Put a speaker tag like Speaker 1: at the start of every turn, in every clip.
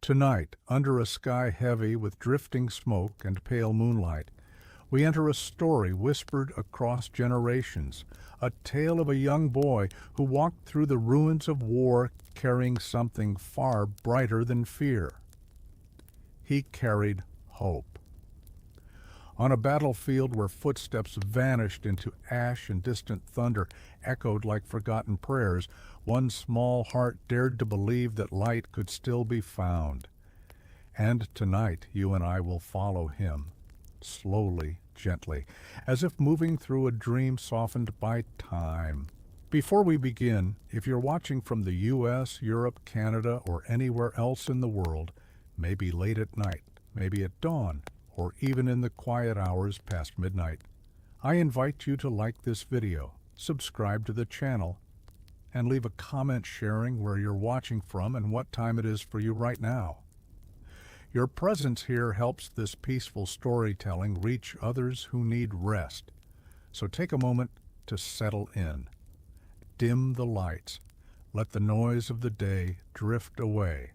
Speaker 1: Tonight, under a sky heavy with drifting smoke and pale moonlight, we enter a story whispered across generations, a tale of a young boy who walked through the ruins of war carrying something far brighter than fear. He carried hope. On a battlefield where footsteps vanished into ash and distant thunder echoed like forgotten prayers, one small heart dared to believe that light could still be found. And tonight you and I will follow him, slowly, gently, as if moving through a dream softened by time. Before we begin, if you're watching from the US, Europe, Canada, or anywhere else in the world, maybe late at night, maybe at dawn, or even in the quiet hours past midnight, I invite you to like this video, subscribe to the channel, and leave a comment sharing where you're watching from and what time it is for you right now. Your presence here helps this peaceful storytelling reach others who need rest. So take a moment to settle in. Dim the lights. Let the noise of the day drift away.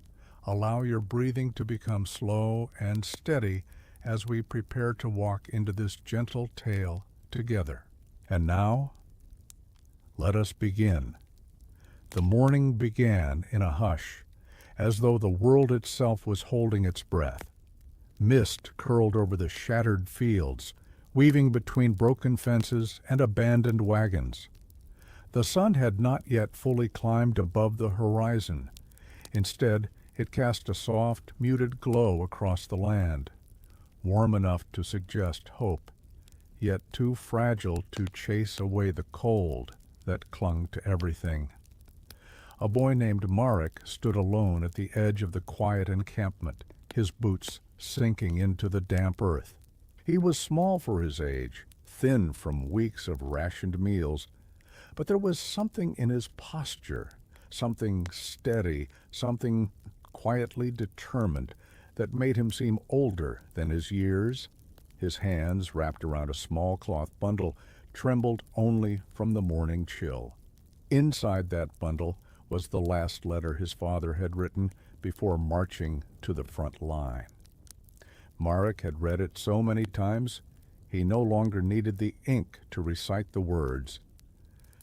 Speaker 1: Allow your breathing to become slow and steady as we prepare to walk into this gentle tale together. And now, let us begin. The morning began in a hush, as though the world itself was holding its breath. Mist curled over the shattered fields, weaving between broken fences and abandoned wagons. The sun had not yet fully climbed above the horizon. Instead, it cast a soft, muted glow across the land, warm enough to suggest hope, yet too fragile to chase away the cold that clung to everything. A boy named Marek stood alone at the edge of the quiet encampment, his boots sinking into the damp earth. He was small for his age, thin from weeks of rationed meals, but there was something in his posture, something steady, something quietly determined, that made him seem older than his years. His hands, wrapped around a small cloth bundle, trembled only from the morning chill. Inside that bundle was the last letter his father had written before marching to the front line. Marek had read it so many times, he no longer needed the ink to recite the words.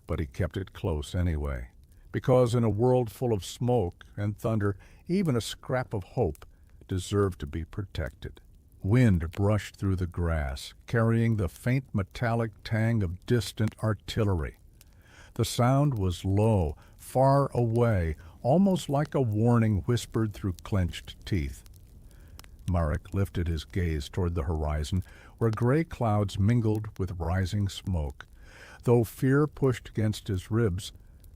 Speaker 1: But he kept it close anyway, because in a world full of smoke and thunder, even a scrap of hope deserved to be protected. Wind brushed through the grass, carrying the faint metallic tang of distant artillery. The sound was low, far away, almost like a warning whispered through clenched teeth. Marek lifted his gaze toward the horizon, where gray clouds mingled with rising smoke. Though fear pushed against his ribs,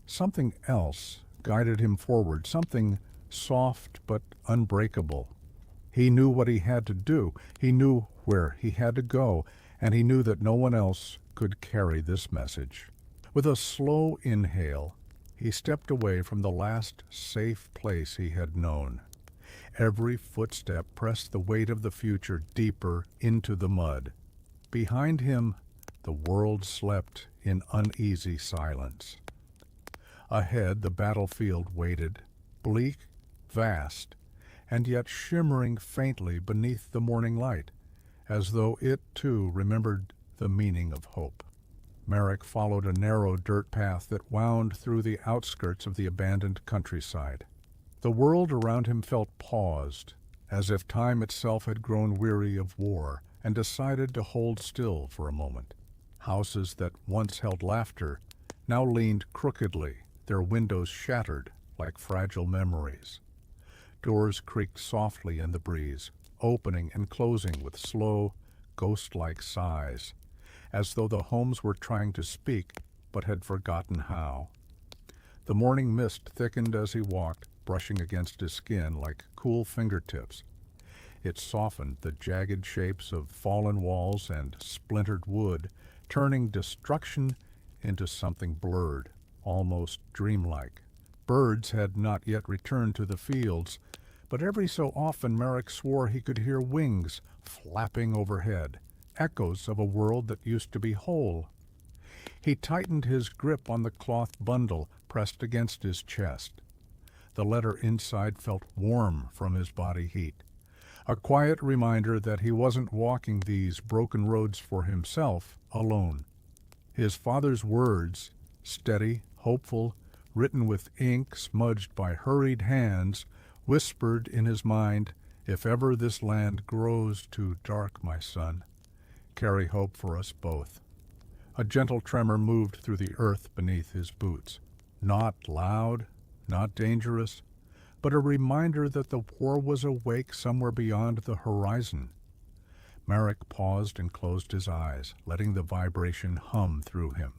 Speaker 1: something else guided him forward, something soft but unbreakable. He knew what he had to do, he knew where he had to go, and he knew that no one else could carry this message. With a slow inhale, he stepped away from the last safe place he had known. Every footstep pressed the weight of the future deeper into the mud. Behind him, the world slept in uneasy silence. Ahead, the battlefield waited, bleak, vast, and yet shimmering faintly beneath the morning light, as though it too remembered the meaning of hope. Marek followed a narrow dirt path that wound through the outskirts of the abandoned countryside. The world around him felt paused, as if time itself had grown weary of war and decided to hold still for a moment. Houses that once held laughter now leaned crookedly, their windows shattered like fragile memories. Doors creaked softly in the breeze, opening and closing with slow, ghost-like sighs, as though the homes were trying to speak but had forgotten how. The morning mist thickened as he walked, brushing against his skin like cool fingertips. It softened the jagged shapes of fallen walls and splintered wood, turning destruction into something blurred, almost dreamlike. Birds had not yet returned to the fields, but every so often Marek swore he could hear wings flapping overhead, echoes of a world that used to be whole. He tightened his grip on the cloth bundle pressed against his chest. The letter inside felt warm from his body heat. A quiet reminder that he wasn't walking these broken roads for himself alone. His father's words, steady, hopeful, written with ink smudged by hurried hands, whispered in his mind, "If ever this land grows too dark, my son, carry hope for us both." A gentle tremor moved through the earth beneath his boots. Not loud, not dangerous, but a reminder that the war was awake somewhere beyond the horizon. Marek paused and closed his eyes, letting the vibration hum through him.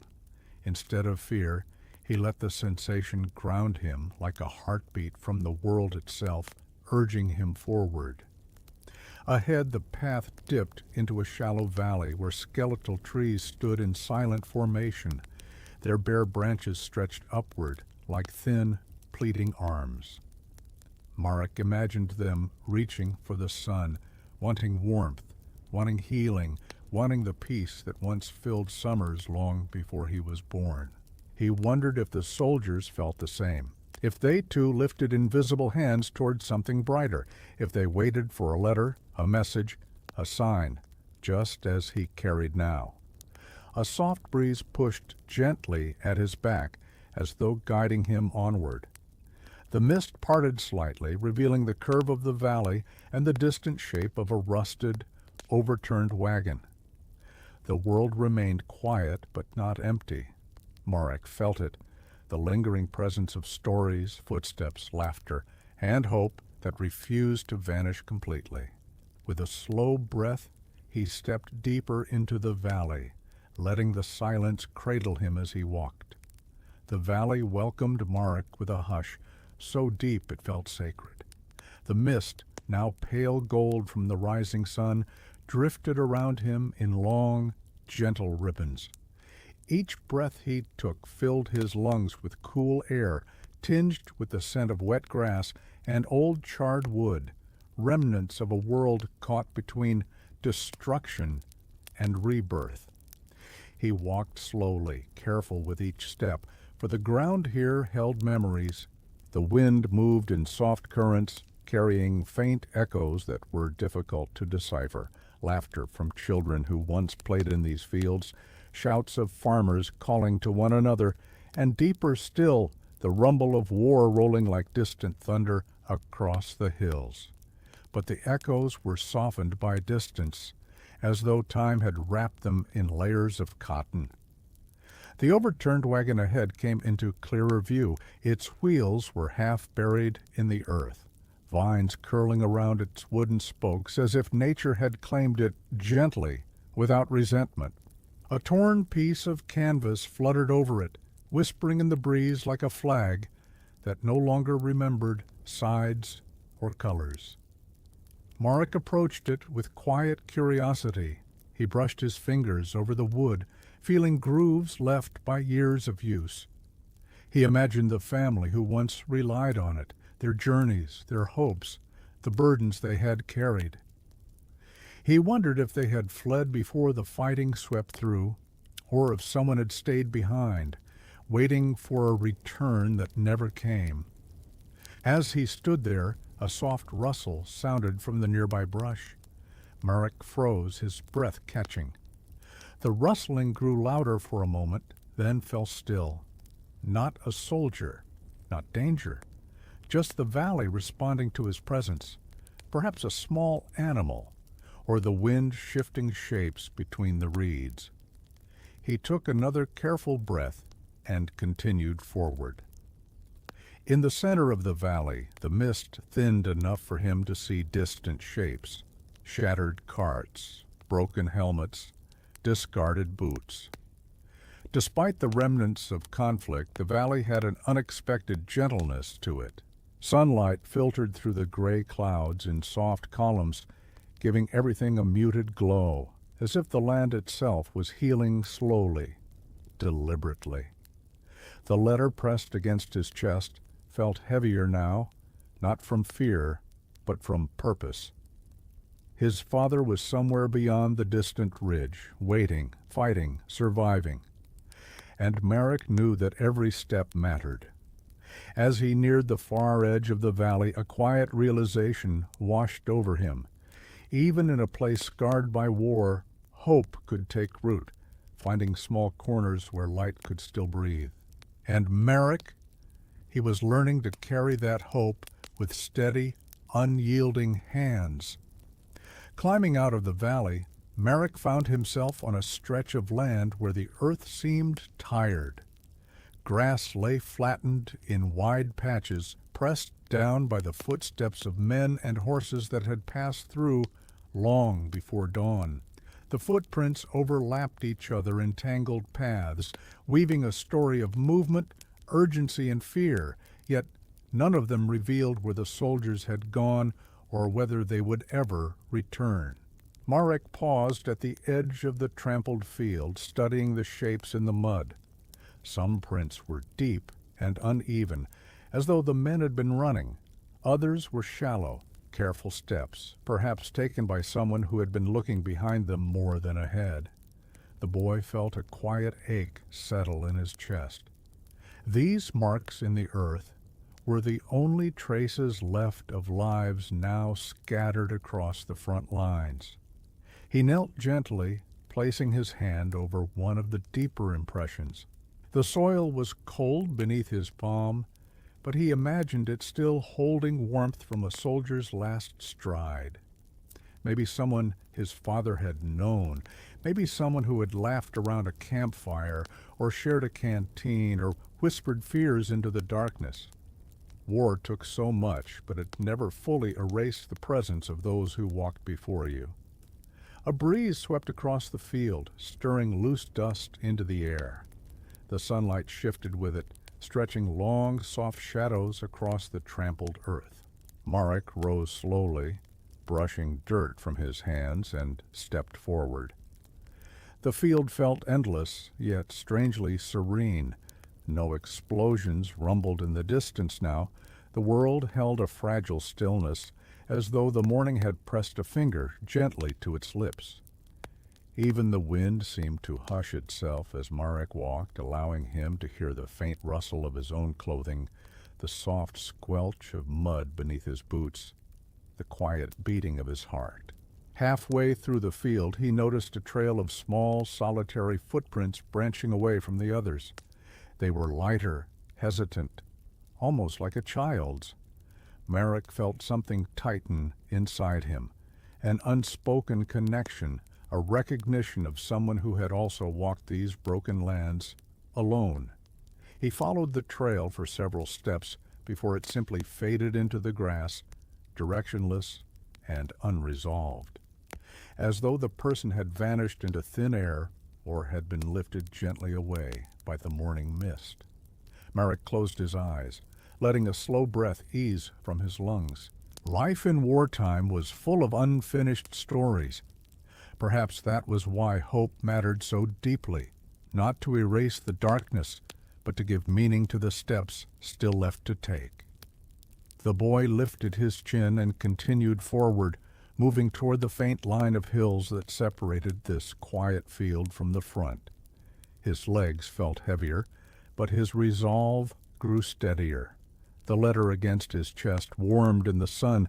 Speaker 1: Instead of fear, he let the sensation ground him like a heartbeat from the world itself, urging him forward. Ahead, the path dipped into a shallow valley where skeletal trees stood in silent formation, their bare branches stretched upward like thin, pleading arms. Marek imagined them reaching for the sun, wanting warmth, wanting healing, wanting the peace that once filled summers long before he was born. He wondered if the soldiers felt the same, if they too lifted invisible hands toward something brighter, if they waited for a letter, a message, a sign, just as he carried now. A soft breeze pushed gently at his back, as though guiding him onward. The mist parted slightly, revealing the curve of the valley and the distant shape of a rusted, overturned wagon. The world remained quiet but not empty. Marek felt it, the lingering presence of stories, footsteps, laughter, and hope that refused to vanish completely. With a slow breath, he stepped deeper into the valley, letting the silence cradle him as he walked. The valley welcomed Marek with a hush, so deep it felt sacred. The mist, now pale gold from the rising sun, drifted around him in long, gentle ribbons. Each breath he took filled his lungs with cool air, tinged with the scent of wet grass and old charred wood, remnants of a world caught between destruction and rebirth. He walked slowly, careful with each step, for the ground here held memories. The wind moved in soft currents, carrying faint echoes that were difficult to decipher, laughter from children who once played in these fields, shouts of farmers calling to one another, and deeper still, the rumble of war rolling like distant thunder across the hills. But the echoes were softened by distance, as though time had wrapped them in layers of cotton. The overturned wagon ahead came into clearer view. Its wheels were half buried in the earth, vines curling around its wooden spokes as if nature had claimed it gently, without resentment. A torn piece of canvas fluttered over it, whispering in the breeze like a flag that no longer remembered sides or colors. Marek approached it with quiet curiosity. He brushed his fingers over the wood, feeling grooves left by years of use. He imagined the family who once relied on it, their journeys, their hopes, the burdens they had carried. He wondered if they had fled before the fighting swept through, or if someone had stayed behind, waiting for a return that never came. As he stood there, a soft rustle sounded from the nearby brush. Marek froze, his breath catching. The rustling grew louder for a moment, then fell still. Not a soldier, not danger, just the valley responding to his presence, perhaps a small animal, or the wind shifting shapes between the reeds. He took another careful breath and continued forward. In the center of the valley, the mist thinned enough for him to see distant shapes, shattered carts, broken helmets, discarded boots. Despite the remnants of conflict, the valley had an unexpected gentleness to it. Sunlight filtered through the gray clouds in soft columns, giving everything a muted glow, as if the land itself was healing slowly, deliberately. The letter pressed against his chest felt heavier now, not from fear, but from purpose. His father was somewhere beyond the distant ridge, waiting, fighting, surviving. And Marek knew that every step mattered. As he neared the far edge of the valley, a quiet realization washed over him. Even in a place scarred by war, hope could take root, finding small corners where light could still breathe. And Merrick, he was learning to carry that hope with steady, unyielding hands. Climbing out of the valley, Merrick found himself on a stretch of land where the earth seemed tired. Grass lay flattened in wide patches, pressed down by the footsteps of men and horses that had passed through long before dawn. The footprints overlapped each other in tangled paths, weaving a story of movement, urgency, and fear, yet none of them revealed where the soldiers had gone or whether they would ever return. Marek paused at the edge of the trampled field, studying the shapes in the mud. Some prints were deep and uneven, as though the men had been running. Others were shallow, careful steps, perhaps taken by someone who had been looking behind them more than ahead. The boy felt a quiet ache settle in his chest. These marks in the earth were the only traces left of lives now scattered across the front lines. He knelt gently, placing his hand over one of the deeper impressions. The soil was cold beneath his palm, but he imagined it still holding warmth from a soldier's last stride. Maybe someone his father had known, maybe someone who had laughed around a campfire or shared a canteen or whispered fears into the darkness. War took so much, but it never fully erased the presence of those who walked before you. A breeze swept across the field, stirring loose dust into the air. The sunlight shifted with it, stretching long, soft shadows across the trampled earth. Marek rose slowly, brushing dirt from his hands, and stepped forward. The field felt endless, yet strangely serene. No explosions rumbled in the distance now. The world held a fragile stillness, as though the morning had pressed a finger gently to its lips. Even the wind seemed to hush itself as Marek walked, allowing him to hear the faint rustle of his own clothing, the soft squelch of mud beneath his boots, the quiet beating of his heart. Halfway through the field, he noticed a trail of small, solitary footprints branching away from the others. They were lighter, hesitant, almost like a child's. Marek felt something tighten inside him, an unspoken connection, a recognition of someone who had also walked these broken lands alone. He followed the trail for several steps before it simply faded into the grass, directionless and unresolved, as though the person had vanished into thin air or had been lifted gently away by the morning mist. Marek closed his eyes, letting a slow breath ease from his lungs. Life in wartime was full of unfinished stories. Perhaps that was why hope mattered so deeply, not to erase the darkness, but to give meaning to the steps still left to take. The boy lifted his chin and continued forward, moving toward the faint line of hills that separated this quiet field from the front. His legs felt heavier, but his resolve grew steadier. The letter against his chest warmed in the sun,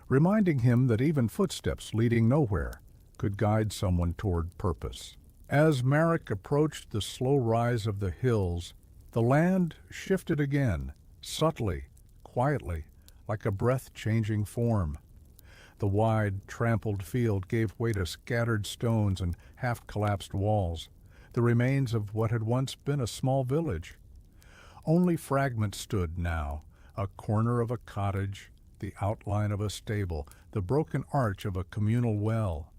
Speaker 1: reminding him that even footsteps leading nowhere could guide someone toward purpose. As Marek approached the slow rise of the hills, the land shifted again, subtly, quietly, like a breath-changing form. The wide, trampled field gave way to scattered stones and half-collapsed walls, the remains of what had once been a small village. Only fragments stood now, a corner of a cottage, the outline of a stable, the broken arch of a communal well.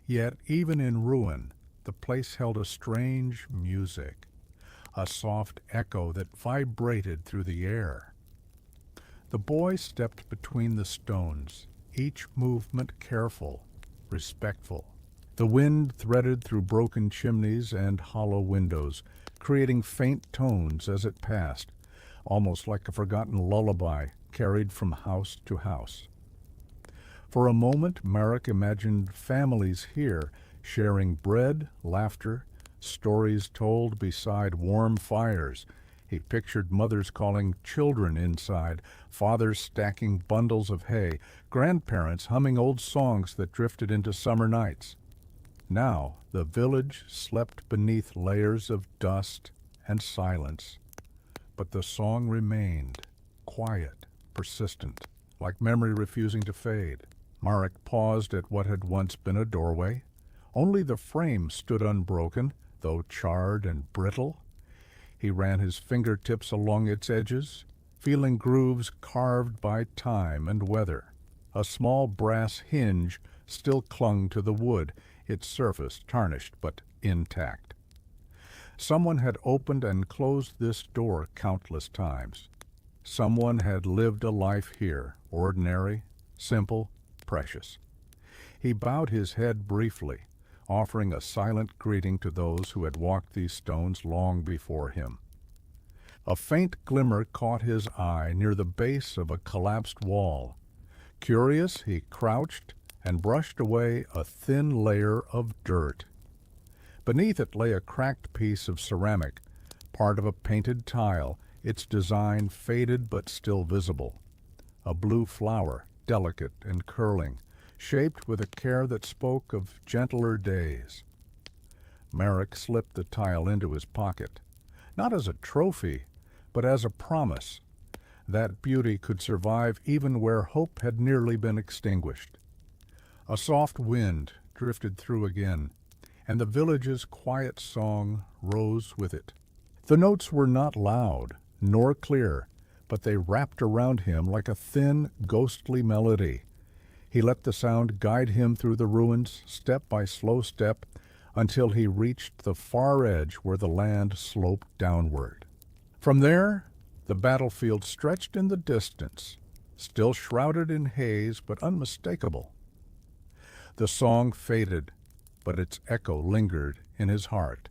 Speaker 1: Yet, even in ruin, the place held a strange music, a soft echo that vibrated through the air. The boy stepped between the stones, each movement careful, respectful. The wind threaded through broken chimneys and hollow windows, creating faint tones as it passed, almost like a forgotten lullaby carried from house to house. For a moment, Marek imagined families here, sharing bread, laughter, stories told beside warm fires. He pictured mothers calling children inside, fathers stacking bundles of hay, grandparents humming old songs that drifted into summer nights. Now the village slept beneath layers of dust and silence, but the song remained, quiet, persistent, like memory refusing to fade. Marek paused at what had once been a doorway. Only the frame stood unbroken, though charred and brittle. He ran his fingertips along its edges, feeling grooves carved by time and weather. A small brass hinge still clung to the wood, its surface tarnished but intact. Someone had opened and closed this door countless times. Someone had lived a life here, ordinary, simple, precious. He bowed his head briefly, offering a silent greeting to those who had walked these stones long before him. A faint glimmer caught his eye near the base of a collapsed wall. Curious, he crouched and brushed away a thin layer of dirt. Beneath it lay a cracked piece of ceramic, part of a painted tile, its design faded but still visible. A blue flower, delicate and curling, shaped with a care that spoke of gentler days. Marek slipped the tile into his pocket, not as a trophy, but as a promise. That beauty could survive even where hope had nearly been extinguished. A soft wind drifted through again, and the village's quiet song rose with it. The notes were not loud, nor clear, but they wrapped around him like a thin, ghostly melody. He let the sound guide him through the ruins, step by slow step, until he reached the far edge where the land sloped downward. From there, the battlefield stretched in the distance, still shrouded in haze but unmistakable. The song faded, but its echo lingered in his heart.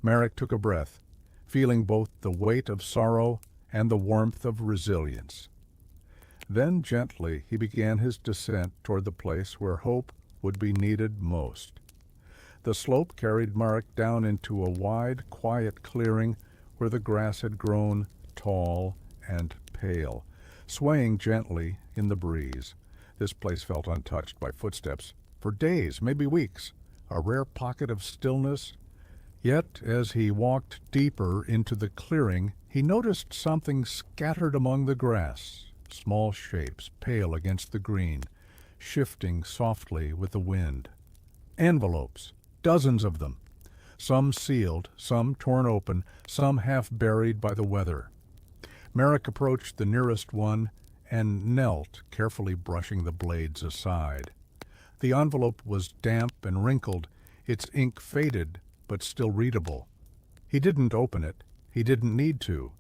Speaker 1: Marek took a breath, feeling both the weight of sorrow and the warmth of resilience. Then gently he began his descent toward the place where hope would be needed most. The slope carried Marek down into a wide, quiet clearing where the grass had grown tall and pale, swaying gently in the breeze. This place felt untouched by footsteps for days, maybe weeks, a rare pocket of stillness. Yet as he walked deeper into the clearing, he noticed something scattered among the grass, small shapes pale against the green, shifting softly with the wind. Envelopes, dozens of them, some sealed, some torn open, some half buried by the weather. Marek approached the nearest one and knelt, carefully brushing the blades aside. The envelope was damp and wrinkled, its ink faded, but still readable. He didn't open it. He didn't need to.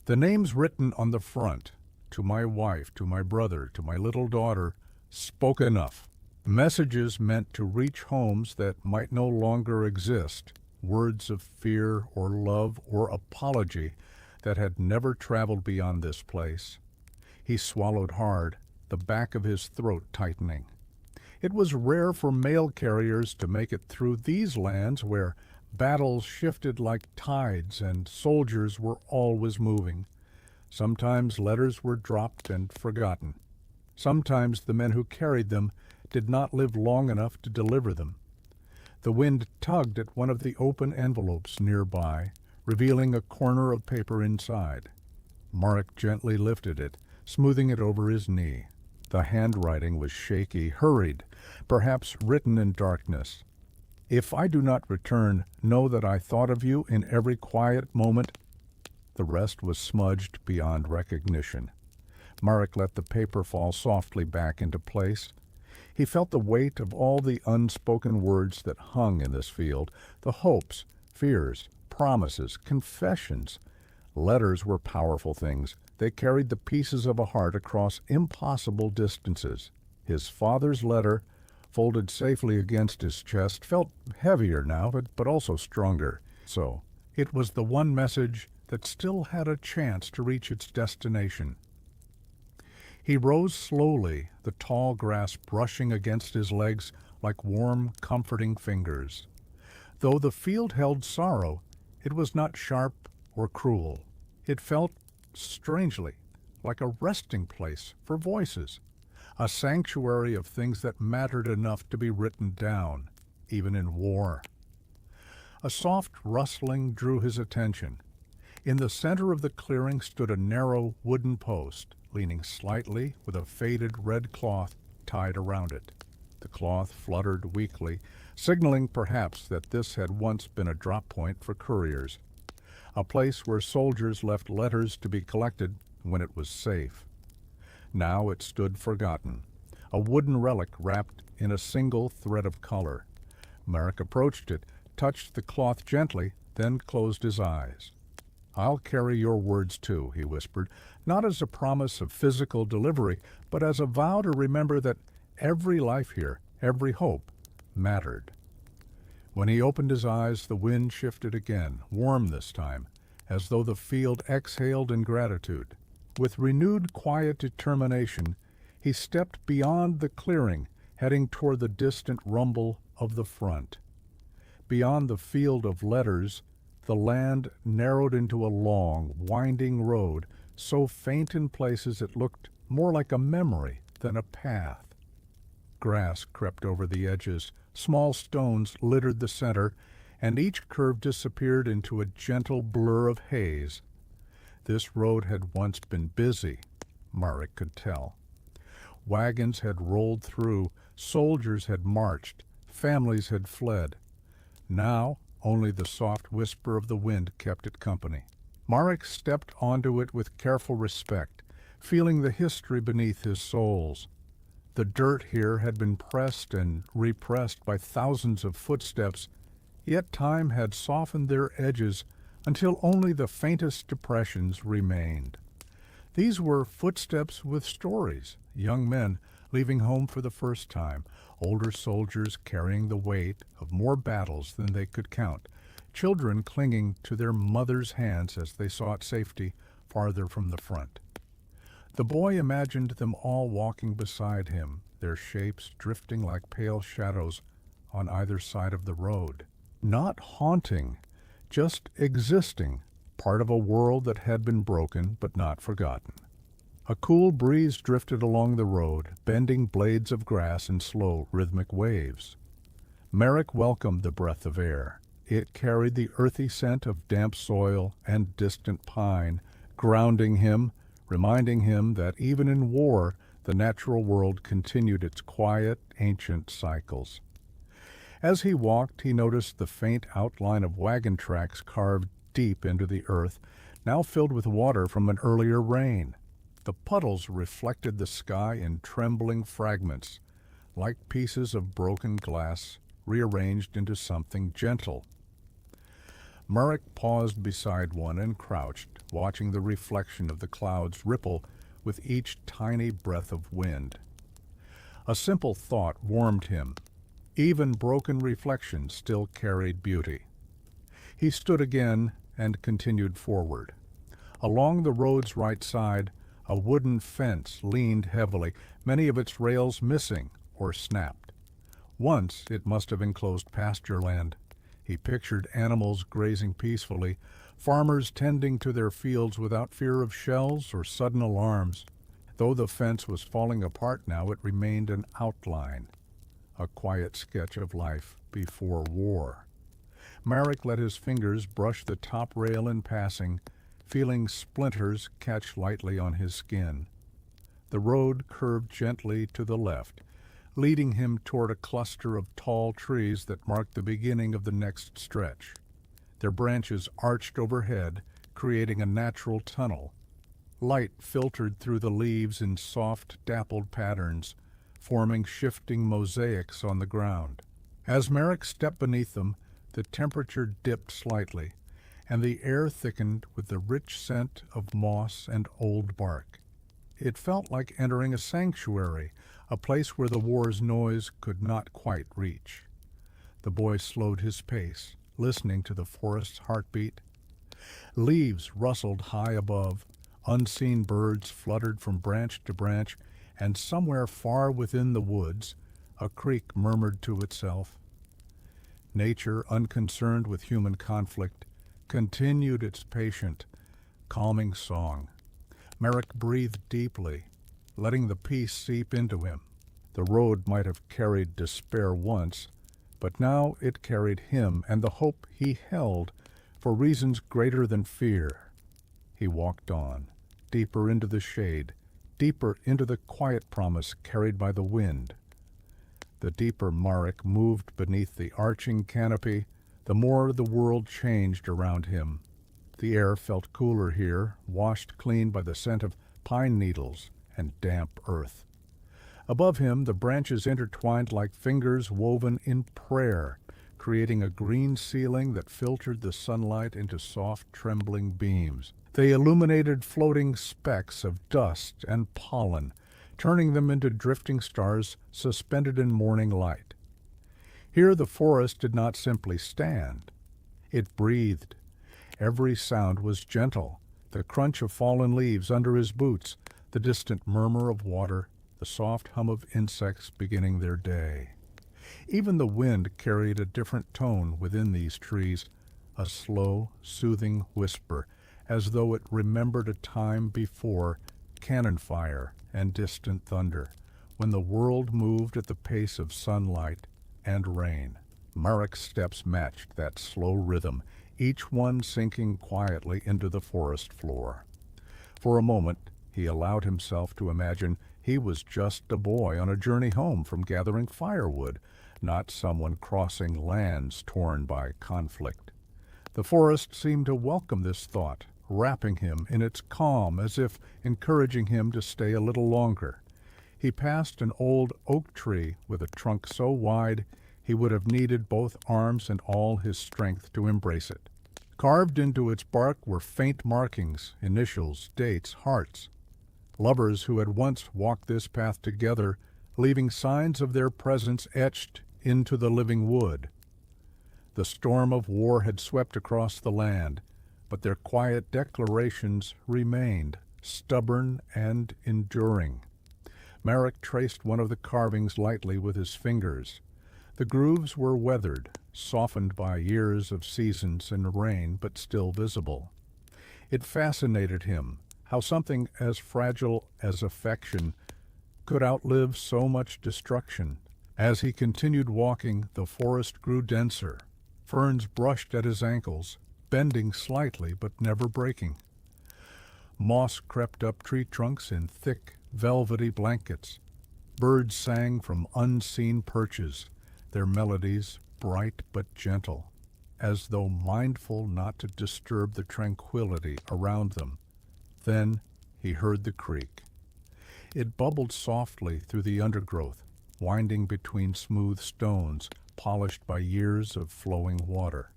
Speaker 1: The names written on the front, to my wife, to my brother, to my little daughter, spoke enough. Messages meant to reach homes that might no longer exist, words of fear or love or apology that had never traveled beyond this place. He swallowed hard, the back of his throat tightening. It was rare for mail carriers to make it through these lands where battles shifted like tides and soldiers were always moving. Sometimes letters were dropped and forgotten. Sometimes the men who carried them did not live long enough to deliver them. The wind tugged at one of the open envelopes nearby, revealing a corner of paper inside. Marek gently lifted it, smoothing it over his knee. The handwriting was shaky, hurried, perhaps written in darkness. If I do not return, know that I thought of you in every quiet moment. The rest was smudged beyond recognition. Marek let the paper fall softly back into place. He felt the weight of all the unspoken words that hung in this field, the hopes, fears, promises, confessions. Letters were powerful things. They carried the pieces of a heart across impossible distances. His father's letter, folded safely against his chest, felt heavier now, but also stronger. So it was the one message that still had a chance to reach its destination. He rose slowly, the tall grass brushing against his legs like warm, comforting fingers. Though the field held sorrow, it was not sharp or cruel. It felt, strangely, like a resting place for voices, a sanctuary of things that mattered enough to be written down, even in war. A soft rustling drew his attention. In the center of the clearing stood a narrow wooden post, leaning slightly with a faded red cloth tied around it. The cloth fluttered weakly, signaling perhaps that this had once been a drop point for couriers, a place where soldiers left letters to be collected when it was safe. Now it stood forgotten, a wooden relic wrapped in a single thread of color. Merrick approached it, touched the cloth gently, then closed his eyes. "I'll carry your words too," he whispered, not as a promise of physical delivery, but as a vow to remember that every life here, every hope, mattered. When he opened his eyes, the wind shifted again, warm this time, as though the field exhaled in gratitude. With renewed quiet determination, he stepped beyond the clearing, heading toward the distant rumble of the front. Beyond the field of letters, the land narrowed into a long, winding road, so faint in places it looked more like a memory than a path. Grass crept over the edges, small stones littered the center, and each curve disappeared into a gentle blur of haze. This road had once been busy, Marek could tell. Wagons had rolled through, soldiers had marched, families had fled. Now only the soft whisper of the wind kept it company. Marek stepped onto it with careful respect, feeling the history beneath his soles. The dirt here had been pressed and repressed by thousands of footsteps, yet time had softened their edges until only the faintest depressions remained. These were footsteps with stories, young men leaving home for the first time, older soldiers carrying the weight of more battles than they could count, children clinging to their mothers' hands as they sought safety farther from the front. The boy imagined them all walking beside him, their shapes drifting like pale shadows on either side of the road. Not haunting, just existing, part of a world that had been broken but not forgotten. A cool breeze drifted along the road, bending blades of grass in slow, rhythmic waves. Merrick welcomed the breath of air. It carried the earthy scent of damp soil and distant pine, grounding him, reminding him that even in war, the natural world continued its quiet, ancient cycles. As he walked, he noticed the faint outline of wagon tracks carved deep into the earth, now filled with water from an earlier rain. The puddles reflected the sky in trembling fragments, like pieces of broken glass rearranged into something gentle. Merrick paused beside one and crouched, watching the reflection of the clouds ripple with each tiny breath of wind. A simple thought warmed him. Even broken reflection still carried beauty. He stood again and continued forward. Along the road's right side, a wooden fence leaned heavily, many of its rails missing or snapped. Once it must have enclosed pasture land. He pictured animals grazing peacefully, farmers tending to their fields without fear of shells or sudden alarms. Though the fence was falling apart now, it remained an outline, a quiet sketch of life before war. Marek let his fingers brush the top rail in passing, feeling splinters catch lightly on his skin. The road curved gently to the left, leading him toward a cluster of tall trees that marked the beginning of the next stretch. Their branches arched overhead, creating a natural tunnel. Light filtered through the leaves in soft, dappled patterns, forming shifting mosaics on the ground. As Merrick stepped beneath them, the temperature dipped slightly, and the air thickened with the rich scent of moss and old bark. It felt like entering a sanctuary, a place where the war's noise could not quite reach. The boy slowed his pace, listening to the forest's heartbeat. Leaves rustled high above, unseen birds fluttered from branch to branch, and somewhere far within the woods, a creek murmured to itself. Nature, unconcerned with human conflict, continued its patient, calming song. Merrick breathed deeply, letting the peace seep into him. The road might have carried despair once, but now it carried him and the hope he held for reasons greater than fear. He walked on, deeper into the shade, deeper into the quiet promise carried by the wind. The deeper Marek moved beneath the arching canopy, the more the world changed around him. The air felt cooler here, washed clean by the scent of pine needles and damp earth. Above him, the branches intertwined like fingers woven in prayer, creating a green ceiling that filtered the sunlight into soft, trembling beams. They illuminated floating specks of dust and pollen, turning them into drifting stars suspended in morning light. Here the forest did not simply stand. It breathed. Every sound was gentle, the crunch of fallen leaves under his boots, the distant murmur of water, the soft hum of insects beginning their day. Even the wind carried a different tone within these trees, a slow, soothing whisper, as though it remembered a time before cannon fire and distant thunder, when the world moved at the pace of sunlight and rain. Marek's steps matched that slow rhythm, each one sinking quietly into the forest floor. For a moment, he allowed himself to imagine he was just a boy on a journey home from gathering firewood, not someone crossing lands torn by conflict. The forest seemed to welcome this thought, wrapping him in its calm as if encouraging him to stay a little longer. He passed an old oak tree with a trunk so wide he would have needed both arms and all his strength to embrace it. Carved into its bark were faint markings, initials, dates, hearts. Lovers who had once walked this path together, leaving signs of their presence etched into the living wood. The storm of war had swept across the land, but their quiet declarations remained, stubborn and enduring. Marek traced one of the carvings lightly with his fingers. The grooves were weathered, softened by years of seasons and rain, but still visible. It fascinated him how something as fragile as affection could outlive so much destruction. As he continued walking, the forest grew denser. Ferns brushed at his ankles, bending slightly but never breaking. Moss crept up tree trunks in thick, velvety blankets. Birds sang from unseen perches, their melodies bright but gentle, as though mindful not to disturb the tranquility around them. Then he heard the creek. It bubbled softly through the undergrowth, winding between smooth stones, polished by years of flowing water.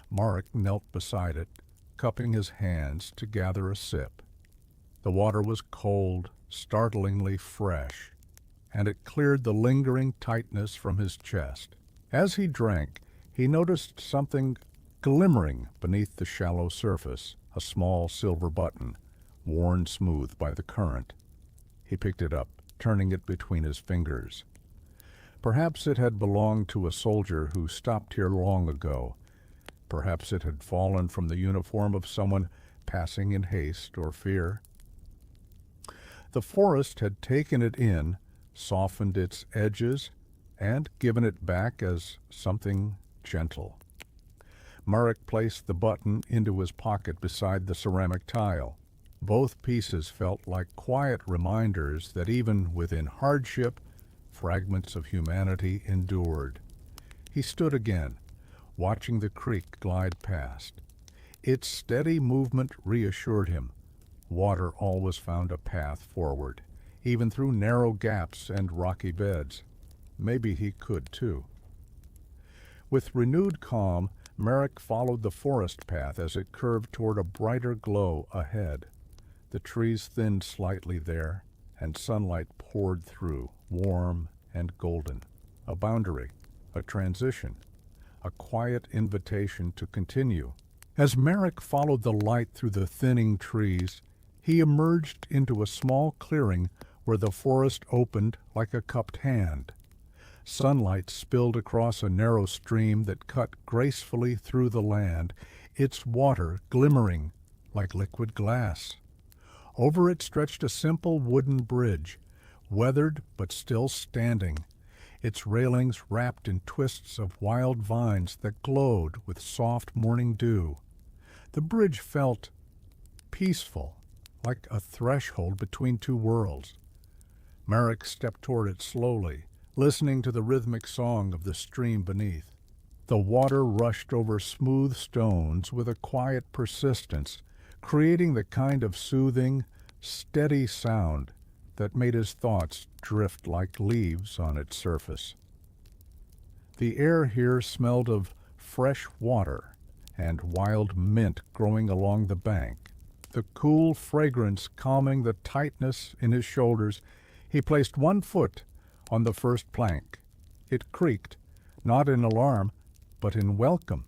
Speaker 1: Marek knelt beside it, cupping his hands to gather a sip. The water was cold, startlingly fresh, and it cleared the lingering tightness from his chest. As he drank, he noticed something glimmering beneath the shallow surface, a small silver button, worn smooth by the current. He picked it up, turning it between his fingers. Perhaps it had belonged to a soldier who stopped here long ago. Perhaps it had fallen from the uniform of someone passing in haste or fear. The forest had taken it in, softened its edges, and given it back as something gentle. Marek placed the button into his pocket beside the ceramic tile. Both pieces felt like quiet reminders that even within hardship, fragments of humanity endured. He stood again, watching the creek glide past. Its steady movement reassured him. Water always found a path forward, even through narrow gaps and rocky beds. Maybe he could too. With renewed calm, Marek followed the forest path as it curved toward a brighter glow ahead. The trees thinned slightly there, and sunlight poured through, warm and golden. A boundary, a transition, a quiet invitation to continue. As Marek followed the light through the thinning trees, he emerged into a small clearing where the forest opened like a cupped hand. Sunlight spilled across a narrow stream that cut gracefully through the land, its water glimmering like liquid glass. Over it stretched a simple wooden bridge, weathered but still standing, its railings wrapped in twists of wild vines that glowed with soft morning dew. The bridge felt peaceful, like a threshold between two worlds. Marek stepped toward it slowly, listening to the rhythmic song of the stream beneath. The water rushed over smooth stones with a quiet persistence, creating the kind of soothing, steady sound that made his thoughts drift like leaves on its surface. The air here smelled of fresh water and wild mint growing along the bank. The cool fragrance calming the tightness in his shoulders, he placed one foot on the first plank. It creaked, not in alarm, but in welcome,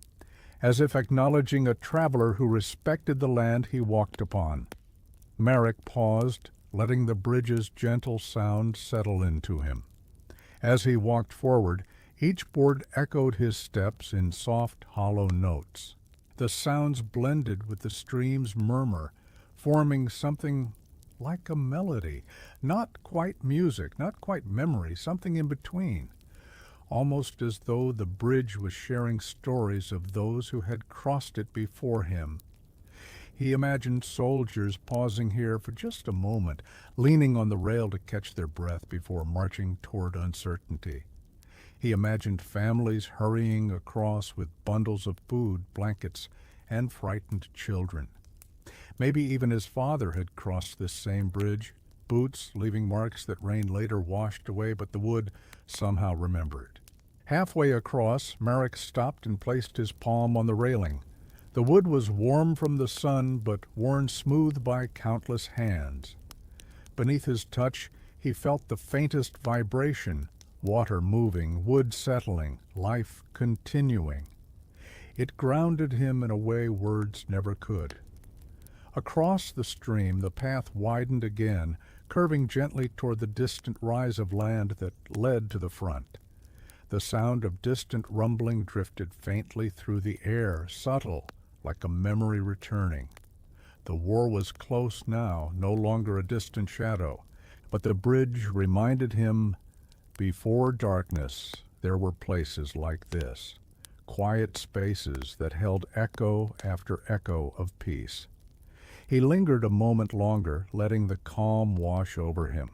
Speaker 1: as if acknowledging a traveler who respected the land he walked upon. Marek paused, letting the bridge's gentle sound settle into him. As he walked forward, each board echoed his steps in soft, hollow notes. The sounds blended with the stream's murmur, forming something like a melody, not quite music, not quite memory, something in between, almost as though the bridge was sharing stories of those who had crossed it before him. He imagined soldiers pausing here for just a moment, leaning on the rail to catch their breath before marching toward uncertainty. He imagined families hurrying across with bundles of food, blankets, and frightened children. Maybe even his father had crossed this same bridge, boots leaving marks that rain later washed away, but the wood somehow remembered. Halfway across, Marek stopped and placed his palm on the railing. The wood was warm from the sun, but worn smooth by countless hands. Beneath his touch, he felt the faintest vibration, water moving, wood settling, life continuing. It grounded him in a way words never could. Across the stream, the path widened again, curving gently toward the distant rise of land that led to the front. The sound of distant rumbling drifted faintly through the air, subtle, like a memory returning. The war was close now, no longer a distant shadow, but the bridge reminded him, before darkness, there were places like this, quiet spaces that held echo after echo of peace. He lingered a moment longer, letting the calm wash over him.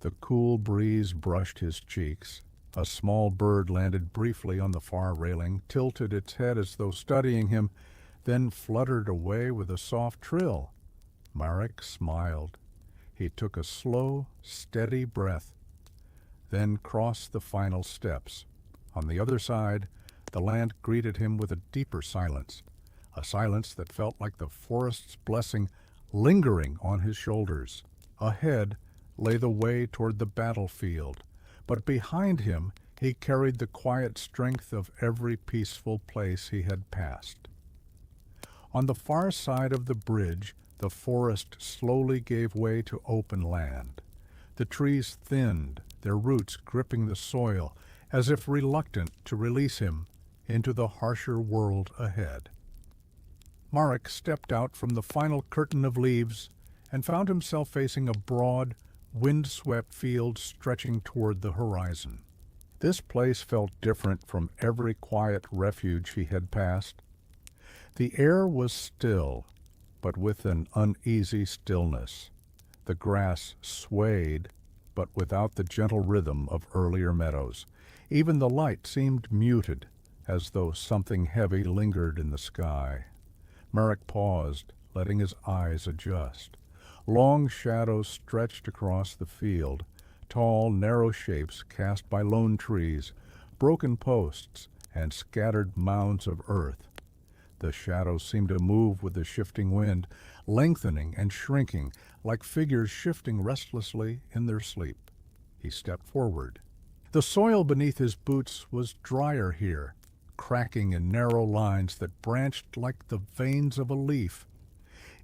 Speaker 1: The cool breeze brushed his cheeks. A small bird landed briefly on the far railing, tilted its head as though studying him, then fluttered away with a soft trill. Marek smiled. He took a slow, steady breath, then crossed the final steps. On the other side, the land greeted him with a deeper silence, a silence that felt like the forest's blessing lingering on his shoulders. Ahead lay the way toward the battlefield, but behind him he carried the quiet strength of every peaceful place he had passed. On the far side of the bridge, the forest slowly gave way to open land. The trees thinned, their roots gripping the soil, as if reluctant to release him into the harsher world ahead. Marek stepped out from the final curtain of leaves and found himself facing a broad, wind-swept field stretching toward the horizon. This place felt different from every quiet refuge he had passed. The air was still, but with an uneasy stillness. The grass swayed, but without the gentle rhythm of earlier meadows. Even the light seemed muted, as though something heavy lingered in the sky. Marek paused, letting his eyes adjust. Long shadows stretched across the field, tall, narrow shapes cast by lone trees, broken posts, and scattered mounds of earth. The shadows seemed to move with the shifting wind, lengthening and shrinking, like figures shifting restlessly in their sleep. He stepped forward. The soil beneath his boots was drier here, cracking in narrow lines that branched like the veins of a leaf.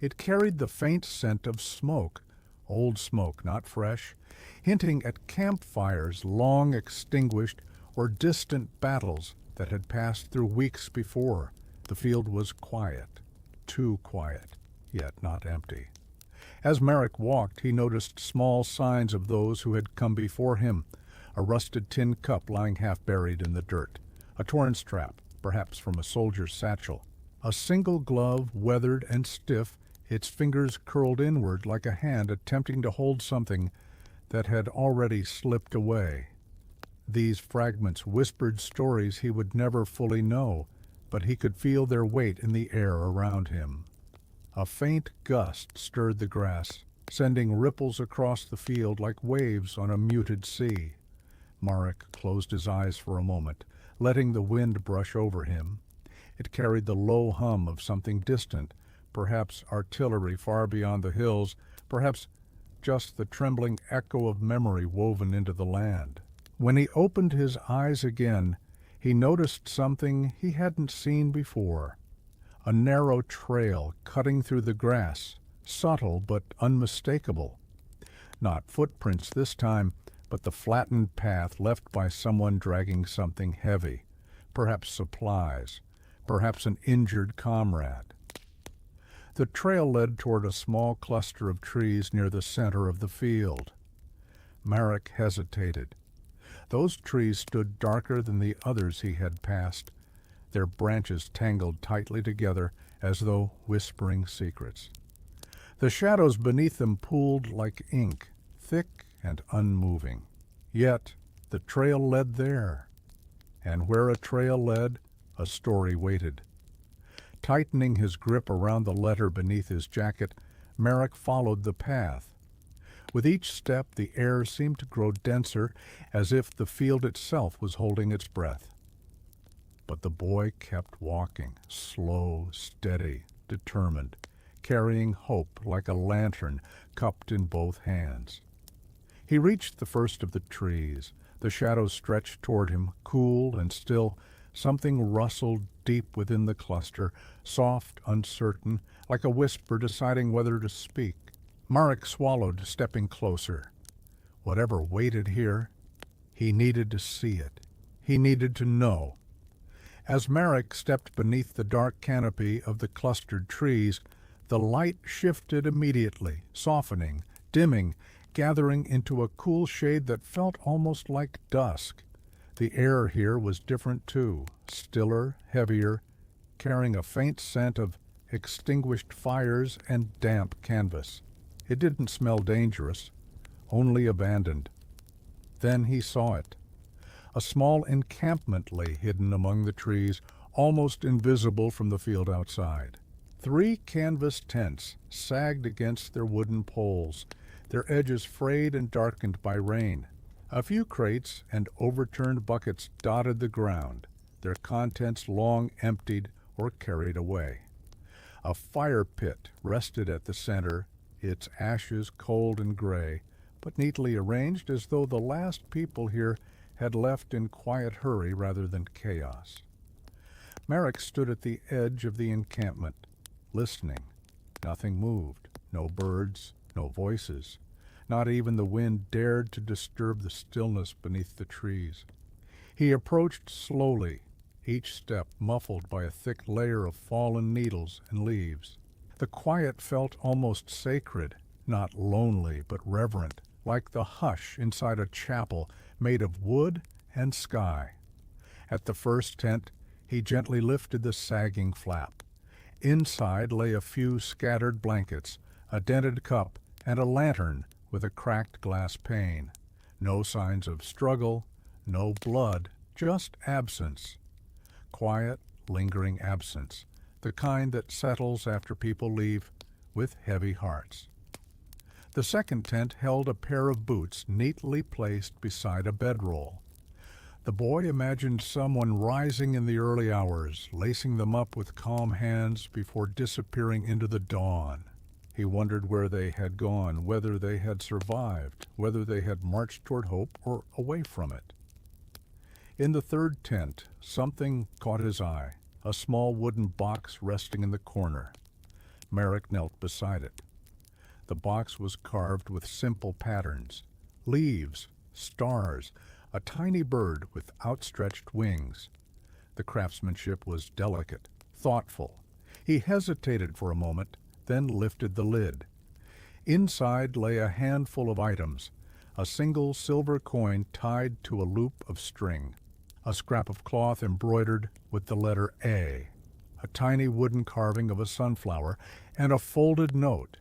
Speaker 1: It carried the faint scent of smoke, old smoke, not fresh, hinting at campfires long extinguished or distant battles that had passed through weeks before. The field was quiet, too quiet. yet not empty. As Merrick walked, he noticed small signs of those who had come before him: a rusted tin cup lying half buried in the dirt, a torn strap, perhaps from a soldier's satchel, a single glove weathered and stiff, its fingers curled inward like a hand attempting to hold something that had already slipped away. These fragments whispered stories he would never fully know, but he could feel their weight in the air around him. A faint gust stirred the grass, sending ripples across the field like waves on a muted sea. Marek closed his eyes for a moment, letting the wind brush over him. It carried the low hum of something distant, perhaps artillery far beyond the hills, perhaps just the trembling echo of memory woven into the land. When he opened his eyes again, he noticed something he hadn't seen before: a narrow trail cutting through the grass, subtle but unmistakable. Not footprints this time, but the flattened path left by someone dragging something heavy, perhaps supplies, perhaps an injured comrade. The trail led toward a small cluster of trees near the center of the field. Marek hesitated. Those trees stood darker than the others he had passed, their branches tangled tightly together as though whispering secrets. The shadows beneath them pooled like ink, thick and unmoving. Yet the trail led there, and where a trail led, a story waited. Tightening his grip around the letter beneath his jacket, Marek followed the path. With each step, the air seemed to grow denser, as if the field itself was holding its breath. But the boy kept walking, slow, steady, determined, carrying hope like a lantern cupped in both hands. He reached the first of the trees. The shadows stretched toward him, cool and still. Something rustled deep within the cluster, soft, uncertain, like a whisper deciding whether to speak. Marek swallowed, stepping closer. Whatever waited here, he needed to see it. He needed to know. As Marek stepped beneath the dark canopy of the clustered trees, the light shifted immediately, softening, dimming, gathering into a cool shade that felt almost like dusk. The air here was different too, stiller, heavier, carrying a faint scent of extinguished fires and damp canvas. It didn't smell dangerous, only abandoned. Then he saw it. A small encampment lay hidden among the trees, almost invisible from the field outside. 3 canvas tents sagged against their wooden poles, their edges frayed and darkened by rain. A few crates and overturned buckets dotted the ground, their contents long emptied or carried away. A fire pit rested at the center, its ashes cold and gray, but neatly arranged as though the last people here had left in quiet hurry rather than chaos. Marek stood at the edge of the encampment, listening. Nothing moved, no birds, no voices. Not even the wind dared to disturb the stillness beneath the trees. He approached slowly, each step muffled by a thick layer of fallen needles and leaves. The quiet felt almost sacred, not lonely but reverent, like the hush inside a chapel made of wood and sky. At the first tent, he gently lifted the sagging flap. Inside lay a few scattered blankets, a dented cup, and a lantern with a cracked glass pane. No signs of struggle, no blood, just absence. Quiet, lingering absence, the kind that settles after people leave with heavy hearts. The second tent held a pair of boots neatly placed beside a bedroll. The boy imagined someone rising in the early hours, lacing them up with calm hands before disappearing into the dawn. He wondered where they had gone, whether they had survived, whether they had marched toward hope or away from it. In the third tent, something caught his eye, a small wooden box resting in the corner. Marek knelt beside it. The box was carved with simple patterns: leaves, stars, a tiny bird with outstretched wings. The craftsmanship was delicate, thoughtful. He hesitated for a moment, then lifted the lid. Inside lay a handful of items, a single silver coin tied to a loop of string, a scrap of cloth embroidered with the letter A, a tiny wooden carving of a sunflower, and a folded note,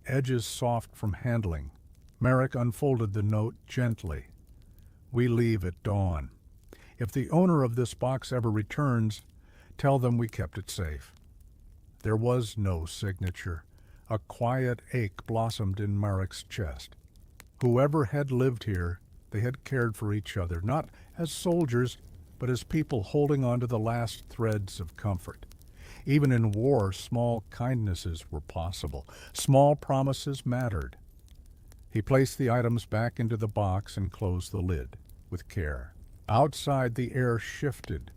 Speaker 1: edges soft from handling. Merrick unfolded the note gently. "We leave at dawn. If the owner of this box ever returns, tell them we kept it safe." There was no signature. A quiet ache blossomed in Merrick's chest. Whoever had lived here, they had cared for each other, not as soldiers, but as people holding on to the last threads of comfort. Even in war, small kindnesses were possible. Small promises mattered. He placed the items back into the box and closed the lid with care. Outside, the air shifted.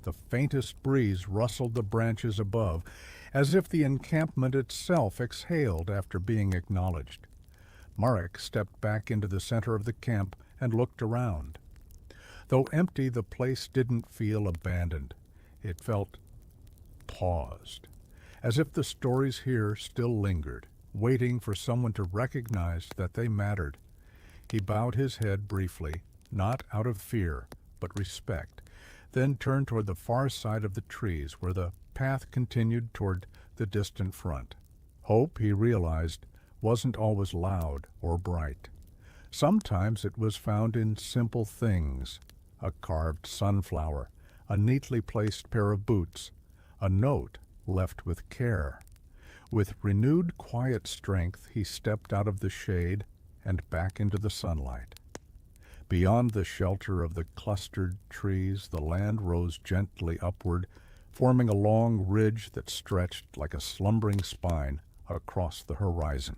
Speaker 1: The faintest breeze rustled the branches above, as if the encampment itself exhaled after being acknowledged. Marek stepped back into the center of the camp and looked around. Though empty, the place didn't feel abandoned. It felt paused, as if the stories here still lingered, waiting for someone to recognize that they mattered. He bowed his head briefly, not out of fear, but respect, then turned toward the far side of the trees, where the path continued toward the distant front. Hope, he realized, wasn't always loud or bright. Sometimes it was found in simple things: a carved sunflower, a neatly placed pair of boots, a note left with care. With renewed quiet strength, he stepped out of the shade and back into the sunlight. Beyond the shelter of the clustered trees, the land rose gently upward, forming a long ridge that stretched like a slumbering spine across the horizon.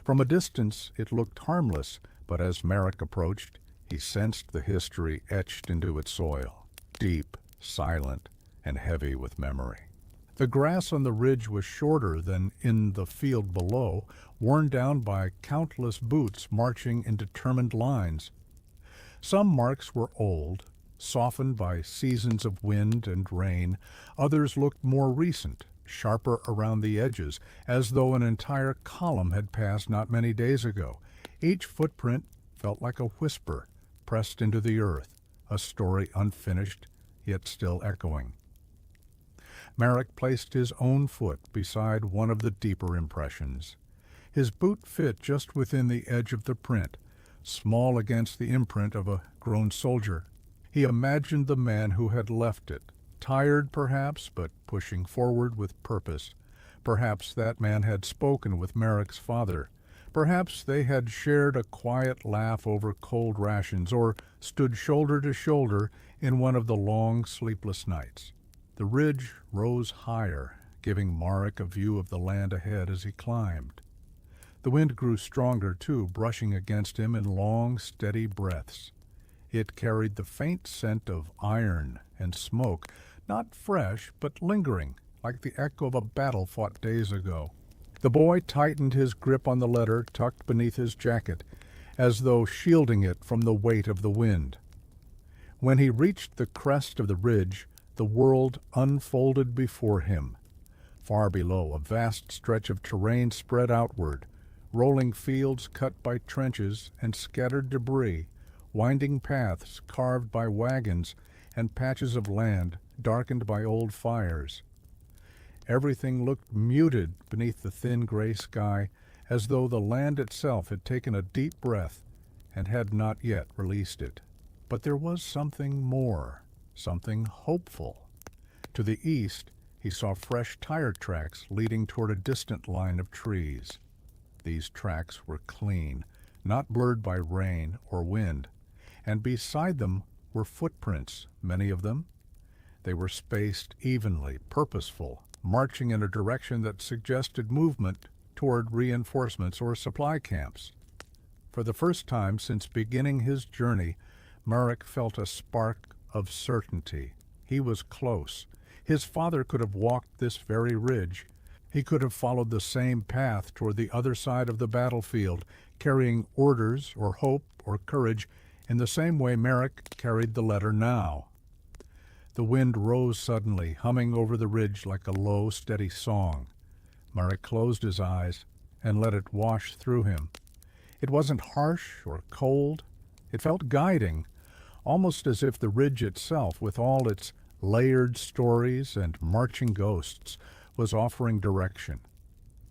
Speaker 1: From a distance, it looked harmless, but as Merrick approached, he sensed the history etched into its soil, deep, silent, and heavy with memory. The grass on the ridge was shorter than in the field below, worn down by countless boots marching in determined lines. Some marks were old, softened by seasons of wind and rain. Others looked more recent, sharper around the edges, as though an entire column had passed not many days ago. Each footprint felt like a whisper pressed into the earth, a story unfinished, yet still echoing. Merrick placed his own foot beside one of the deeper impressions. His boot fit just within the edge of the print, small against the imprint of a grown soldier. He imagined the man who had left it, tired perhaps, but pushing forward with purpose. Perhaps that man had spoken with Merrick's father. Perhaps they had shared a quiet laugh over cold rations, or stood shoulder to shoulder in one of the long, sleepless nights. The ridge rose higher, giving Merrick a view of the land ahead as he climbed. The wind grew stronger, too, brushing against him in long, steady breaths. It carried the faint scent of iron and smoke, not fresh, but lingering, like the echo of a battle fought days ago. The boy tightened his grip on the letter tucked beneath his jacket, as though shielding it from the weight of the wind. When he reached the crest of the ridge, the world unfolded before him. Far below, a vast stretch of terrain spread outward, rolling fields cut by trenches and scattered debris, winding paths carved by wagons, and patches of land darkened by old fires. Everything looked muted beneath the thin gray sky, as though the land itself had taken a deep breath and had not yet released it. But there was something more, something hopeful. To the east, he saw fresh tire tracks leading toward a distant line of trees. These tracks were clean, not blurred by rain or wind, and beside them were footprints, many of them. They were spaced evenly, purposeful, marching in a direction that suggested movement toward reinforcements or supply camps. For the first time since beginning his journey, Merrick felt a spark of certainty. He was close. His father could have walked this very ridge. He could have followed the same path toward the other side of the battlefield, carrying orders or hope or courage in the same way Merrick carried the letter now. The wind rose suddenly, humming over the ridge like a low, steady song. Marek closed his eyes and let it wash through him. It wasn't harsh or cold. It felt guiding, almost as if the ridge itself, with all its layered stories and marching ghosts, was offering direction.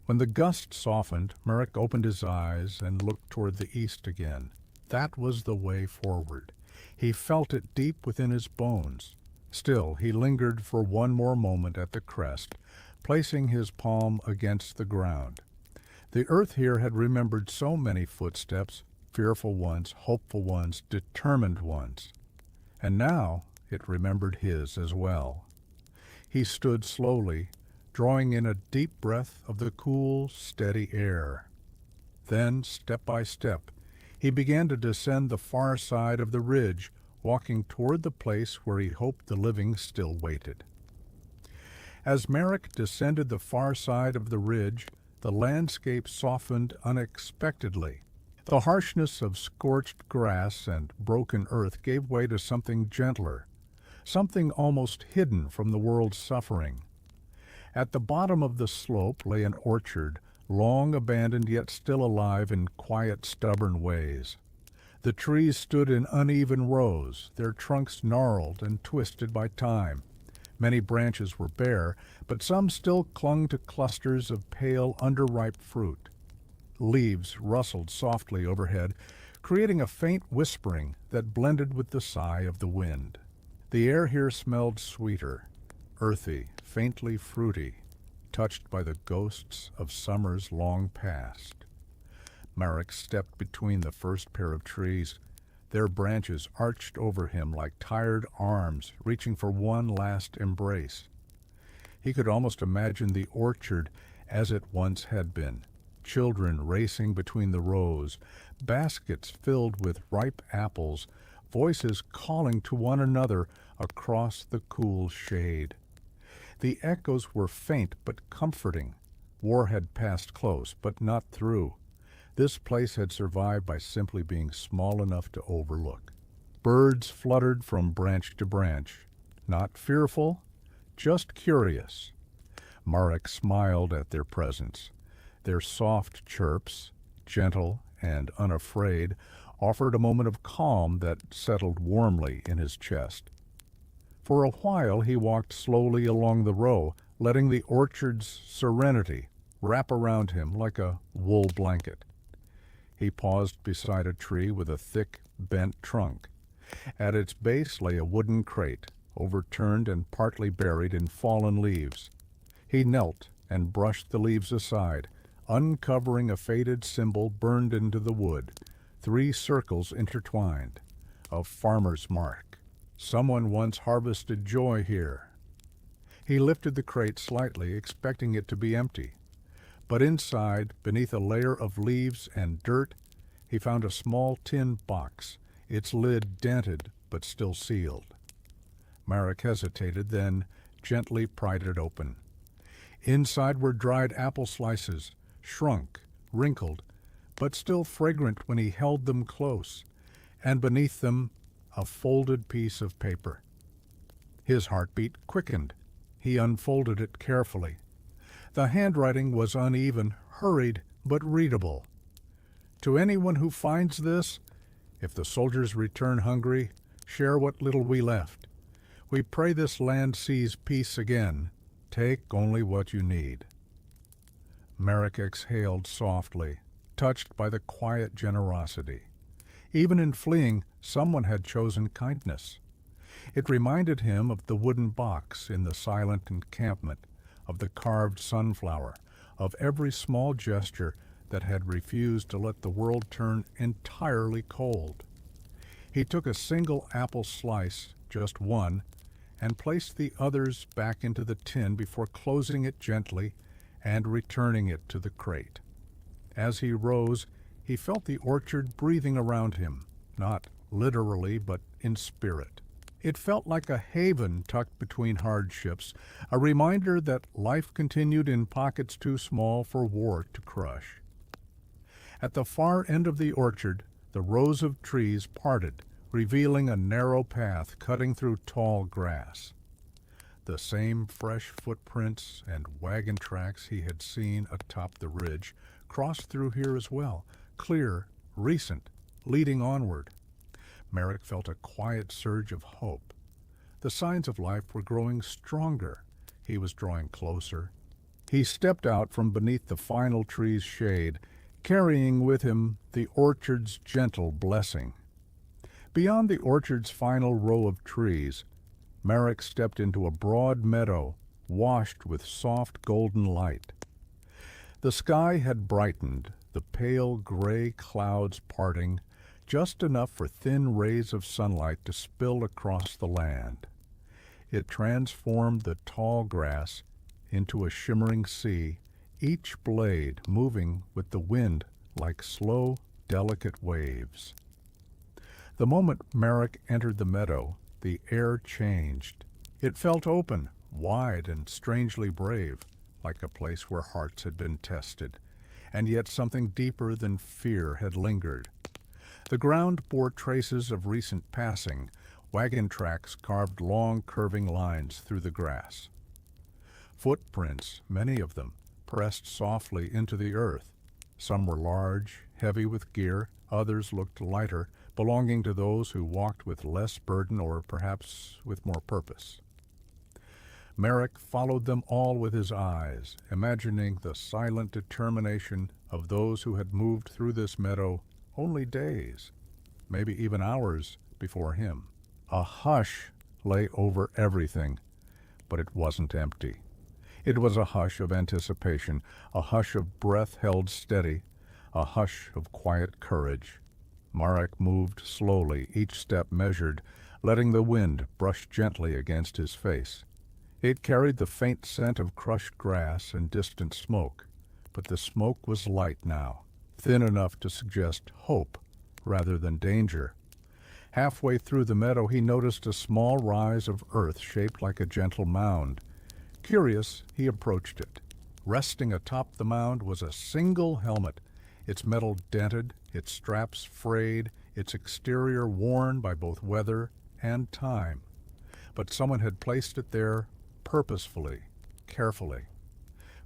Speaker 1: When the gust softened, Marek opened his eyes and looked toward the east again. That was the way forward. He felt it deep within his bones. Still, he lingered for one more moment at the crest, placing his palm against the ground. The earth here had remembered so many footsteps, fearful ones, hopeful ones, determined ones. And now it remembered his as well. He stood slowly, drawing in a deep breath of the cool, steady air. Then, step by step, he began to descend the far side of the ridge, walking toward the place where he hoped the living still waited. As Marek descended the far side of the ridge, the landscape softened unexpectedly. The harshness of scorched grass and broken earth gave way to something gentler, something almost hidden from the world's suffering. At the bottom of the slope lay an orchard, long abandoned yet still alive in quiet, stubborn ways. The trees stood in uneven rows, their trunks gnarled and twisted by time. Many branches were bare, but some still clung to clusters of pale, underripe fruit. Leaves rustled softly overhead, creating a faint whispering that blended with the sigh of the wind. The air here smelled sweeter, earthy, faintly fruity, touched by the ghosts of summers long past. Marek stepped between the first pair of trees. Their branches arched over him like tired arms reaching for one last embrace. He could almost imagine the orchard as it once had been, children racing between the rows, baskets filled with ripe apples, voices calling to one another across the cool shade. The echoes were faint but comforting. War had passed close, but not through. This place had survived by simply being small enough to overlook. Birds fluttered from branch to branch, not fearful, just curious. Marek smiled at their presence. Their soft chirps, gentle and unafraid, offered a moment of calm that settled warmly in his chest. For a while he walked slowly along the row, letting the orchard's serenity wrap around him like a wool blanket. He paused beside a tree with a thick, bent trunk. At its base lay a wooden crate, overturned and partly buried in fallen leaves. He knelt and brushed the leaves aside, uncovering a faded symbol burned into the wood, 3 circles intertwined, a farmer's mark. Someone once harvested joy here. He lifted the crate slightly, expecting it to be empty. But inside, beneath a layer of leaves and dirt, he found a small tin box, its lid dented but still sealed. Marek hesitated, then gently pried it open. Inside were dried apple slices, shrunk, wrinkled, but still fragrant when he held them close, and beneath them a folded piece of paper. His heartbeat quickened. He unfolded it carefully. The handwriting was uneven, hurried, but readable. To anyone who finds this, if the soldiers return hungry, share what little we left. We pray this land sees peace again. Take only what you need. Marek exhaled softly, touched by the quiet generosity. Even in fleeing, someone had chosen kindness. It reminded him of the wooden box in the silent encampment, of the carved sunflower, of every small gesture that had refused to let the world turn entirely cold. He took a single apple slice, just one, and placed the others back into the tin before closing it gently and returning it to the crate. As he rose, he felt the orchard breathing around him, not literally but in spirit. It felt like a haven tucked between hardships, a reminder that life continued in pockets too small for war to crush. At the far end of the orchard, the rows of trees parted, revealing a narrow path cutting through tall grass. The same fresh footprints and wagon tracks he had seen atop the ridge crossed through here as well, clear, recent, leading onward. Merrick felt a quiet surge of hope. The signs of life were growing stronger. He was drawing closer. He stepped out from beneath the final tree's shade, carrying with him the orchard's gentle blessing. Beyond the orchard's final row of trees, Merrick stepped into a broad meadow, washed with soft golden light. The sky had brightened, the pale gray clouds parting, just enough for thin rays of sunlight to spill across the land. It transformed the tall grass into a shimmering sea, each blade moving with the wind like slow, delicate waves. The moment Merrick entered the meadow, the air changed. It felt open, wide, and strangely brave, like a place where hearts had been tested, and yet something deeper than fear had lingered. The ground bore traces of recent passing. Wagon tracks carved long, curving lines through the grass. Footprints, many of them, pressed softly into the earth. Some were large, heavy with gear, others looked lighter, belonging to those who walked with less burden or perhaps with more purpose. Merrick followed them all with his eyes, imagining the silent determination of those who had moved through this meadow only days, maybe even hours, before him. A hush lay over everything, but it wasn't empty. It was a hush of anticipation, a hush of breath held steady, a hush of quiet courage. Merrick moved slowly, each step measured, letting the wind brush gently against his face. It carried the faint scent of crushed grass and distant smoke, but the smoke was light now, thin enough to suggest hope rather than danger. Halfway through the meadow he noticed a small rise of earth shaped like a gentle mound. Curious, he approached it. Resting atop the mound was a single helmet, its metal dented, its straps frayed, its exterior worn by both weather and time. But someone had placed it there purposefully, carefully.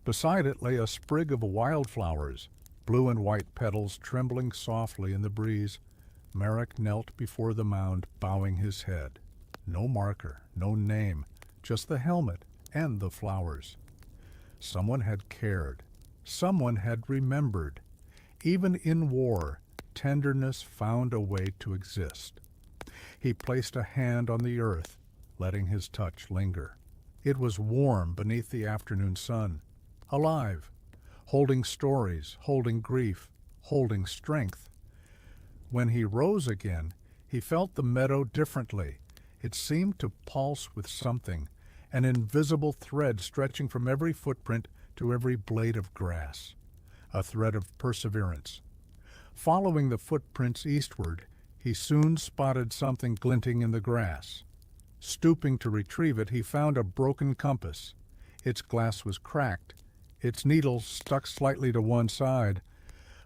Speaker 1: Beside it lay a sprig of wildflowers, blue and white petals trembling softly in the breeze. Merrick knelt before the mound, bowing his head. No marker, no name, just the helmet and the flowers. Someone had cared. Someone had remembered. Even in war, tenderness found a way to exist. He placed a hand on the earth, letting his touch linger. It was warm beneath the afternoon sun, alive, holding stories, holding grief, holding strength. When he rose again, he felt the meadow differently. It seemed to pulse with something, an invisible thread stretching from every footprint to every blade of grass, a thread of perseverance. Following the footprints eastward, he soon spotted something glinting in the grass. Stooping to retrieve it, he found a broken compass. Its glass was cracked, its needle stuck slightly to one side,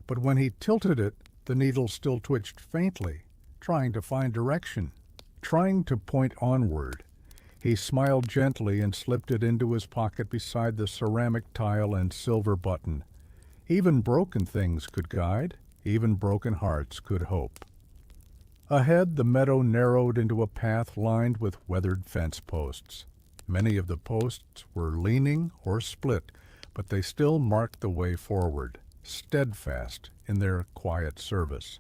Speaker 1: but when he tilted it, the needle still twitched faintly, trying to find direction, trying to point onward. He smiled gently and slipped it into his pocket beside the ceramic tile and silver button. Even broken things could guide, even broken hearts could hope. Ahead, the meadow narrowed into a path lined with weathered fence posts. Many of the posts were leaning or split, but they still marked the way forward, steadfast in their quiet service.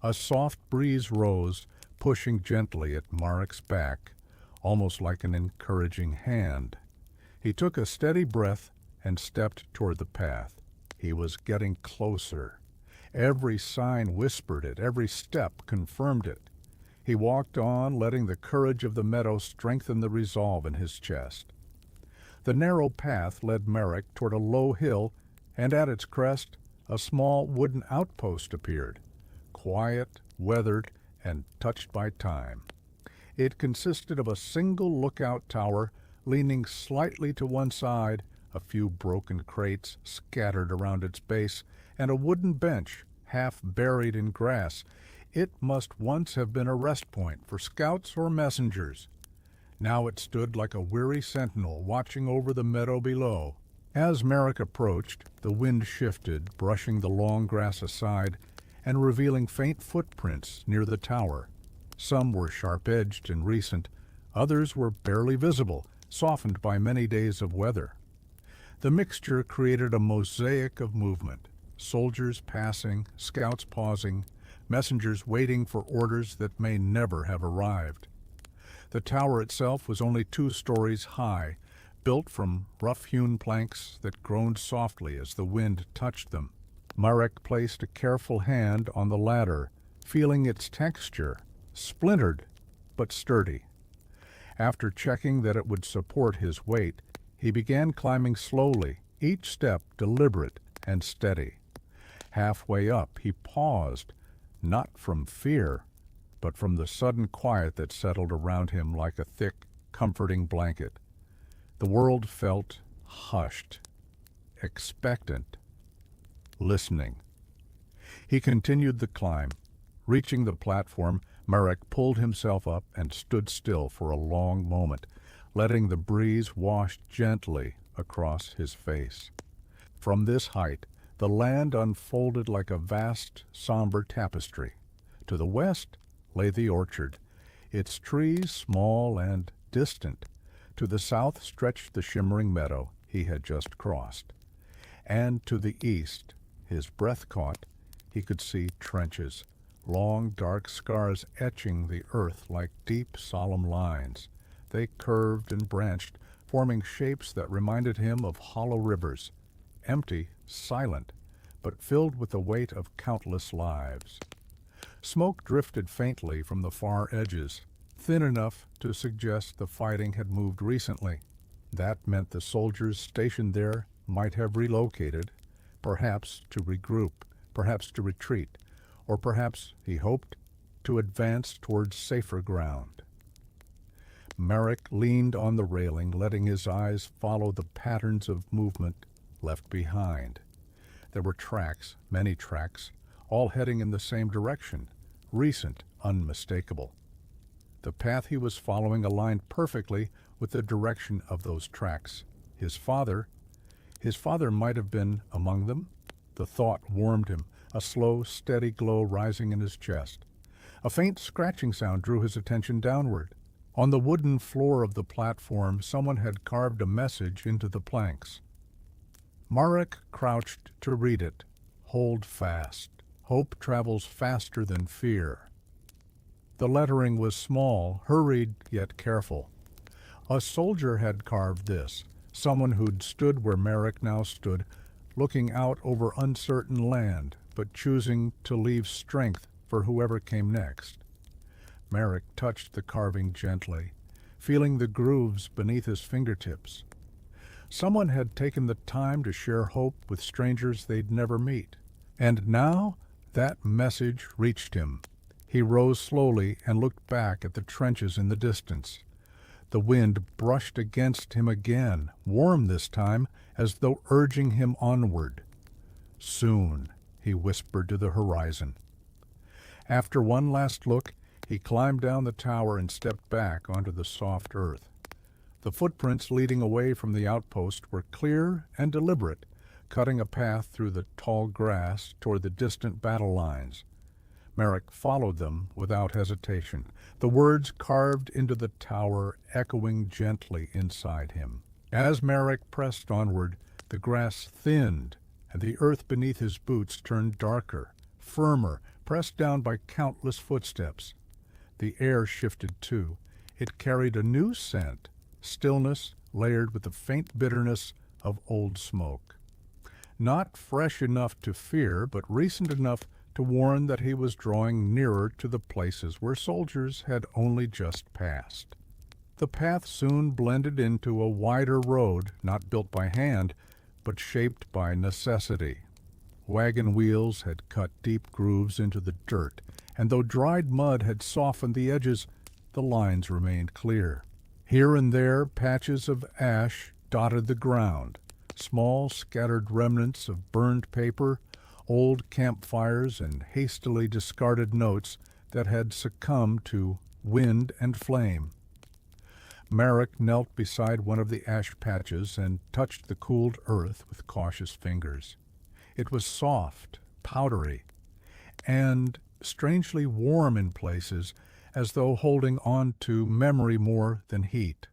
Speaker 1: A soft breeze rose, pushing gently at Merrick's back, almost like an encouraging hand. He took a steady breath and stepped toward the path. He was getting closer. Every sign whispered it, every step confirmed it. He walked on, letting the courage of the meadow strengthen the resolve in his chest. The narrow path led Merrick toward a low hill, and at its crest a small wooden outpost appeared, quiet, weathered, and touched by time. It consisted of a single lookout tower leaning slightly to one side, a few broken crates scattered around its base, and a wooden bench half buried in grass. It must once have been a rest point for scouts or messengers. Now it stood like a weary sentinel watching over the meadow below. As Merrick approached, the wind shifted, brushing the long grass aside and revealing faint footprints near the tower. Some were sharp-edged and recent, others were barely visible, softened by many days of weather. The mixture created a mosaic of movement, soldiers passing, scouts pausing, messengers waiting for orders that may never have arrived. The tower itself was only 2 stories high, built from rough-hewn planks that groaned softly as the wind touched them. Marek placed a careful hand on the ladder, feeling its texture, splintered but sturdy. After checking that it would support his weight, he began climbing slowly, each step deliberate and steady. Halfway up, he paused, not from fear, but from the sudden quiet that settled around him like a thick, comforting blanket. The world felt hushed, expectant, listening. He continued the climb. Reaching the platform, Marek pulled himself up and stood still for a long moment, letting the breeze wash gently across his face. From this height, the land unfolded like a vast, somber tapestry. To the west lay the orchard, its trees small and distant. To the south stretched the shimmering meadow he had just crossed. And to the east, his breath caught, he could see trenches, long dark scars etching the earth like deep, solemn lines. They curved and branched, forming shapes that reminded him of hollow rivers, empty, silent, but filled with the weight of countless lives. Smoke drifted faintly from the far edges, thin enough to suggest the fighting had moved recently. That meant the soldiers stationed there might have relocated, perhaps to regroup, perhaps to retreat, or perhaps, he hoped, to advance towards safer ground. Marek leaned on the railing, letting his eyes follow the patterns of movement left behind. There were tracks, many tracks, all heading in the same direction, recent, unmistakable. The path he was following aligned perfectly with the direction of those tracks. His father might have been among them. The thought warmed him, a slow, steady glow rising in his chest. A faint scratching sound drew his attention downward. On the wooden floor of the platform, someone had carved a message into the planks. Marek crouched to read it. Hold fast. Hope travels faster than fear. The lettering was small, hurried yet careful. A soldier had carved this, someone who'd stood where Marek now stood, looking out over uncertain land, but choosing to leave strength for whoever came next. Marek touched the carving gently, feeling the grooves beneath his fingertips. Someone had taken the time to share hope with strangers they'd never meet. And now that message reached him. He rose slowly and looked back at the trenches in the distance. The wind brushed against him again, warm this time, as though urging him onward. Soon, he whispered to the horizon. After one last look, he climbed down the tower and stepped back onto the soft earth. The footprints leading away from the outpost were clear and deliberate, cutting a path through the tall grass toward the distant battle lines. Marek followed them without hesitation, the words carved into the tower echoing gently inside him. As Marek pressed onward, the grass thinned, and the earth beneath his boots turned darker, firmer, pressed down by countless footsteps. The air shifted too. It carried a new scent, stillness layered with the faint bitterness of old smoke. Not fresh enough to fear, but recent enough to warn that he was drawing nearer to the places where soldiers had only just passed. The path soon blended into a wider road, not built by hand, but shaped by necessity. Wagon wheels had cut deep grooves into the dirt, and though dried mud had softened the edges, the lines remained clear. Here and there, patches of ash dotted the ground, small scattered remnants of burned paper, old campfires, and hastily discarded notes that had succumbed to wind and flame. Merrick knelt beside one of the ash patches and touched the cooled earth with cautious fingers. It was soft, powdery, and strangely warm in places, as though holding on to memory more than heat.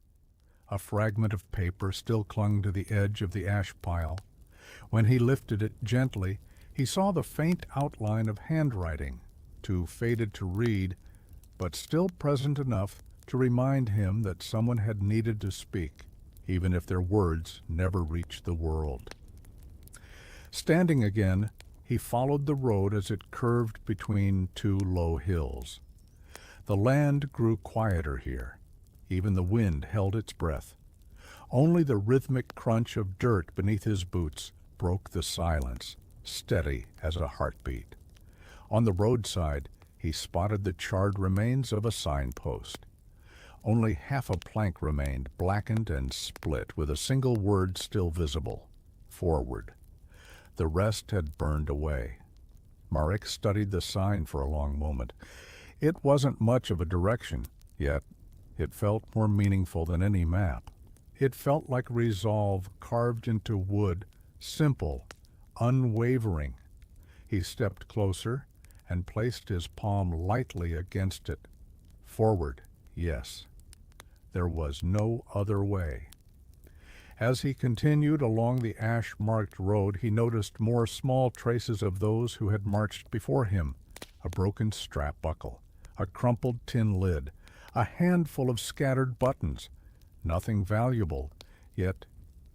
Speaker 1: A fragment of paper still clung to the edge of the ash pile. When he lifted it gently, he saw the faint outline of handwriting, too faded to read, but still present enough to remind him that someone had needed to speak, even if their words never reached the world. Standing again, he followed the road as it curved between two low hills. The land grew quieter here. Even the wind held its breath. Only the rhythmic crunch of dirt beneath his boots broke the silence, steady as a heartbeat. On the roadside, he spotted the charred remains of a signpost. Only half a plank remained, blackened and split, with a single word still visible: forward. The rest had burned away. Marek studied the sign for a long moment. It wasn't much of a direction, yet it felt more meaningful than any map. It felt like resolve carved into wood, simple, unwavering. He stepped closer and placed his palm lightly against it. Forward, yes. There was no other way. As he continued along the ash-marked road, he noticed more small traces of those who had marched before him: a broken strap buckle, a crumpled tin lid, a handful of scattered buttons. Nothing valuable, yet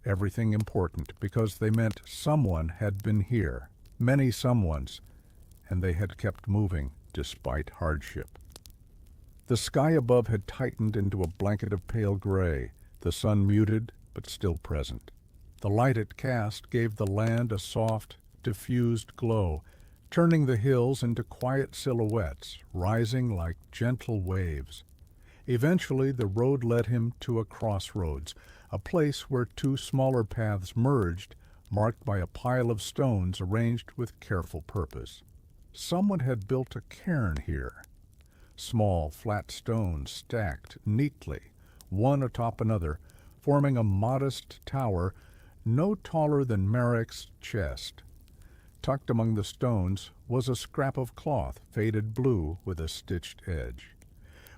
Speaker 1: everything important, because they meant someone had been here, many someones, and they had kept moving despite hardship. The sky above had tightened into a blanket of pale gray, the sun muted but still present. The light it cast gave the land a soft, diffused glow, turning the hills into quiet silhouettes, rising like gentle waves. Eventually the road led him to a crossroads, a place where two smaller paths merged, marked by a pile of stones arranged with careful purpose. Someone had built a cairn here. Small, flat stones stacked neatly, one atop another, forming a modest tower no taller than Marek's chest. Tucked among the stones was a scrap of cloth, faded blue with a stitched edge.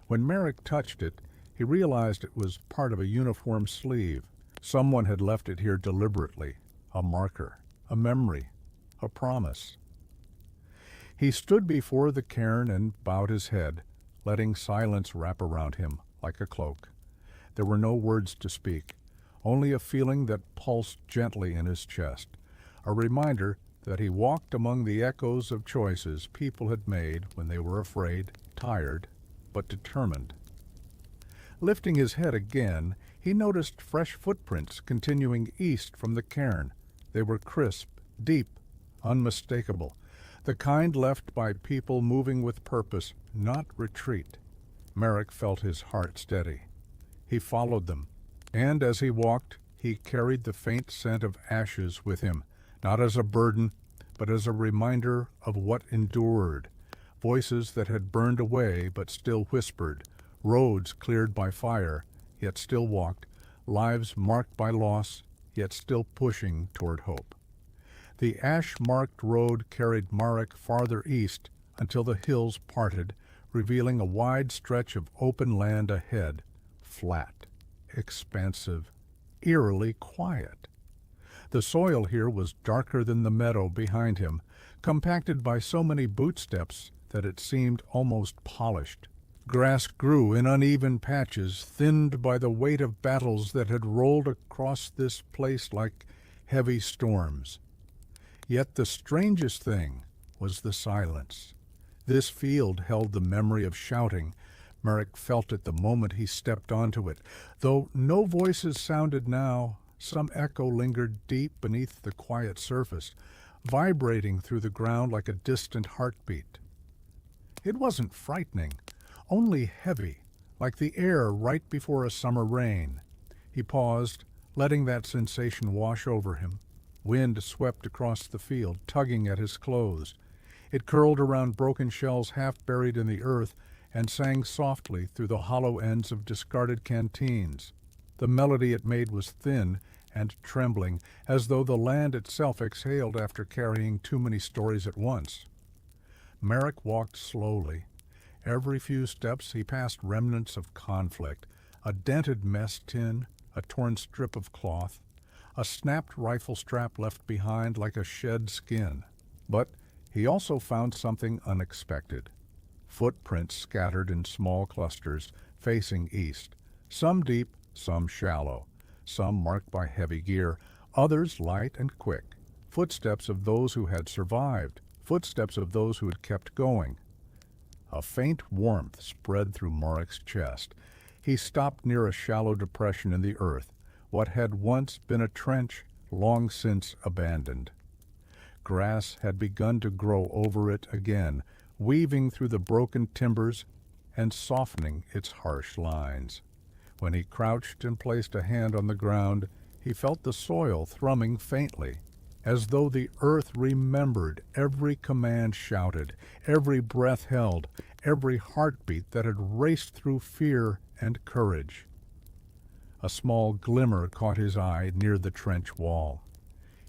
Speaker 1: When Marek touched it, he realized it was part of a uniform sleeve. Someone had left it here deliberately, a marker, a memory, a promise. He stood before the cairn and bowed his head, letting silence wrap around him like a cloak. There were no words to speak, only a feeling that pulsed gently in his chest, a reminder that he walked among the echoes of choices people had made when they were afraid, tired, but determined. Lifting his head again, he noticed fresh footprints continuing east from the cairn. They were crisp, deep, unmistakable, the kind left by people moving with purpose, not retreat. Marek felt his heart steady. He followed them, and as he walked, he carried the faint scent of ashes with him, not as a burden, but as a reminder of what endured. Voices that had burned away but still whispered, roads cleared by fire, yet still walked, lives marked by loss, yet still pushing toward hope. The ash-marked road carried Marek farther east until the hills parted, revealing a wide stretch of open land ahead, flat, expansive, eerily quiet. The soil here was darker than the meadow behind him, compacted by so many bootsteps that it seemed almost polished. Grass grew in uneven patches, thinned by the weight of battles that had rolled across this place like heavy storms. Yet the strangest thing was the silence. This field held the memory of shouting. Marek felt it the moment he stepped onto it. Though no voices sounded now, some echo lingered deep beneath the quiet surface, vibrating through the ground like a distant heartbeat. It wasn't frightening, only heavy, like the air right before a summer rain. He paused, letting that sensation wash over him. Wind swept across the field, tugging at his clothes. It curled around broken shells half buried in the earth and sang softly through the hollow ends of discarded canteens. The melody it made was thin and trembling, as though the land itself exhaled after carrying too many stories at once. Merrick walked slowly. Every few steps he passed remnants of conflict, a dented mess tin, a torn strip of cloth, a snapped rifle strap left behind like a shed skin. But he also found something unexpected. Footprints scattered in small clusters, facing east, some deep, some shallow, some marked by heavy gear, others light and quick. Footsteps of those who had survived, footsteps of those who had kept going. A faint warmth spread through Marek's chest. He stopped near a shallow depression in the earth, what had once been a trench long since abandoned. Grass had begun to grow over it again, weaving through the broken timbers and softening its harsh lines. When he crouched and placed a hand on the ground, he felt the soil thrumming faintly, as though the earth remembered every command shouted, every breath held, every heartbeat that had raced through fear and courage. A small glimmer caught his eye near the trench wall.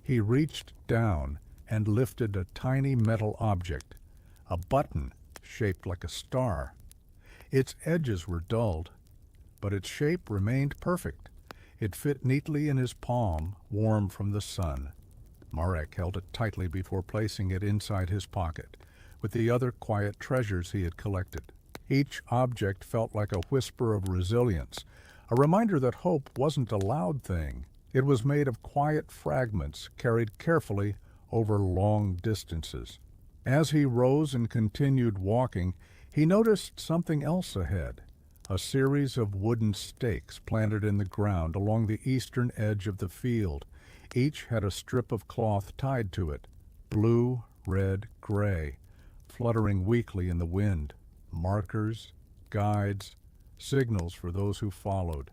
Speaker 1: He reached down and lifted a tiny metal object, a button shaped like a star. Its edges were dulled, but its shape remained perfect. It fit neatly in his palm, warm from the sun. Marek held it tightly before placing it inside his pocket, with the other quiet treasures he had collected. Each object felt like a whisper of resilience, a reminder that hope wasn't a loud thing. It was made of quiet fragments carried carefully over long distances. As he rose and continued walking, he noticed something else ahead, a series of wooden stakes planted in the ground along the eastern edge of the field. Each had a strip of cloth tied to it, blue, red, gray, fluttering weakly in the wind. Markers, guides, signals for those who followed.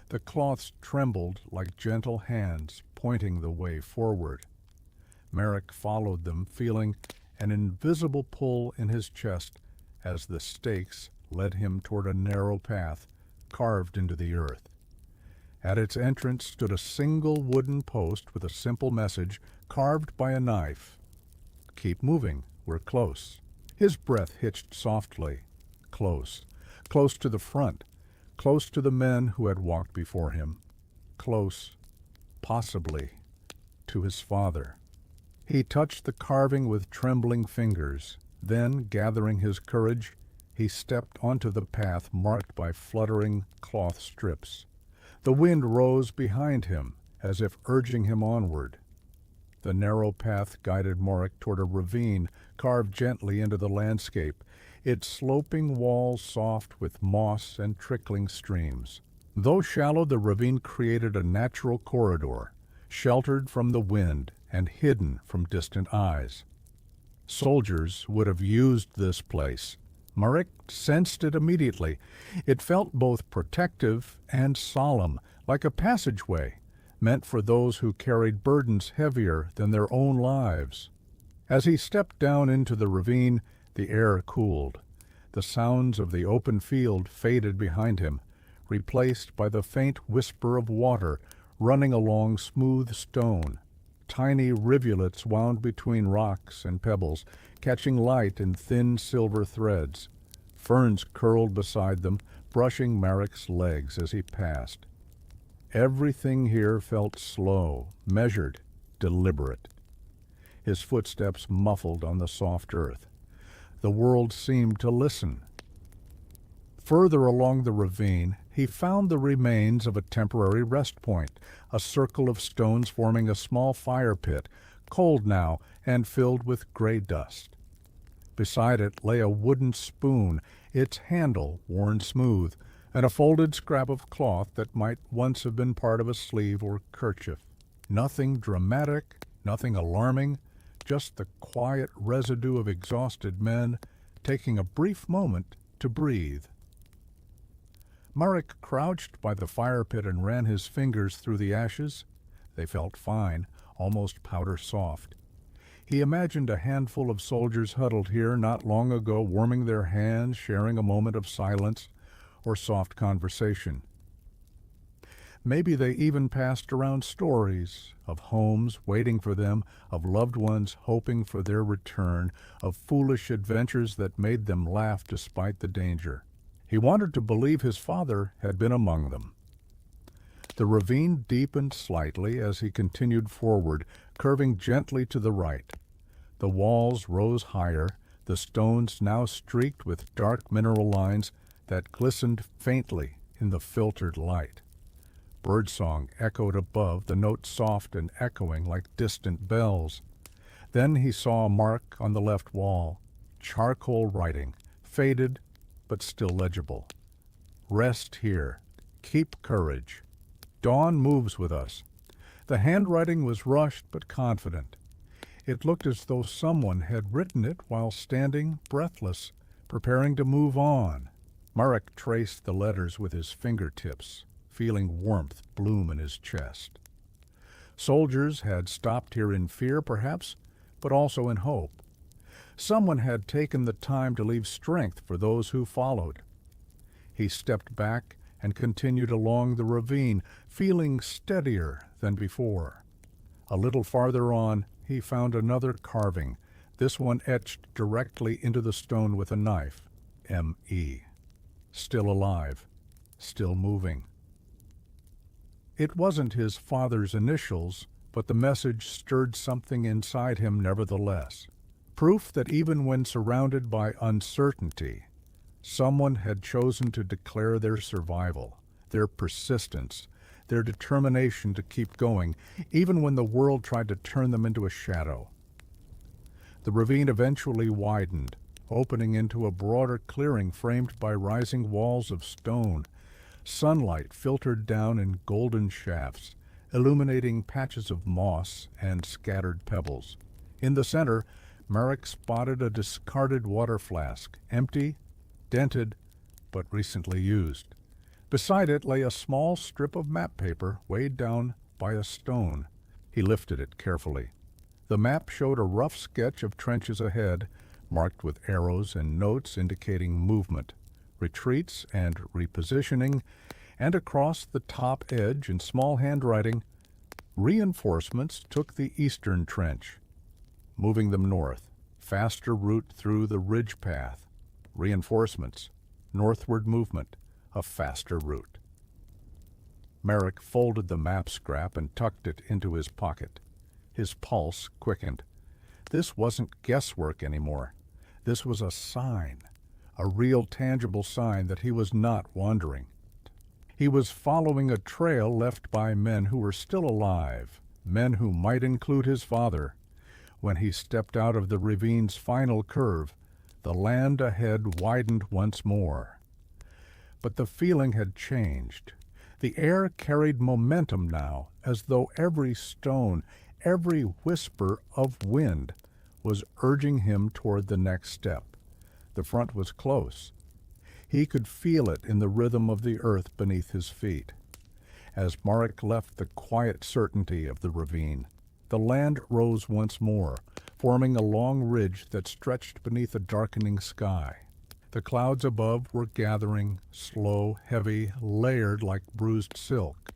Speaker 1: The cloths trembled like gentle hands pointing the way forward. Marek followed them, feeling an invisible pull in his chest as the stakes led him toward a narrow path carved into the earth. At its entrance stood a single wooden post with a simple message carved by a knife. "Keep moving, we're close." His breath hitched softly. Close. Close to the front. Close to the men who had walked before him. Close, possibly, to his father. He touched the carving with trembling fingers. Then, gathering his courage, he stepped onto the path marked by fluttering cloth strips. The wind rose behind him, as if urging him onward. The narrow path guided Marek toward a ravine carved gently into the landscape, its sloping walls soft with moss and trickling streams. Though shallow, the ravine created a natural corridor, sheltered from the wind and hidden from distant eyes. Soldiers would have used this place. Marek sensed it immediately. It felt both protective and solemn, like a passageway, meant for those who carried burdens heavier than their own lives. As he stepped down into the ravine, the air cooled. The sounds of the open field faded behind him, replaced by the faint whisper of water running along smooth stone. Tiny rivulets wound between rocks and pebbles, catching light in thin silver threads. Ferns curled beside them, brushing Marek's legs as he passed. Everything here felt slow, measured, deliberate. His footsteps muffled on the soft earth. The world seemed to listen. Further along the ravine, he found the remains of a temporary rest point, a circle of stones forming a small fire pit, cold now and filled with gray dust. Beside it lay a wooden spoon, its handle worn smooth, and a folded scrap of cloth that might once have been part of a sleeve or kerchief. Nothing dramatic, nothing alarming, just the quiet residue of exhausted men taking a brief moment to breathe. Marek crouched by the fire pit and ran his fingers through the ashes. They felt fine, almost powder soft. He imagined a handful of soldiers huddled here not long ago, warming their hands, sharing a moment of silence or soft conversation. Maybe they even passed around stories of homes waiting for them, of loved ones hoping for their return, of foolish adventures that made them laugh despite the danger. He wanted to believe his father had been among them. The ravine deepened slightly as he continued forward, curving gently to the right. The walls rose higher, the stones now streaked with dark mineral lines that glistened faintly in the filtered light. Birdsong echoed above, the notes soft and echoing like distant bells. Then he saw a mark on the left wall, charcoal writing, faded but still legible. Rest here. Keep courage. Dawn moves with us. The handwriting was rushed but confident. It looked as though someone had written it while standing breathless, preparing to move on. Marek traced the letters with his fingertips, feeling warmth bloom in his chest. Soldiers had stopped here in fear, perhaps, but also in hope. Someone had taken the time to leave strength for those who followed. He stepped back and continued along the ravine, feeling steadier than before. A little farther on, he found another carving, this one etched directly into the stone with a knife. M.E. Still alive, still moving. It wasn't his father's initials, but the message stirred something inside him nevertheless. Proof that even when surrounded by uncertainty, someone had chosen to declare their survival, their persistence, their determination to keep going, even when the world tried to turn them into a shadow. The ravine eventually widened, opening into a broader clearing framed by rising walls of stone. Sunlight filtered down in golden shafts, illuminating patches of moss and scattered pebbles. In the center, Marek spotted a discarded water flask, empty, dented, but recently used. Beside it lay a small strip of map paper weighed down by a stone. He lifted it carefully. The map showed a rough sketch of trenches ahead, marked with arrows and notes indicating movement, retreats and repositioning, and across the top edge in small handwriting, reinforcements took the eastern trench, moving them north, faster route through the ridge path. Reinforcements, northward movement, a faster route. Marek folded the map scrap and tucked it into his pocket. His pulse quickened. This wasn't guesswork anymore. This was a sign, a real tangible sign that he was not wandering. He was following a trail left by men who were still alive, men who might include his father. When he stepped out of the ravine's final curve, the land ahead widened once more. But the feeling had changed. The air carried momentum now, as though every stone, every whisper of wind was urging him toward the next step. The front was close. He could feel it in the rhythm of the earth beneath his feet. As Marek left the quiet certainty of the ravine, the land rose once more, forming a long ridge that stretched beneath a darkening sky. The clouds above were gathering, slow, heavy, layered like bruised silk.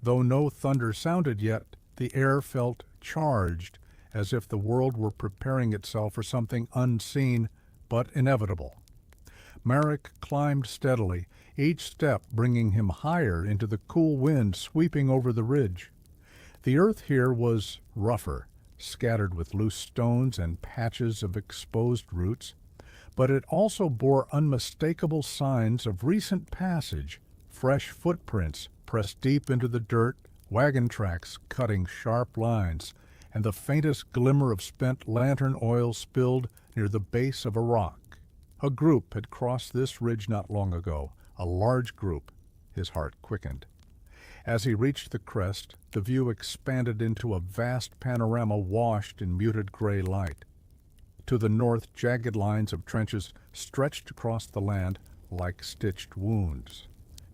Speaker 1: Though no thunder sounded yet, the air felt charged, as if the world were preparing itself for something unseen but inevitable. Marek climbed steadily, each step bringing him higher into the cool wind sweeping over the ridge. The earth here was rougher, scattered with loose stones and patches of exposed roots, but it also bore unmistakable signs of recent passage, fresh footprints pressed deep into the dirt, wagon tracks cutting sharp lines, and the faintest glimmer of spent lantern oil spilled near the base of a rock. A group had crossed this ridge not long ago, a large group. His heart quickened. As he reached the crest, the view expanded into a vast panorama washed in muted gray light. To the north, jagged lines of trenches stretched across the land like stitched wounds.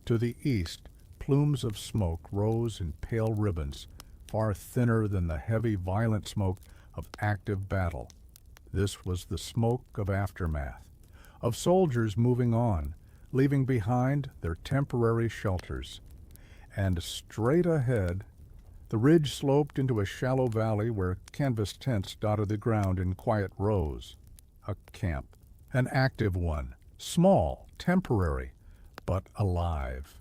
Speaker 1: To the east, plumes of smoke rose in pale ribbons, far thinner than the heavy, violent smoke of active battle. This was the smoke of aftermath, of soldiers moving on, leaving behind their temporary shelters. And straight ahead, the ridge sloped into a shallow valley where canvas tents dotted the ground in quiet rows. A camp, an active one, small, temporary, but alive.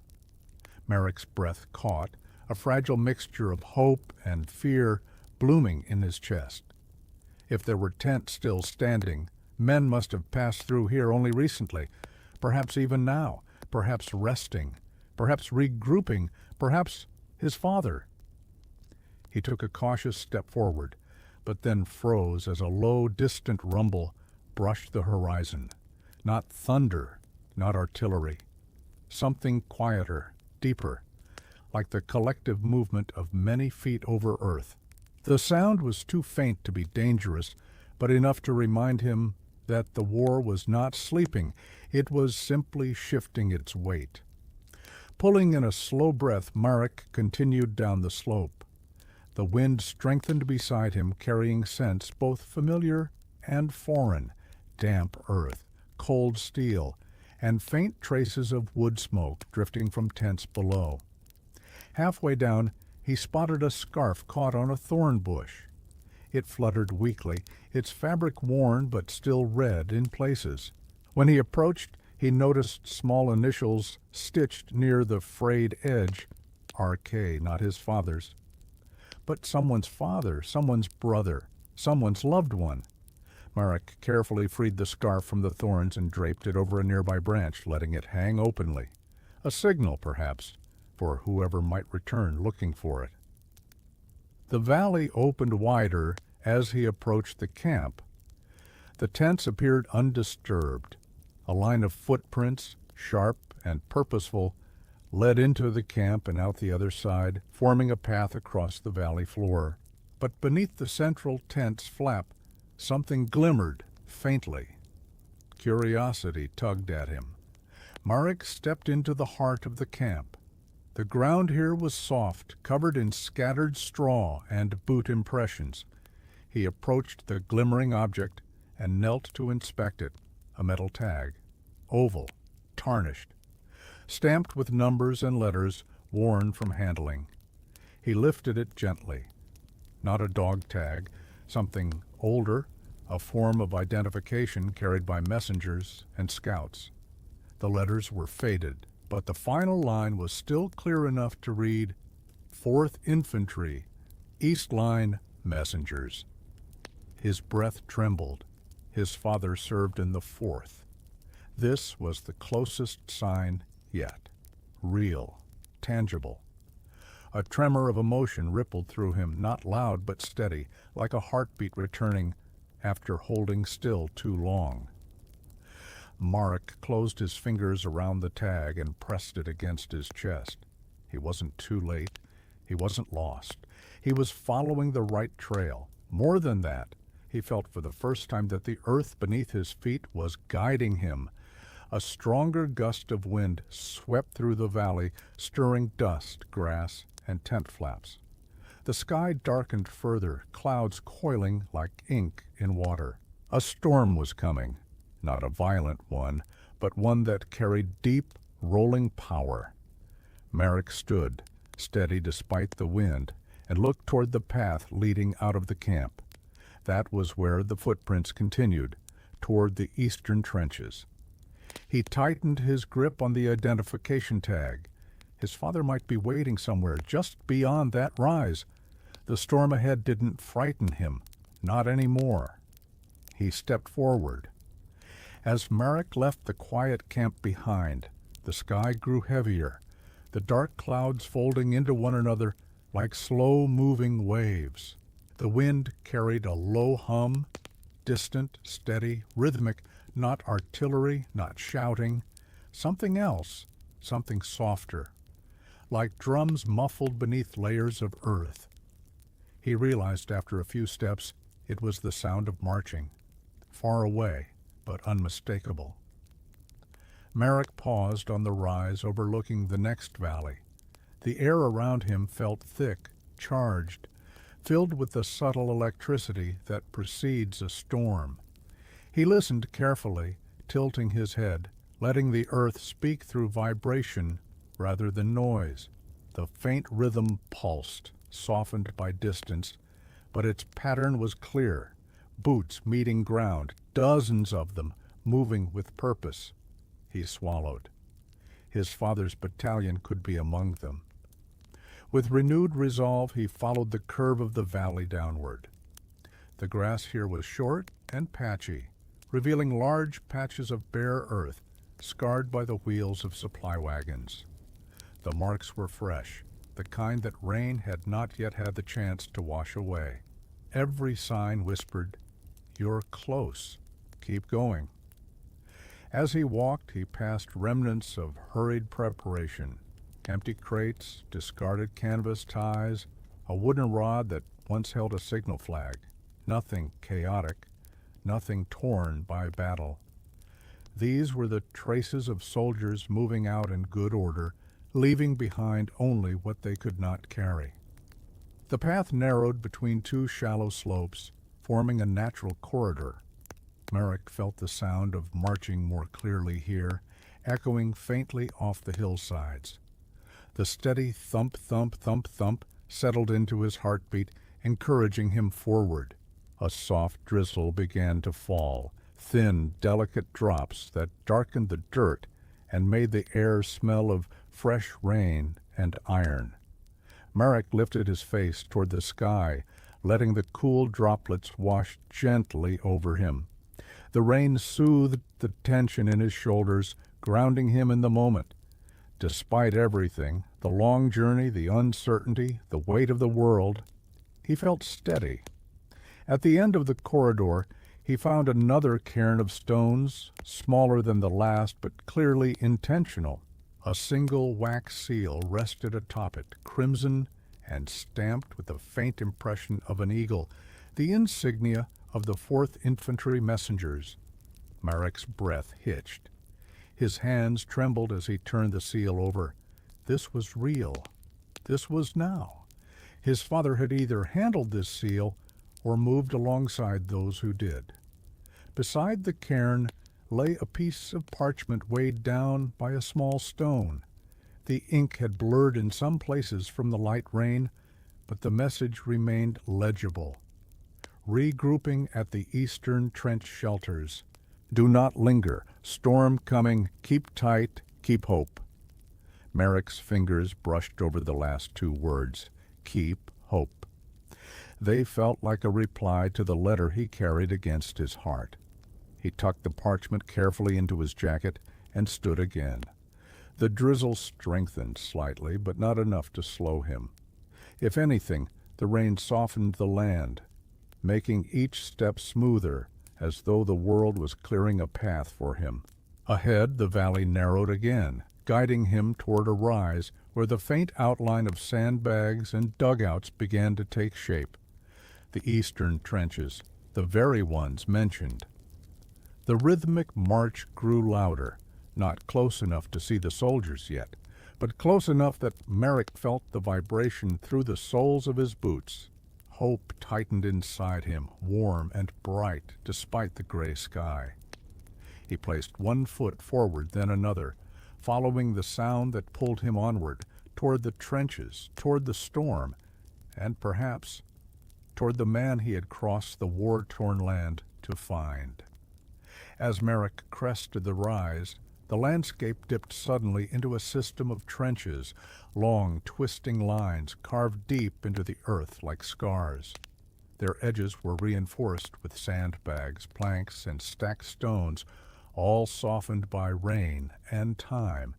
Speaker 1: Merrick's breath caught, a fragile mixture of hope and fear blooming in his chest. If there were tents still standing, men must have passed through here only recently, perhaps even now, perhaps resting, perhaps regrouping, perhaps his father. He took a cautious step forward, but then froze as a low, distant rumble brushed the horizon. Not thunder, not artillery. Something quieter, deeper, like the collective movement of many feet over earth. The sound was too faint to be dangerous, but enough to remind him that the war was not sleeping. It was simply shifting its weight. Pulling in a slow breath, Marek continued down the slope. The wind strengthened beside him, carrying scents both familiar and foreign, damp earth, cold steel, and faint traces of wood smoke drifting from tents below. Halfway down, he spotted a scarf caught on a thorn bush. It fluttered weakly, its fabric worn but still red in places. When he approached, he noticed small initials stitched near the frayed edge. R.K., not his father's. But someone's father, someone's brother, someone's loved one. Marek carefully freed the scarf from the thorns and draped it over a nearby branch, letting it hang openly. A signal, perhaps, for whoever might return looking for it. The valley opened wider as he approached the camp. The tents appeared undisturbed. A line of footprints, sharp and purposeful, led into the camp and out the other side, forming a path across the valley floor. But beneath the central tent's flap, something glimmered faintly. Curiosity tugged at him. Marek stepped into the heart of the camp. The ground here was soft, covered in scattered straw and boot impressions. He approached the glimmering object and knelt to inspect it. A metal tag, oval, tarnished, stamped with numbers and letters worn from handling. He lifted it gently. Not a dog tag, something older, a form of identification carried by messengers and scouts. The letters were faded, but the final line was still clear enough to read, 4th Infantry, East Line Messengers. His breath trembled. His father served in the 4th. This was the closest sign yet. Real, tangible. A tremor of emotion rippled through him, not loud but steady, like a heartbeat returning after holding still too long. Marek closed his fingers around the tag and pressed it against his chest. He wasn't too late. He wasn't lost. He was following the right trail. More than that, he felt for the first time that the earth beneath his feet was guiding him. A stronger gust of wind swept through the valley, stirring dust, grass, and tent flaps. The sky darkened further, clouds coiling like ink in water. A storm was coming. Not a violent one, but one that carried deep, rolling power. Marek stood, steady despite the wind, and looked toward the path leading out of the camp. That was where the footprints continued, toward the eastern trenches. He tightened his grip on the identification tag. His father might be waiting somewhere just beyond that rise. The storm ahead didn't frighten him, not anymore. He stepped forward. As Marek left the quiet camp behind, the sky grew heavier, the dark clouds folding into one another like slow-moving waves. The wind carried a low hum, distant, steady, rhythmic, not artillery, not shouting, something else, something softer, like drums muffled beneath layers of earth. He realized after a few steps it was the sound of marching, far away, but unmistakable. Marek paused on the rise overlooking the next valley. The air around him felt thick, charged. filled with the subtle electricity that precedes a storm. He listened carefully, tilting his head, letting the earth speak through vibration rather than noise. The faint rhythm pulsed, softened by distance, but its pattern was clear. Boots meeting ground, dozens of them, moving with purpose. He swallowed. His father's battalion could be among them. With renewed resolve, he followed the curve of the valley downward. The grass here was short and patchy, revealing large patches of bare earth, scarred by the wheels of supply wagons. The marks were fresh, the kind that rain had not yet had the chance to wash away. Every sign whispered, "You're close. Keep going." As he walked, he passed remnants of hurried preparation, empty crates, discarded canvas ties, a wooden rod that once held a signal flag. Nothing chaotic, nothing torn by battle. These were the traces of soldiers moving out in good order, leaving behind only what they could not carry. The path narrowed between two shallow slopes, forming a natural corridor. Merrick felt the sound of marching more clearly here, echoing faintly off the hillsides. The steady thump, thump, thump, thump settled into his heartbeat, encouraging him forward. A soft drizzle began to fall, thin, delicate drops that darkened the dirt and made the air smell of fresh rain and iron. Merrick lifted his face toward the sky, letting the cool droplets wash gently over him. The rain soothed the tension in his shoulders, grounding him in the moment. Despite everything, the long journey, the uncertainty, the weight of the world, he felt steady. At the end of the corridor, he found another cairn of stones, smaller than the last but clearly intentional. A single wax seal rested atop it, crimson and stamped with the faint impression of an eagle, the insignia of the 4th Infantry Messengers. Merrick's breath hitched. His hands trembled as he turned the seal over. This was real. This was now. His father had either handled this seal or moved alongside those who did. Beside the cairn lay a piece of parchment weighed down by a small stone. The ink had blurred in some places from the light rain, but the message remained legible. Regrouping at the eastern trench shelters. Do not linger. Storm coming. Keep tight. Keep hope. Merrick's fingers brushed over the last two words. Keep hope. They felt like a reply to the letter he carried against his heart. He tucked the parchment carefully into his jacket and stood again. The drizzle strengthened slightly, but not enough to slow him. If anything, the rain softened the land, making each step smoother, as though the world was clearing a path for him. Ahead, the valley narrowed again, guiding him toward a rise where the faint outline of sandbags and dugouts began to take shape. The eastern trenches, the very ones mentioned. The rhythmic march grew louder, not close enough to see the soldiers yet, but close enough that Merrick felt the vibration through the soles of his boots. Hope tightened inside him, warm and bright despite the gray sky. He placed one foot forward, then another, following the sound that pulled him onward, toward the trenches, toward the storm, and perhaps toward the man he had crossed the war-torn land to find. As Merrick crested the rise, the landscape dipped suddenly into a system of trenches, long, twisting lines carved deep into the earth like scars. Their edges were reinforced with sandbags, planks, and stacked stones, all softened by rain and time.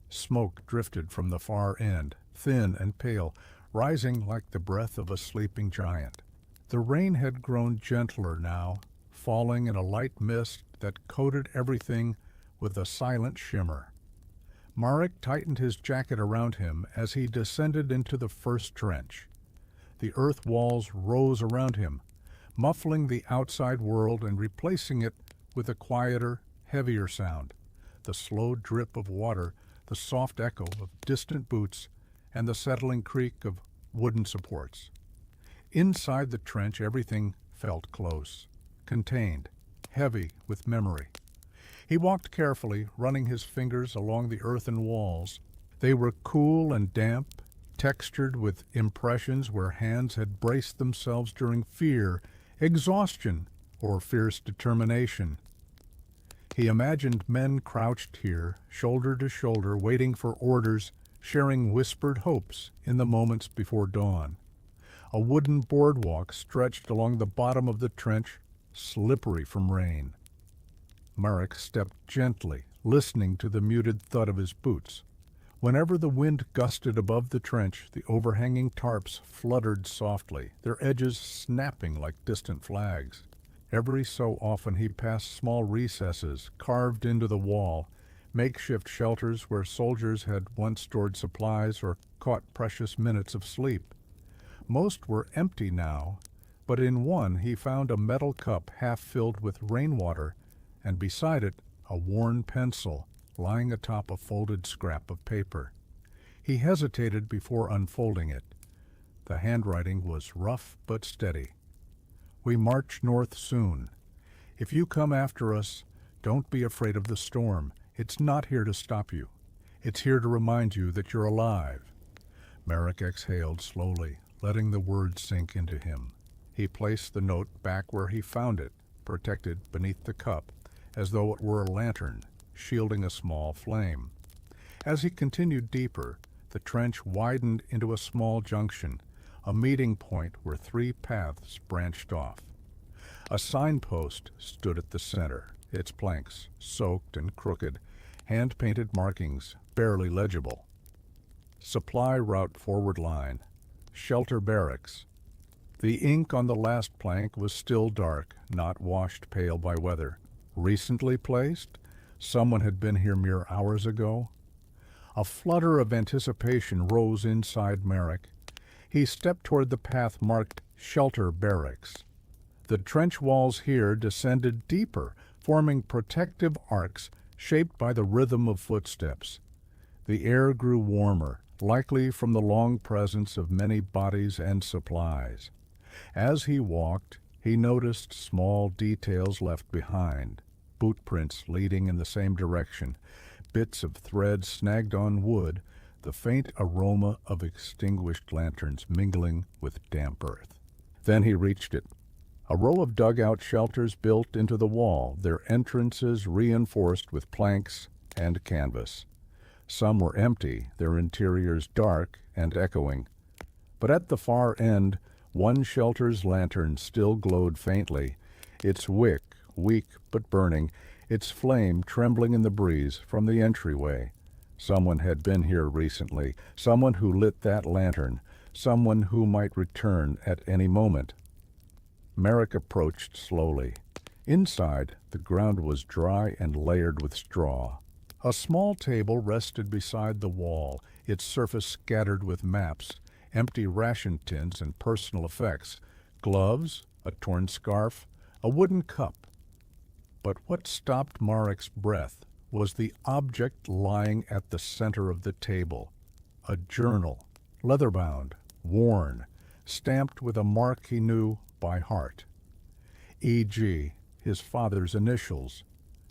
Speaker 1: Smoke drifted from the far end, thin and pale, rising like the breath of a sleeping giant. The rain had grown gentler now, falling in a light mist that coated everything with a silent shimmer. Marek tightened his jacket around him as he descended into the first trench. The earth walls rose around him, muffling the outside world and replacing it with a quieter, heavier sound, the slow drip of water, the soft echo of distant boots, and the settling creak of wooden supports. Inside the trench, everything felt close, contained, heavy with memory. He walked carefully, running his fingers along the earthen walls. They were cool and damp, textured with impressions where hands had braced themselves during fear, exhaustion, or fierce determination. He imagined men crouched here, shoulder to shoulder, waiting for orders, sharing whispered hopes in the moments before dawn. A wooden boardwalk stretched along the bottom of the trench, slippery from rain. Marek stepped gently, listening to the muted thud of his boots. Whenever the wind gusted above the trench, the overhanging tarps fluttered softly, their edges snapping like distant flags. Every so often he passed small recesses carved into the wall, makeshift shelters where soldiers had once stored supplies or caught precious minutes of sleep. Most were empty now, but in one he found a metal cup half filled with rainwater, and beside it a worn pencil lying atop a folded scrap of paper. He hesitated before unfolding it. The handwriting was rough but steady. "We march north soon. If you come after us, don't be afraid of the storm. It's not here to stop you. It's here to remind you that you're alive." Marek exhaled slowly, letting the words sink into him. He placed the note back where he found it, protected beneath the cup, as though it were a lantern, shielding a small flame. As he continued deeper, the trench widened into a small junction, a meeting point where three paths branched off. A signpost stood at the center, its planks soaked and crooked, hand-painted markings barely legible. Supply route forward line, shelter barracks. The ink on the last plank was still dark, not washed pale by weather. Recently placed? Someone had been here mere hours ago? A flutter of anticipation rose inside Marek. He stepped toward the path marked Shelter Barracks. The trench walls here descended deeper, forming protective arcs shaped by the rhythm of footsteps. The air grew warmer, likely from the long presence of many bodies and supplies. As he walked, he noticed small details left behind. Boot prints leading in the same direction, bits of thread snagged on wood, the faint aroma of extinguished lanterns mingling with damp earth. Then he reached it. A row of dugout shelters built into the wall, their entrances reinforced with planks and canvas. Some were empty, their interiors dark and echoing. But at the far end, one shelter's lantern still glowed faintly, its wick weak but burning, its flame trembling in the breeze from the entryway. Someone had been here recently, someone who lit that lantern, someone who might return at any moment. Marek approached slowly. Inside, the ground was dry and layered with straw. A small table rested beside the wall, its surface scattered with maps, empty ration tins and personal effects, gloves, a torn scarf, a wooden cup. But what stopped Marek's breath was the object lying at the center of the table, a journal, leather-bound, worn, stamped with a mark he knew by heart. E.G., his father's initials.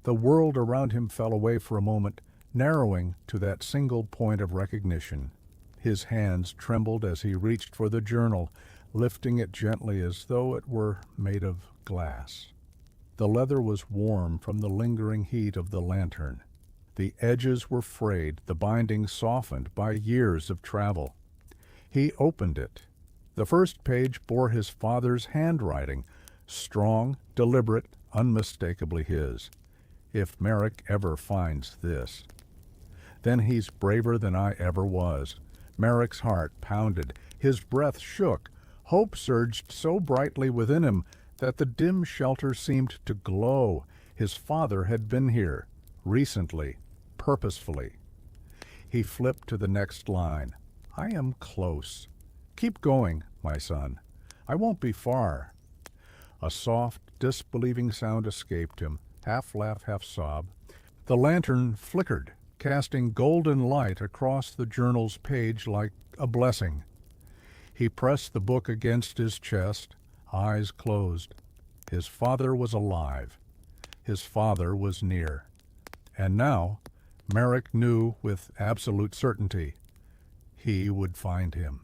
Speaker 1: The world around him fell away for a moment, narrowing to that single point of recognition. His hands trembled as he reached for the journal, lifting it gently as though it were made of glass. The leather was warm from the lingering heat of the lantern. The edges were frayed, the binding softened by years of travel. He opened it. The first page bore his father's handwriting, strong, deliberate, unmistakably his. If Marek ever finds this, then he's braver than I ever was. Marek's heart pounded, his breath shook, hope surged so brightly within him that the dim shelter seemed to glow. His father had been here, recently, purposefully. He flipped to the next line. I am close. Keep going, my son. I won't be far. A soft, disbelieving sound escaped him, half laugh, half sob. The lantern flickered, casting golden light across the journal's page like a blessing. He pressed the book against his chest, eyes closed. His father was alive. His father was near. And now, Merrick knew with absolute certainty, he would find him.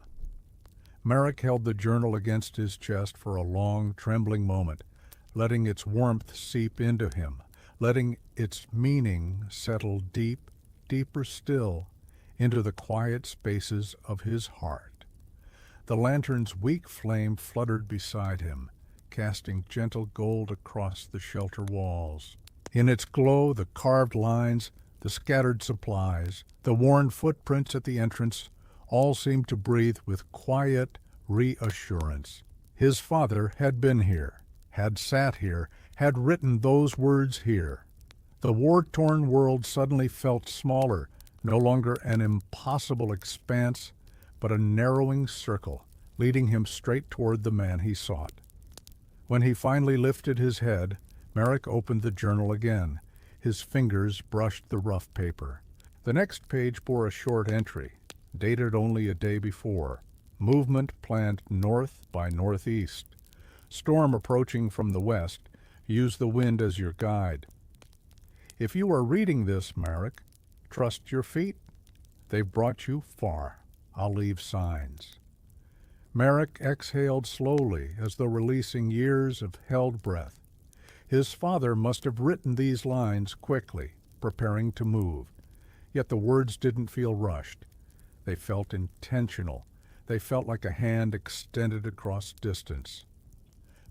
Speaker 1: Merrick held the journal against his chest for a long, trembling moment, letting its warmth seep into him, letting its meaning settle deep, deeper still, into the quiet spaces of his heart. The lantern's weak flame fluttered beside him, casting gentle gold across the shelter walls. In its glow, the carved lines, the scattered supplies, the worn footprints at the entrance, all seemed to breathe with quiet reassurance. His father had been here, had sat here, had written those words here. The war-torn world suddenly felt smaller, no longer an impossible expanse, but a narrowing circle, leading him straight toward the man he sought. When he finally lifted his head, Merrick opened the journal again. His fingers brushed the rough paper. The next page bore a short entry, dated only a day before. Movement planned north by northeast. Storm approaching from the west. Use the wind as your guide. If you are reading this, Merrick, trust your feet. They've brought you far. I'll leave signs. Merrick exhaled slowly as though releasing years of held breath. His father must have written these lines quickly, preparing to move. Yet the words didn't feel rushed. They felt intentional. They felt like a hand extended across distance.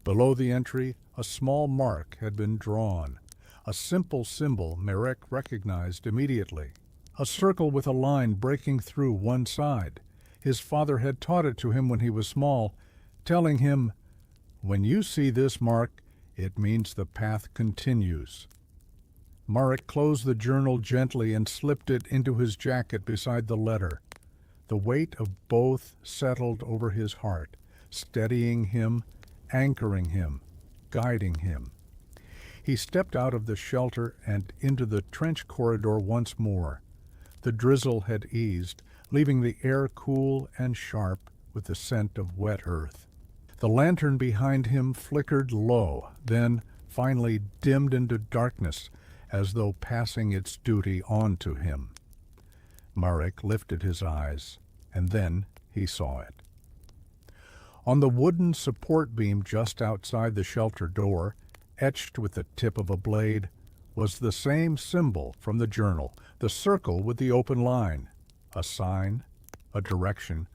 Speaker 1: Below the entry, a small mark had been drawn. A simple symbol Merrick recognized immediately. A circle with a line breaking through one side. His father had taught it to him when he was small, telling him, "When you see this mark, it means the path continues." Merrick closed the journal gently and slipped it into his jacket beside the letter. The weight of both settled over his heart, steadying him, anchoring him, guiding him. He stepped out of the shelter and into the trench corridor once more. The drizzle had eased, leaving the air cool and sharp with the scent of wet earth. The lantern behind him flickered low, then finally dimmed into darkness, as though passing its duty on to him. Merrick lifted his eyes, and then he saw it. On the wooden support beam just outside the shelter door, etched with the tip of a blade, was the same symbol from the journal, the circle with the open line, a sign, a direction,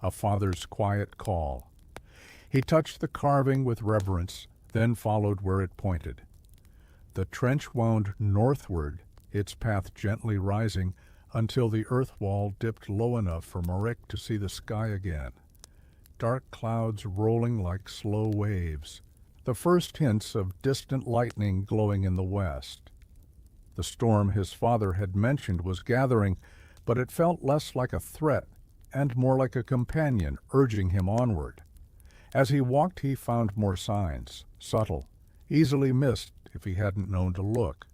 Speaker 1: a father's quiet call. He touched the carving with reverence, then followed where it pointed. The trench wound northward, its path gently rising, until the earth wall dipped low enough for Merrick to see the sky again. Dark clouds rolling like slow waves, the first hints of distant lightning glowing in the west. The storm his father had mentioned was gathering, but it felt less like a threat and more like a companion urging him onward. As he walked, he found more signs, subtle, easily missed if he hadn't known to look.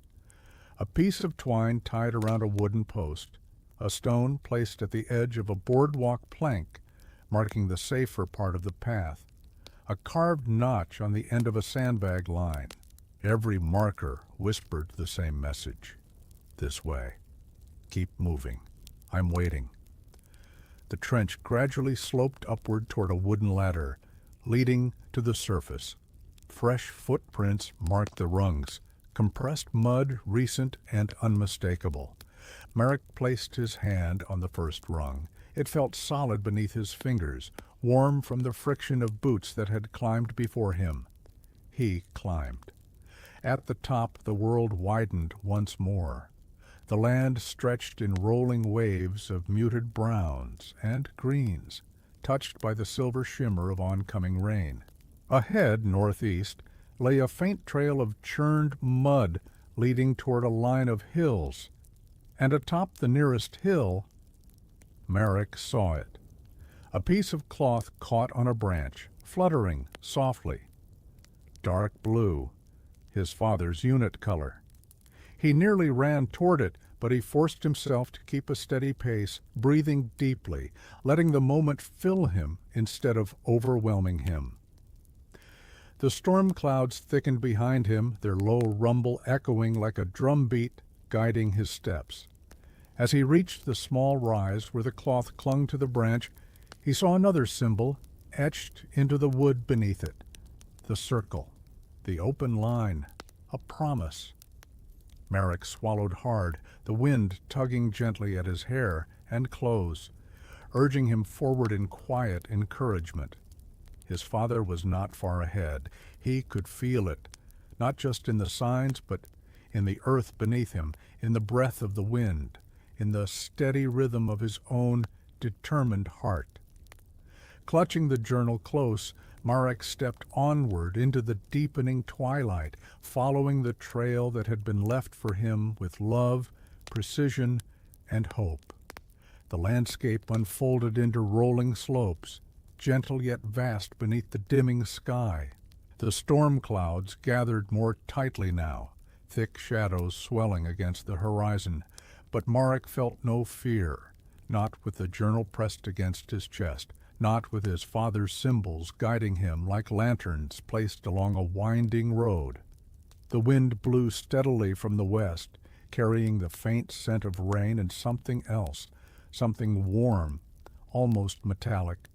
Speaker 1: A piece of twine tied around a wooden post, a stone placed at the edge of a boardwalk plank, marking the safer part of the path, a carved notch on the end of a sandbag line. Every marker whispered the same message. This way. Keep moving. I'm waiting. The trench gradually sloped upward toward a wooden ladder, leading to the surface. Fresh footprints marked the rungs, compressed mud recent and unmistakable. Merrick placed his hand on the first rung. It felt solid beneath his fingers, warm from the friction of boots that had climbed before him. He climbed. At the top, the world widened once more. The land stretched in rolling waves of muted browns and greens, touched by the silver shimmer of oncoming rain. Ahead, northeast, lay a faint trail of churned mud leading toward a line of hills, and atop the nearest hill, Merrick saw it. A piece of cloth caught on a branch, fluttering softly. Dark blue, his father's unit color. He nearly ran toward it, but he forced himself to keep a steady pace, breathing deeply, letting the moment fill him instead of overwhelming him. The storm clouds thickened behind him, their low rumble echoing like a drumbeat, guiding his steps. As he reached the small rise where the cloth clung to the branch, he saw another symbol etched into the wood beneath it. The circle, the open line, a promise. Merrick swallowed hard, the wind tugging gently at his hair and clothes, urging him forward in quiet encouragement. His father was not far ahead. He could feel it, not just in the signs, but in the earth beneath him, in the breath of the wind, in the steady rhythm of his own determined heart. Clutching the journal close, Marek stepped onward into the deepening twilight, following the trail that had been left for him with love, precision, and hope. The landscape unfolded into rolling slopes, gentle yet vast beneath the dimming sky. The storm clouds gathered more tightly now, thick shadows swelling against the horizon, but Marek felt no fear, not with the journal pressed against his chest, not with his father's symbols guiding him like lanterns placed along a winding road. The wind blew steadily from the west, carrying the faint scent of rain and something else, something warm, almost metallic.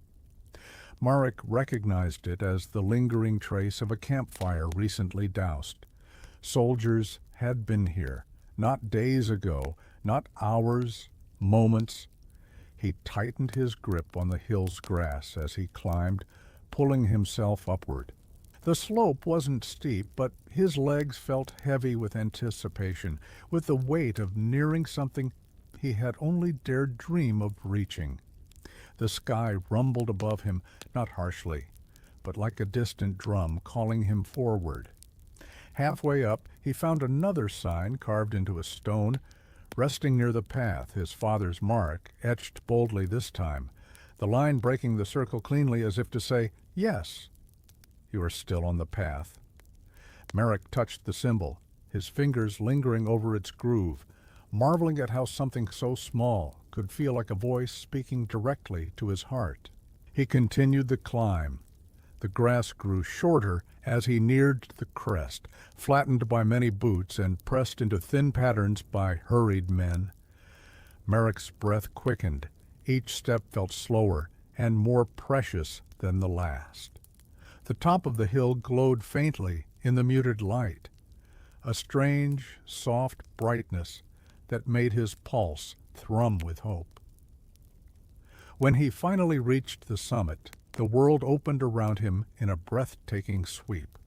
Speaker 1: Marek recognized it as the lingering trace of a campfire recently doused. Soldiers had been here, not days ago, not hours, moments. He tightened his grip on the hill's grass as he climbed, pulling himself upward. The slope wasn't steep, but his legs felt heavy with anticipation, with the weight of nearing something he had only dared dream of reaching. The sky rumbled above him, not harshly, but like a distant drum calling him forward. Halfway up, he found another sign carved into a stone, resting near the path, his father's mark, etched boldly this time, the line breaking the circle cleanly as if to say, "Yes, you are still on the path." Merrick touched the symbol, his fingers lingering over its groove, marveling at how something so small could feel like a voice speaking directly to his heart. He continued the climb. The grass grew shorter as he neared the crest, flattened by many boots and pressed into thin patterns by hurried men. Merrick's breath quickened. Each step felt slower and more precious than the last. The top of the hill glowed faintly in the muted light, a strange, soft brightness that made his pulse thrum with hope. When he finally reached the summit, the world opened around him in a breathtaking sweep.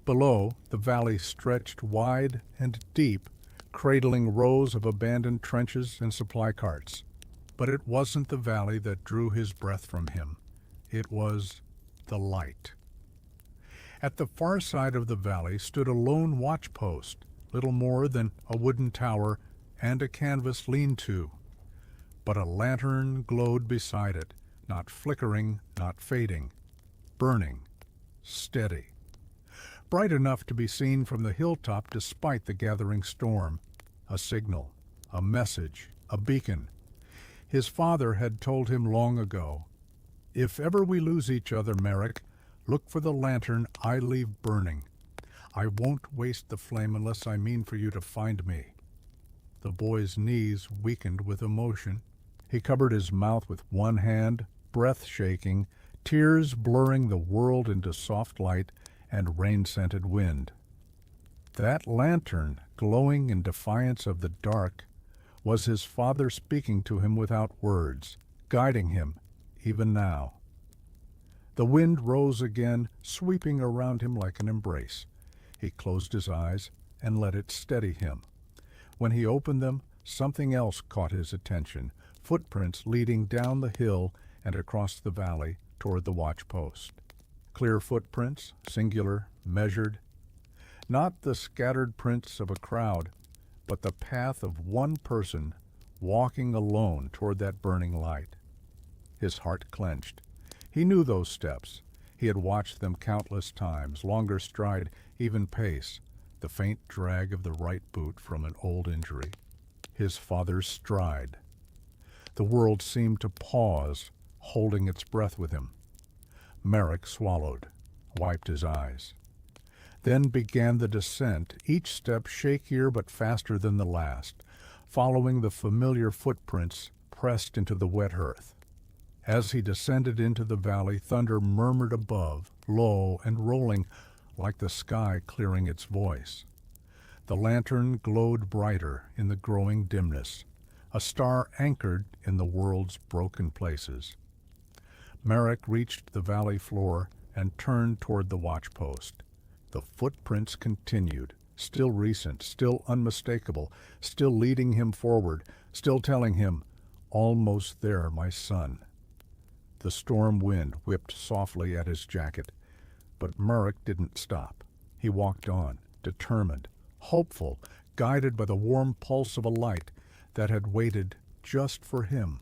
Speaker 1: Below, the valley stretched wide and deep, cradling rows of abandoned trenches and supply carts. But it wasn't the valley that drew his breath from him. It was the light. At the far side of the valley stood a lone watch post, little more than a wooden tower and a canvas lean-to. But a lantern glowed beside it, not flickering, not fading, burning, steady. Bright enough to be seen from the hilltop despite the gathering storm. A signal, a message, a beacon. His father had told him long ago, "If ever we lose each other, Merrick, look for the lantern I leave burning. I won't waste the flame unless I mean for you to find me." The boy's knees weakened with emotion. He covered his mouth with one hand, breath shaking, tears blurring the world into soft light and rain-scented wind. That lantern, glowing in defiance of the dark, was his father speaking to him without words, guiding him, even now. The wind rose again, sweeping around him like an embrace. He closed his eyes and let it steady him. When he opened them, something else caught his attention, footprints leading down the hill and across the valley toward the watch post. Clear footprints, singular, measured. Not the scattered prints of a crowd, but the path of one person walking alone toward that burning light. His heart clenched. He knew those steps. He had watched them countless times, longer stride, even pace, the faint drag of the right boot from an old injury. his father's stride. The world seemed to pause, holding its breath with him. Merrick swallowed, wiped his eyes. Then began the descent, each step shakier but faster than the last, following the familiar footprints pressed into the wet earth. As he descended into the valley, thunder murmured above, low and rolling, like the sky clearing its voice. The lantern glowed brighter in the growing dimness, a star anchored in the world's broken places. Merrick reached the valley floor and turned toward the watchpost. The footprints continued, still recent, still unmistakable, still leading him forward, still telling him, "Almost there, my son." The storm wind whipped softly at his jacket, but Merrick didn't stop. He walked on, determined, hopeful, guided by the warm pulse of a light that had waited just for him.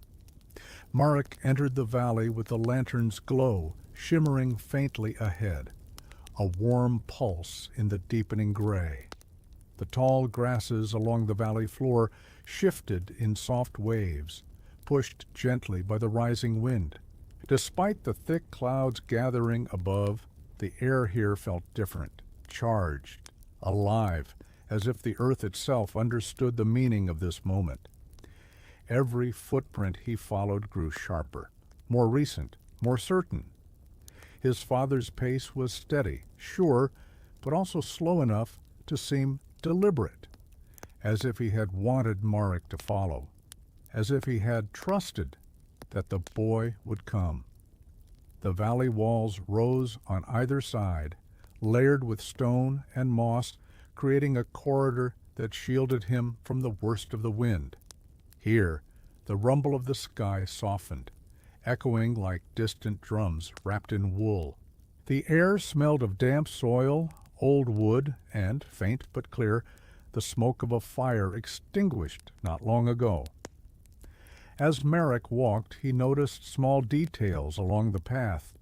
Speaker 1: Merrick entered the valley with the lantern's glow shimmering faintly ahead, a warm pulse in the deepening gray. The tall grasses along the valley floor shifted in soft waves, pushed gently by the rising wind. Despite the thick clouds gathering above, the air here felt different, charged, alive, as if the earth itself understood the meaning of this moment. Every footprint he followed grew sharper, more recent, more certain. His father's pace was steady, sure, but also slow enough to seem deliberate, as if he had wanted Merrick to follow, as if he had trusted that the boy would come. The valley walls rose on either side, layered with stone and moss, creating a corridor that shielded him from the worst of the wind. Here, the rumble of the sky softened, echoing like distant drums wrapped in wool. The air smelled of damp soil, old wood, and, faint but clear, the smoke of a fire extinguished not long ago. As Merrick walked, he noticed small details along the path,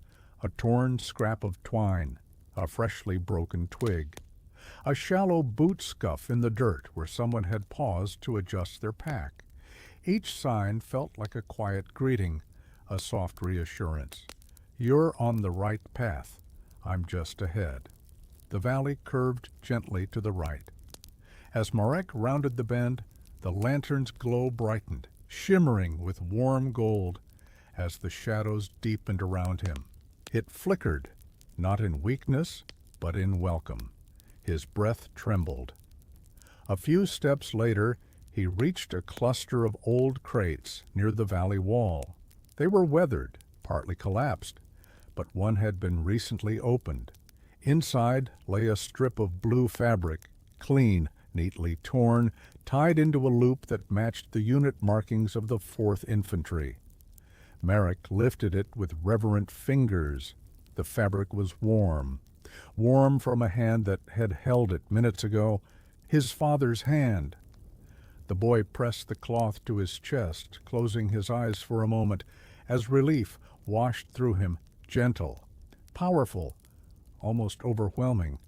Speaker 1: a torn scrap of twine, a freshly broken twig, a shallow boot scuff in the dirt where someone had paused to adjust their pack. Each sign felt like a quiet greeting, a soft reassurance. "You're on the right path. I'm just ahead." The valley curved gently to the right. As Merrick rounded the bend, the lantern's glow brightened, shimmering with warm gold as the shadows deepened around him. It flickered, not in weakness, but in welcome. His breath trembled. A few steps later, he reached a cluster of old crates near the valley wall. They were weathered, partly collapsed, but one had been recently opened. Inside lay a strip of blue fabric, clean, neatly torn, tied into a loop that matched the unit markings of the 4th Infantry. Merrick lifted it with reverent fingers. The fabric was warm, warm from a hand that had held it minutes ago, his father's hand. The boy pressed the cloth to his chest, closing his eyes for a moment, as relief washed through him, gentle, powerful, almost overwhelming.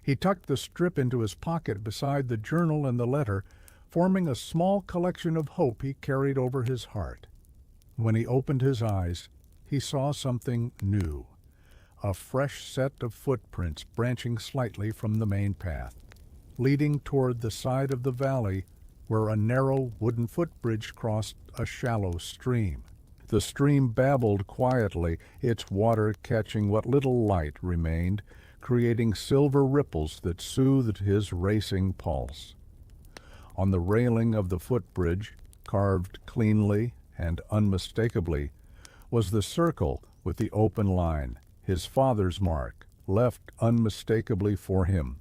Speaker 1: He tucked the strip into his pocket beside the journal and the letter, forming a small collection of hope he carried over his heart. When he opened his eyes, he saw something new, a fresh set of footprints branching slightly from the main path, leading toward the side of the valley where a narrow wooden footbridge crossed a shallow stream. The stream babbled quietly, its water catching what little light remained, creating silver ripples that soothed his racing pulse. On the railing of the footbridge, carved cleanly and unmistakably, was the circle with the open line, his father's mark, left unmistakably for him.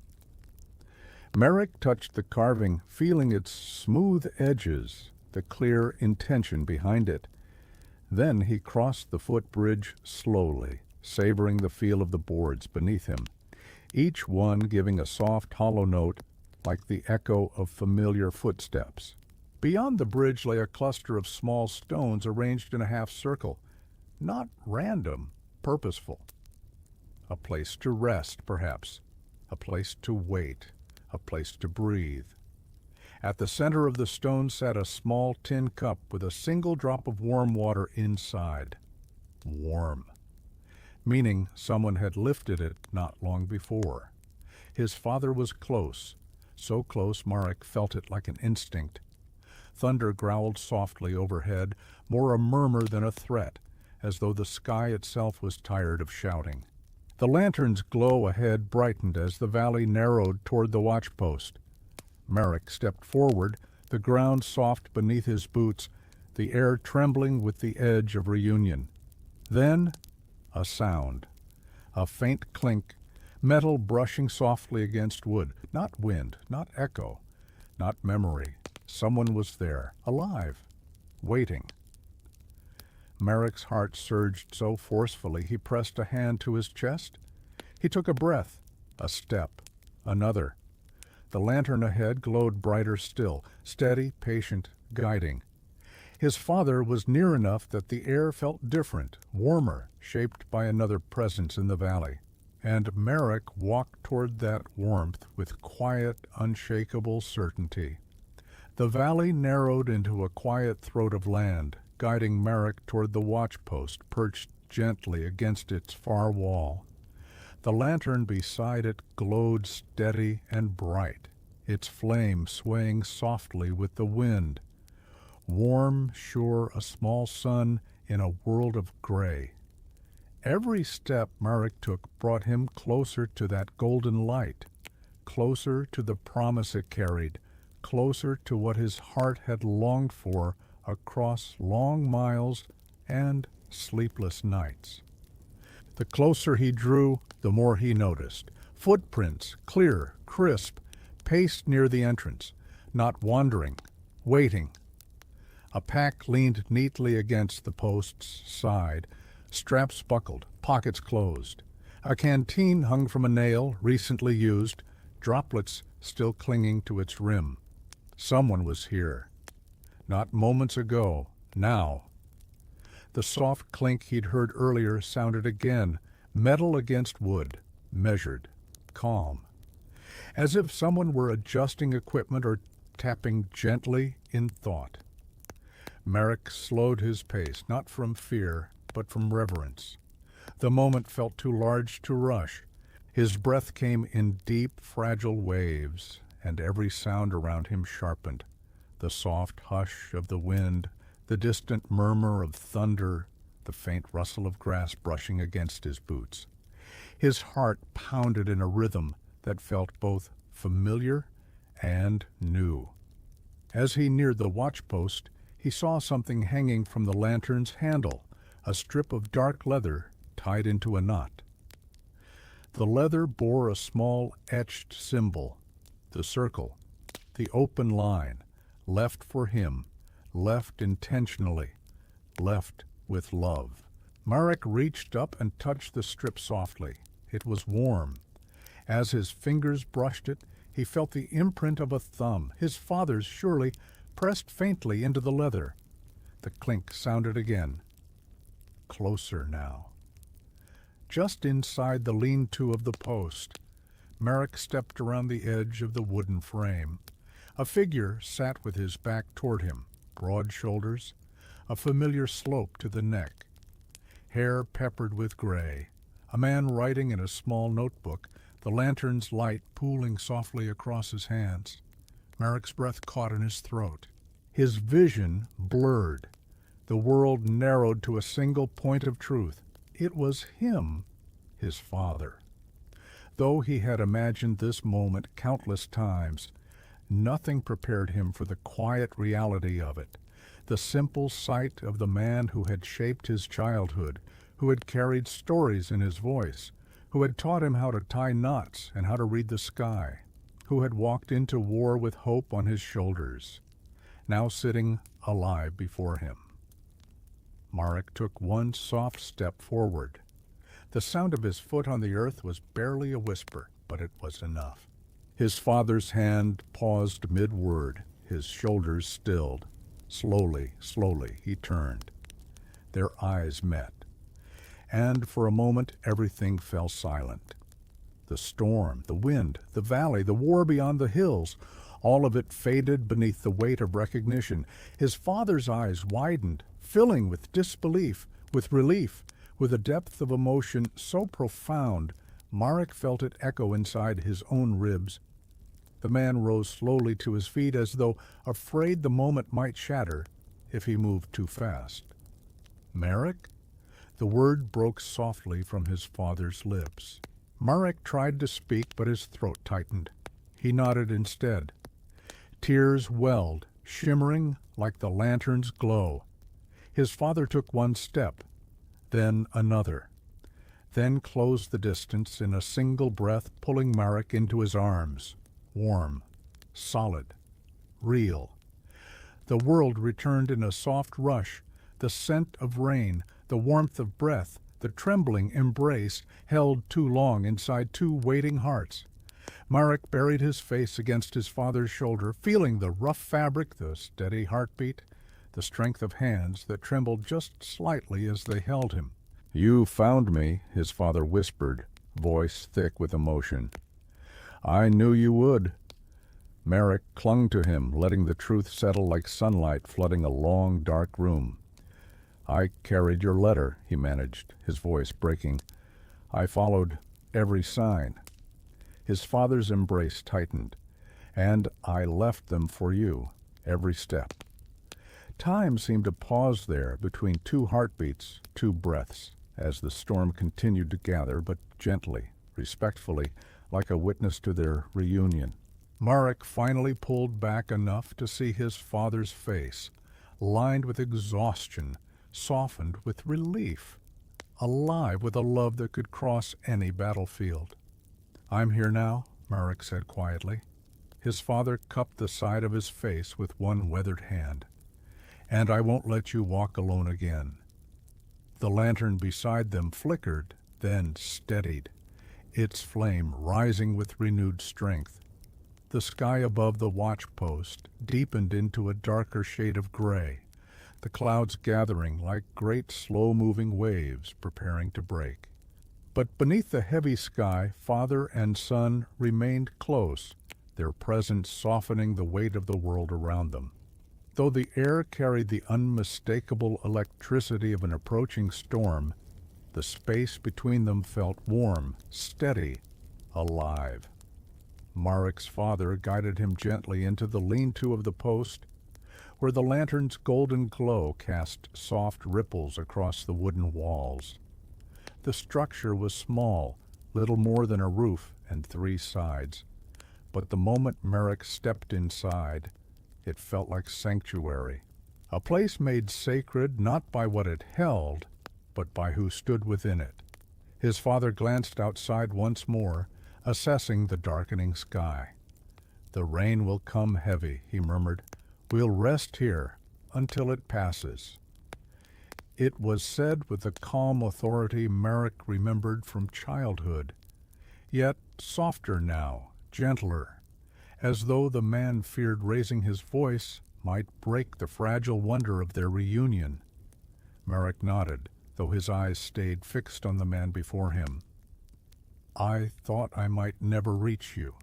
Speaker 1: Merrick touched the carving, feeling its smooth edges, the clear intention behind it. Then he crossed the footbridge slowly, savoring the feel of the boards beneath him, each one giving a soft, hollow note like the echo of familiar footsteps. Beyond the bridge lay a cluster of small stones arranged in a half circle, not random, purposeful. A place to rest, perhaps, a place to wait, a place to breathe. At the center of the stone sat a small tin cup with a single drop of warm water inside. Warm, meaning someone had lifted it not long before. His father was close, so close Marek felt it like an instinct. Thunder growled softly overhead, more a murmur than a threat, as though the sky itself was tired of shouting. The lantern's glow ahead brightened as the valley narrowed toward the watchpost. Marek stepped forward, the ground soft beneath his boots, the air trembling with the edge of reunion. Then, a sound. A faint clink, metal brushing softly against wood. Not wind, not echo, not memory. Someone was there, alive, waiting. Marek's heart surged so forcefully he pressed a hand to his chest. He took a breath, a step, another. The lantern ahead glowed brighter still, steady, patient, guiding. His father was near enough that the air felt different, warmer, shaped by another presence in the valley. And Marek walked toward that warmth with quiet, unshakable certainty. The valley narrowed into a quiet throat of land, guiding Marek toward the watchpost perched gently against its far wall. The lantern beside it glowed steady and bright, its flame swaying softly with the wind. Warm, sure, a small sun in a world of gray. Every step Marek took brought him closer to that golden light, closer to the promise it carried, closer to what his heart had longed for across long miles and sleepless nights. The closer he drew, the more he noticed. Footprints, clear, crisp, paced near the entrance, not wandering, waiting. A pack leaned neatly against the post's side, straps buckled, pockets closed. A canteen hung from a nail, recently used, droplets still clinging to its rim. Someone was here. Not moments ago, now. The soft clink he'd heard earlier sounded again, metal against wood, measured, calm. As if someone were adjusting equipment or tapping gently in thought. Marek slowed his pace, not from fear, but from reverence. The moment felt too large to rush. His breath came in deep, fragile waves, and every sound around him sharpened. The soft hush of the wind, the distant murmur of thunder, the faint rustle of grass brushing against his boots. His heart pounded in a rhythm that felt both familiar and new. As he neared the watchpost, he saw something hanging from the lantern's handle, a strip of dark leather tied into a knot. The leather bore a small etched symbol, the circle, the open line, left for him, left intentionally, left with love. Marek reached up and touched the strip softly. It was warm. As his fingers brushed it, he felt the imprint of a thumb, his father's surely, pressed faintly into the leather. The clink sounded again. Closer now. Just inside the lean-to of the post, Marek stepped around the edge of the wooden frame. A figure sat with his back toward him, broad shoulders, a familiar slope to the neck. Hair peppered with gray. A man writing in a small notebook, the lantern's light pooling softly across his hands. Marek's breath caught in his throat. His vision blurred. The world narrowed to a single point of truth. It was him, his father. Though he had imagined this moment countless times, nothing prepared him for the quiet reality of it, the simple sight of the man who had shaped his childhood, who had carried stories in his voice, who had taught him how to tie knots and how to read the sky, who had walked into war with hope on his shoulders, now sitting alive before him. Marek took one soft step forward. The sound of his foot on the earth was barely a whisper, but it was enough. His father's hand paused mid-word, his shoulders stilled. Slowly, slowly, he turned. Their eyes met. And for a moment, everything fell silent. The storm, the wind, the valley, the war beyond the hills, All of it faded beneath the weight of recognition. His father's eyes widened, filling with disbelief, with relief, with a depth of emotion so profound, Marek felt it echo inside his own ribs. The man rose slowly to his feet as though afraid the moment might shatter if he moved too fast. "Marek?" The word broke softly from his father's lips. Marek tried to speak, but his throat tightened. He nodded instead. Tears welled, shimmering like the lantern's glow. His father took one step, then another, then closed the distance in a single breath, pulling Marek into his arms. Warm, solid, real. The world returned in a soft rush, the scent of rain, the warmth of breath, the trembling embrace held too long inside two waiting hearts. Marek buried his face against his father's shoulder, feeling the rough fabric, the steady heartbeat, the strength of hands that trembled just slightly as they held him. "You found me," his father whispered, voice thick with emotion. "I knew you would." Marek clung to him, letting the truth settle like sunlight flooding a long, dark room. "I carried your letter," he managed, his voice breaking. "I followed every sign." His father's embrace tightened. "And I left them for you, every step." Time seemed to pause there between two heartbeats, two breaths, as the storm continued to gather, but gently, respectfully, like a witness to their reunion. Marek finally pulled back enough to see his father's face, lined with exhaustion, softened with relief, alive with a love that could cross any battlefield. "I'm here now," Marek said quietly. His father cupped the side of his face with one weathered hand. "And I won't let you walk alone again." The lantern beside them flickered, then steadied, its flame rising with renewed strength. The sky above the watch-post deepened into a darker shade of gray, the clouds gathering like great slow-moving waves preparing to break. But beneath the heavy sky, father and son remained close, their presence softening the weight of the world around them. Though the air carried the unmistakable electricity of an approaching storm, the space between them felt warm, steady, alive. Marek's father guided him gently into the lean-to of the post, where the lantern's golden glow cast soft ripples across the wooden walls. The structure was small, little more than a roof and 3 sides. But the moment Marek stepped inside, it felt like sanctuary, a place made sacred not by what it held, but by who stood within it. His father glanced outside once more, assessing the darkening sky. "The rain will come heavy," he murmured. "We'll rest here until it passes." It was said with the calm authority Marek remembered from childhood, yet softer now, gentler, as though the man feared raising his voice might break the fragile wonder of their reunion. Marek nodded, though his eyes stayed fixed on the man before him. "I thought I might never reach you."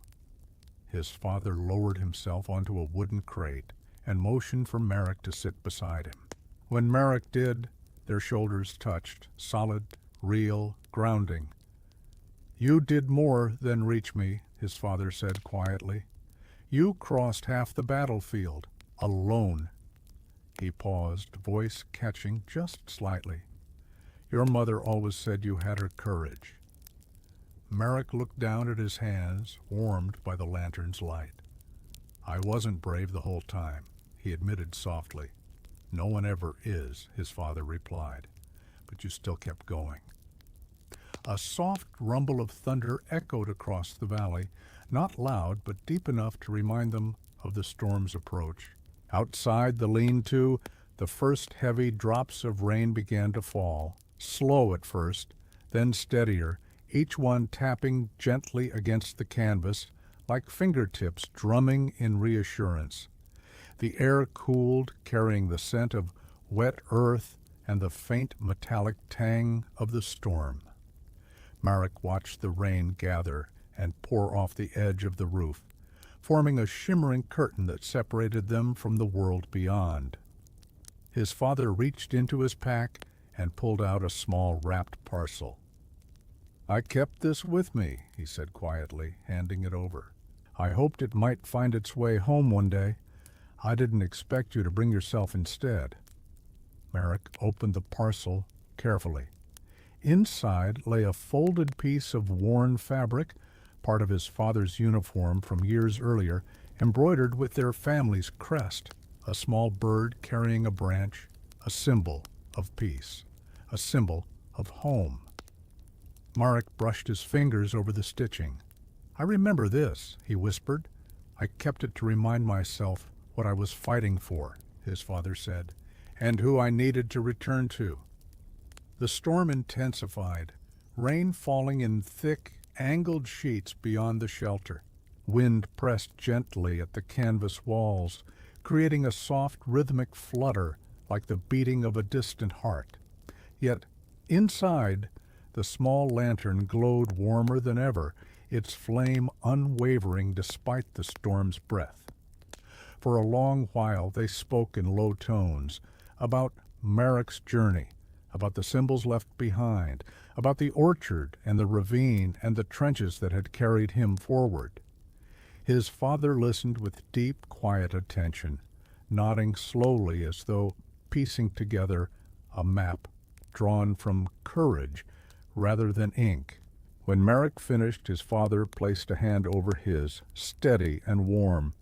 Speaker 1: His father lowered himself onto a wooden crate and motioned for Marek to sit beside him. When Marek did, their shoulders touched, solid, real, grounding. "You did more than reach me," his father said quietly. "You crossed half the battlefield, alone." He paused, voice catching just slightly. "Your mother always said you had her courage." Marek looked down at his hands, warmed by the lantern's light. "I wasn't brave the whole time," he admitted softly. "No one ever is," his father replied. "But you still kept going." A soft rumble of thunder echoed across the valley, not loud but deep enough to remind them of the storm's approach. Outside the lean-to, the first heavy drops of rain began to fall, slow at first, then steadier, each one tapping gently against the canvas, like fingertips drumming in reassurance. The air cooled, carrying the scent of wet earth and the faint metallic tang of the storm. Marek watched the rain gather and pour off the edge of the roof, forming a shimmering curtain that separated them from the world beyond. His father reached into his pack and pulled out a small wrapped parcel. "I kept this with me," he said quietly, handing it over. "I hoped it might find its way home one day. I didn't expect you to bring yourself instead." Merrick opened the parcel carefully. Inside lay a folded piece of worn fabric, part of his father's uniform from years earlier, embroidered with their family's crest, a small bird carrying a branch, a symbol of peace, a symbol of home. Marek brushed his fingers over the stitching. "I remember this," he whispered. "I kept it to remind myself what I was fighting for," his father said, "and who I needed to return to." The storm intensified, rain falling in thick, angled sheets beyond the shelter. Wind pressed gently at the canvas walls, creating a soft rhythmic flutter like the beating of a distant heart. Yet, inside, the small lantern glowed warmer than ever, its flame unwavering despite the storm's breath. For a long while they spoke in low tones about Marek's journey, about the symbols left behind, about the orchard and the ravine and the trenches that had carried him forward. His father listened with deep, quiet attention, nodding slowly as though piecing together a map drawn from courage rather than ink. When Marek finished, his father placed a hand over his, steady and warm.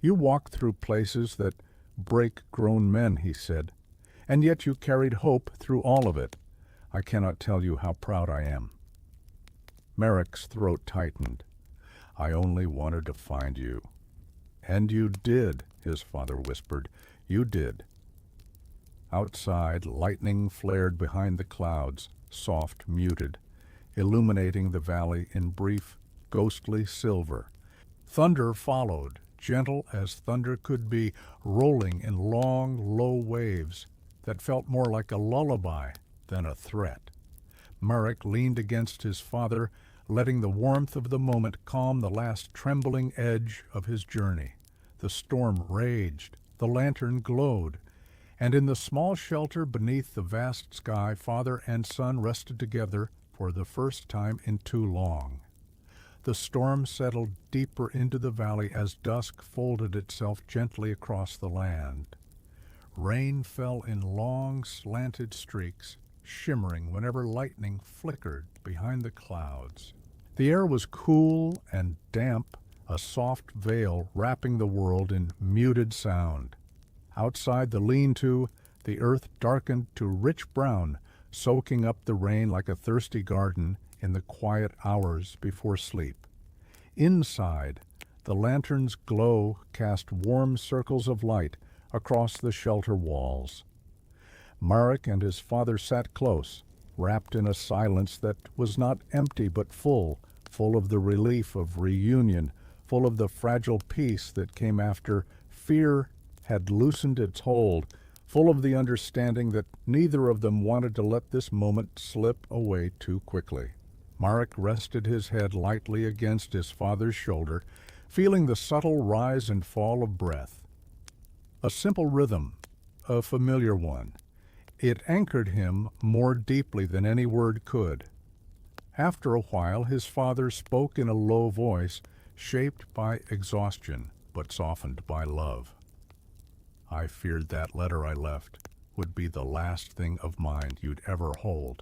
Speaker 1: "You walked through places that break grown men," he said, "and yet you carried hope through all of it. I cannot tell you how proud I am." Marek's throat tightened. "I only wanted to find you." "And you did," his father whispered. "You did." Outside, lightning flared behind the clouds, soft, muted, illuminating the valley in brief, ghostly silver. Thunder followed, gentle as thunder could be, rolling in long, low waves that felt more like a lullaby than a threat. Marek leaned against his father, letting the warmth of the moment calm the last trembling edge of his journey. The storm raged, the lantern glowed, and in the small shelter beneath the vast sky, father and son rested together for the first time in too long. The storm settled deeper into the valley as dusk folded itself gently across the land. Rain fell in long, slanted streaks, shimmering whenever lightning flickered behind the clouds. The air was cool and damp, a soft veil wrapping the world in muted sound. Outside the lean-to, the earth darkened to rich brown, soaking up the rain like a thirsty garden in the quiet hours before sleep. Inside, the lantern's glow cast warm circles of light across the shelter walls. Marek and his father sat close, wrapped in a silence that was not empty but full of the relief of reunion, full of the fragile peace that came after fear had loosened its hold, full of the understanding that neither of them wanted to let this moment slip away too quickly. Marek rested his head lightly against his father's shoulder, feeling the subtle rise and fall of breath. A simple rhythm, a familiar one. It anchored him more deeply than any word could. After a while, his father spoke in a low voice, shaped by exhaustion, but softened by love. "I feared that letter I left would be the last thing of mine you'd ever hold."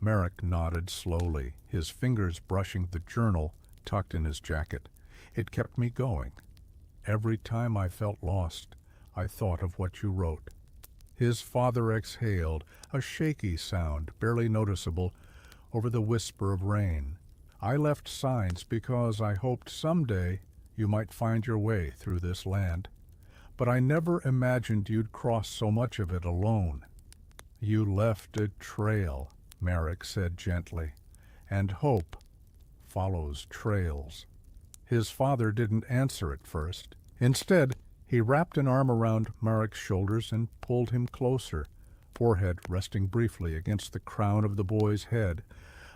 Speaker 1: Marek nodded slowly, his fingers brushing the journal tucked in his jacket. "It kept me going. Every time I felt lost, I thought of what you wrote." His father exhaled, a shaky sound, barely noticeable, over the whisper of rain. "I left signs because I hoped someday you might find your way through this land. But I never imagined you'd cross so much of it alone." "You left a trail," Marek said gently, "and hope follows trails." His father didn't answer at first. Instead, he wrapped an arm around Marek's shoulders and pulled him closer, forehead resting briefly against the crown of the boy's head,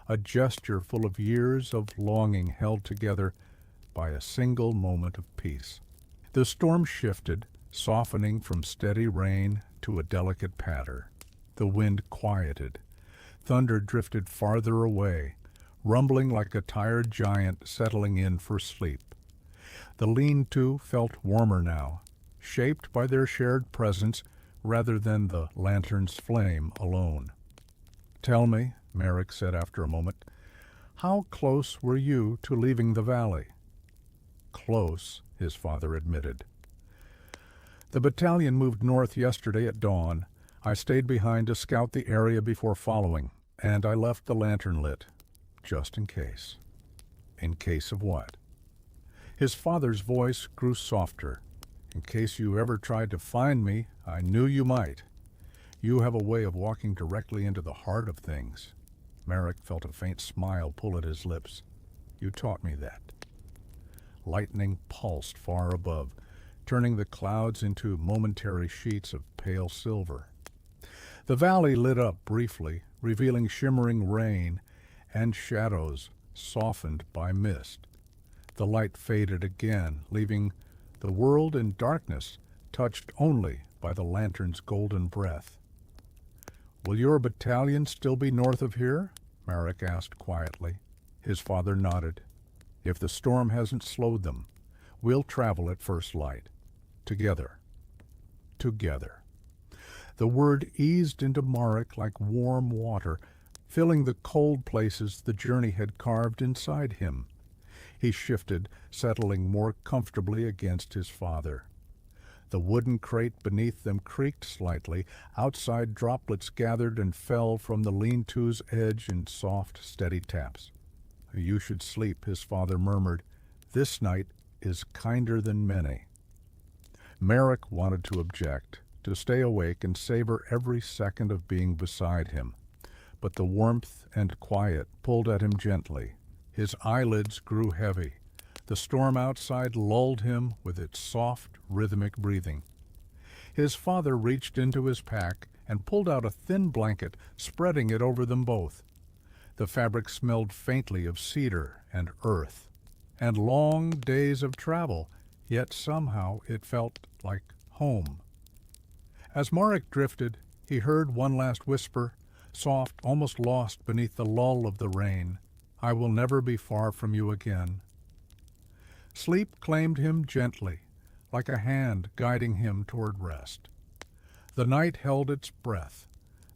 Speaker 1: a gesture full of years of longing held together by a single moment of peace. The storm shifted, softening from steady rain to a delicate patter. The wind quieted. Thunder drifted farther away, rumbling like a tired giant settling in for sleep. The lean-to felt warmer now, shaped by their shared presence rather than the lantern's flame alone. "Tell me," Merrick said after a moment, "how close were you to leaving the valley?" "Close," his father admitted. "The battalion moved north yesterday at dawn. I stayed behind to scout the area before following, and I left the lantern lit, just in case." "In case of what?" His father's voice grew softer. "In case you ever tried to find me, I knew you might. You have a way of walking directly into the heart of things." Merrick felt a faint smile pull at his lips. "You taught me that." Lightning pulsed far above, turning the clouds into momentary sheets of pale silver. The valley lit up briefly, revealing shimmering rain and shadows softened by mist. The light faded again, leaving the world in darkness, touched only by the lantern's golden breath. "Will your battalion still be north of here?" Merrick asked quietly. His father nodded. "If the storm hasn't slowed them, we'll travel at first light. Together." Together. The word eased into Marek like warm water, filling the cold places the journey had carved inside him. He shifted, settling more comfortably against his father. The wooden crate beneath them creaked slightly. Outside, droplets gathered and fell from the lean-to's edge in soft, steady taps. "You should sleep," his father murmured. "This night is kinder than many." Merrick wanted to object, to stay awake and savor every second of being beside him. But the warmth and quiet pulled at him gently. His eyelids grew heavy. The storm outside lulled him with its soft, rhythmic breathing. His father reached into his pack and pulled out a thin blanket, spreading it over them both. The fabric smelled faintly of cedar and earth, and long days of travel, yet somehow it felt like home. As Marek drifted, he heard one last whisper, soft, almost lost beneath the lull of the rain. "I will never be far from you again." Sleep claimed him gently, like a hand guiding him toward rest. The night held its breath.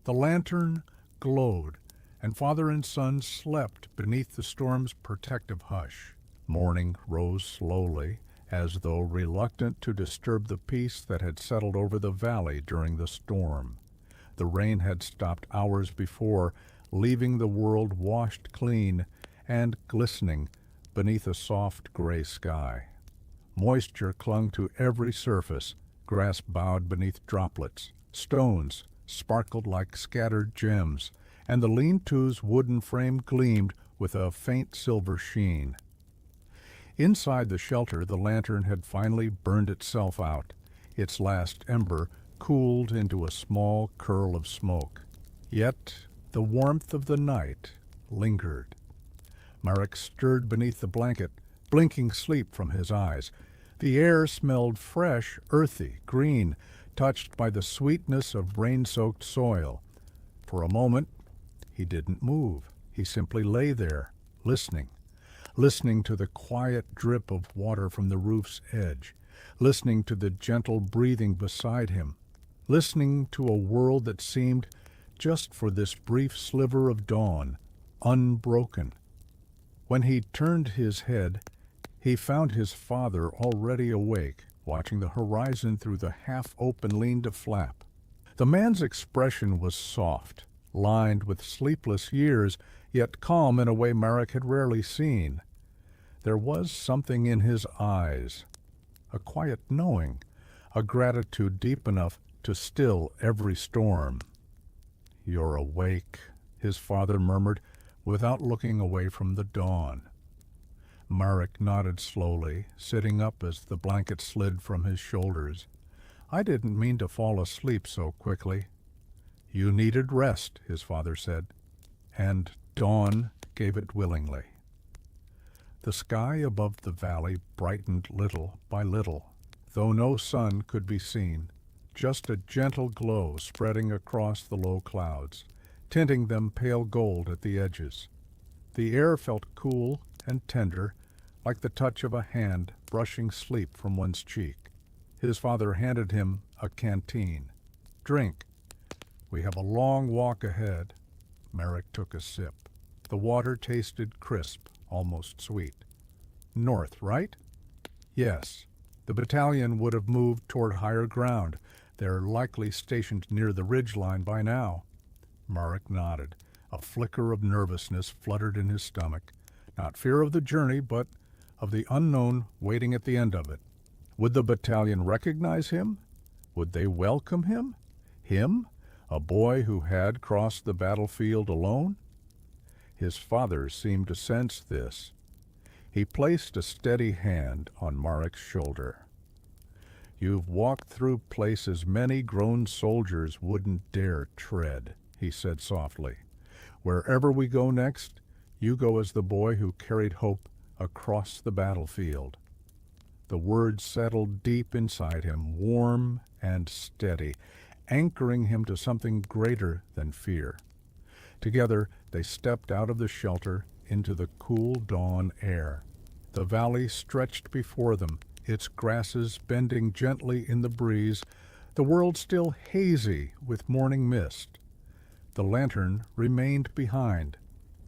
Speaker 1: The lantern glowed, and father and son slept beneath the storm's protective hush. Morning rose slowly, as though reluctant to disturb the peace that had settled over the valley during the storm. The rain had stopped hours before, leaving the world washed clean and glistening beneath a soft gray sky. Moisture clung to every surface, grass bowed beneath droplets, stones sparkled like scattered gems, and the lean-to's wooden frame gleamed with a faint silver sheen. Inside the shelter, the lantern had finally burned itself out. Its last ember cooled into a small curl of smoke. Yet the warmth of the night lingered. Marek stirred beneath the blanket, blinking sleep from his eyes. The air smelled fresh, earthy, green, touched by the sweetness of rain-soaked soil. For a moment, he didn't move. He simply lay there, listening to the quiet drip of water from the roof's edge, listening to the gentle breathing beside him, listening to a world that seemed, just for this brief sliver of dawn, unbroken. When he turned his head, he found his father already awake, watching the horizon through the half-open lean-to flap. The man's expression was soft, lined with sleepless years, yet calm in a way Marek had rarely seen. There was something in his eyes, a quiet knowing, a gratitude deep enough to still every storm. "You're awake," his father murmured, without looking away from the dawn. Marek nodded slowly, sitting up as the blanket slid from his shoulders. "I didn't mean to fall asleep so quickly." "You needed rest," his father said, and dawn gave it willingly. The sky above the valley brightened little by little, though no sun could be seen, just a gentle glow spreading across the low clouds, tinting them pale gold at the edges. The air felt cool and tender, like the touch of a hand brushing sleep from one's cheek. His father handed him a canteen. "Drink. We have a long walk ahead." Merrick took a sip. The water tasted crisp, almost sweet. "North, right?" "Yes. The battalion would have moved toward higher ground. They're likely stationed near the ridgeline by now." Merrick nodded. A flicker of nervousness fluttered in his stomach. Not fear of the journey, but of the unknown waiting at the end of it. Would the battalion recognize him? Would they welcome him? Him, a boy who had crossed the battlefield alone? His father seemed to sense this. He placed a steady hand on Marek's shoulder. "You've walked through places many grown soldiers wouldn't dare tread," he said softly. "Wherever we go next, you go as the boy who carried hope across the battlefield." The words settled deep inside him, warm and steady, anchoring him to something greater than fear. Together they stepped out of the shelter into the cool dawn air. The valley stretched before them, its grasses bending gently in the breeze, the world still hazy with morning mist. The lantern remained behind,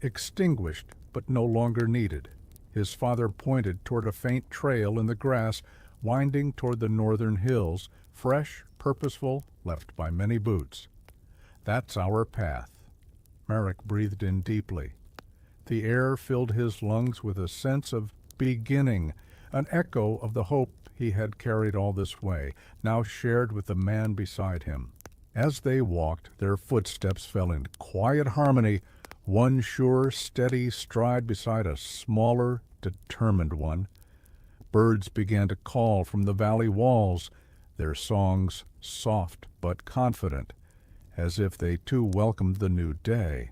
Speaker 1: extinguished but no longer needed. His father pointed toward a faint trail in the grass winding toward the northern hills, fresh, purposeful, left by many boots. "That's our path." Merrick breathed in deeply. The air filled his lungs with a sense of beginning, an echo of the hope he had carried all this way, now shared with the man beside him. As they walked, their footsteps fell in quiet harmony, one sure, steady stride beside a smaller, determined one. Birds began to call from the valley walls, their songs soft but confident, as if they too welcomed the new day.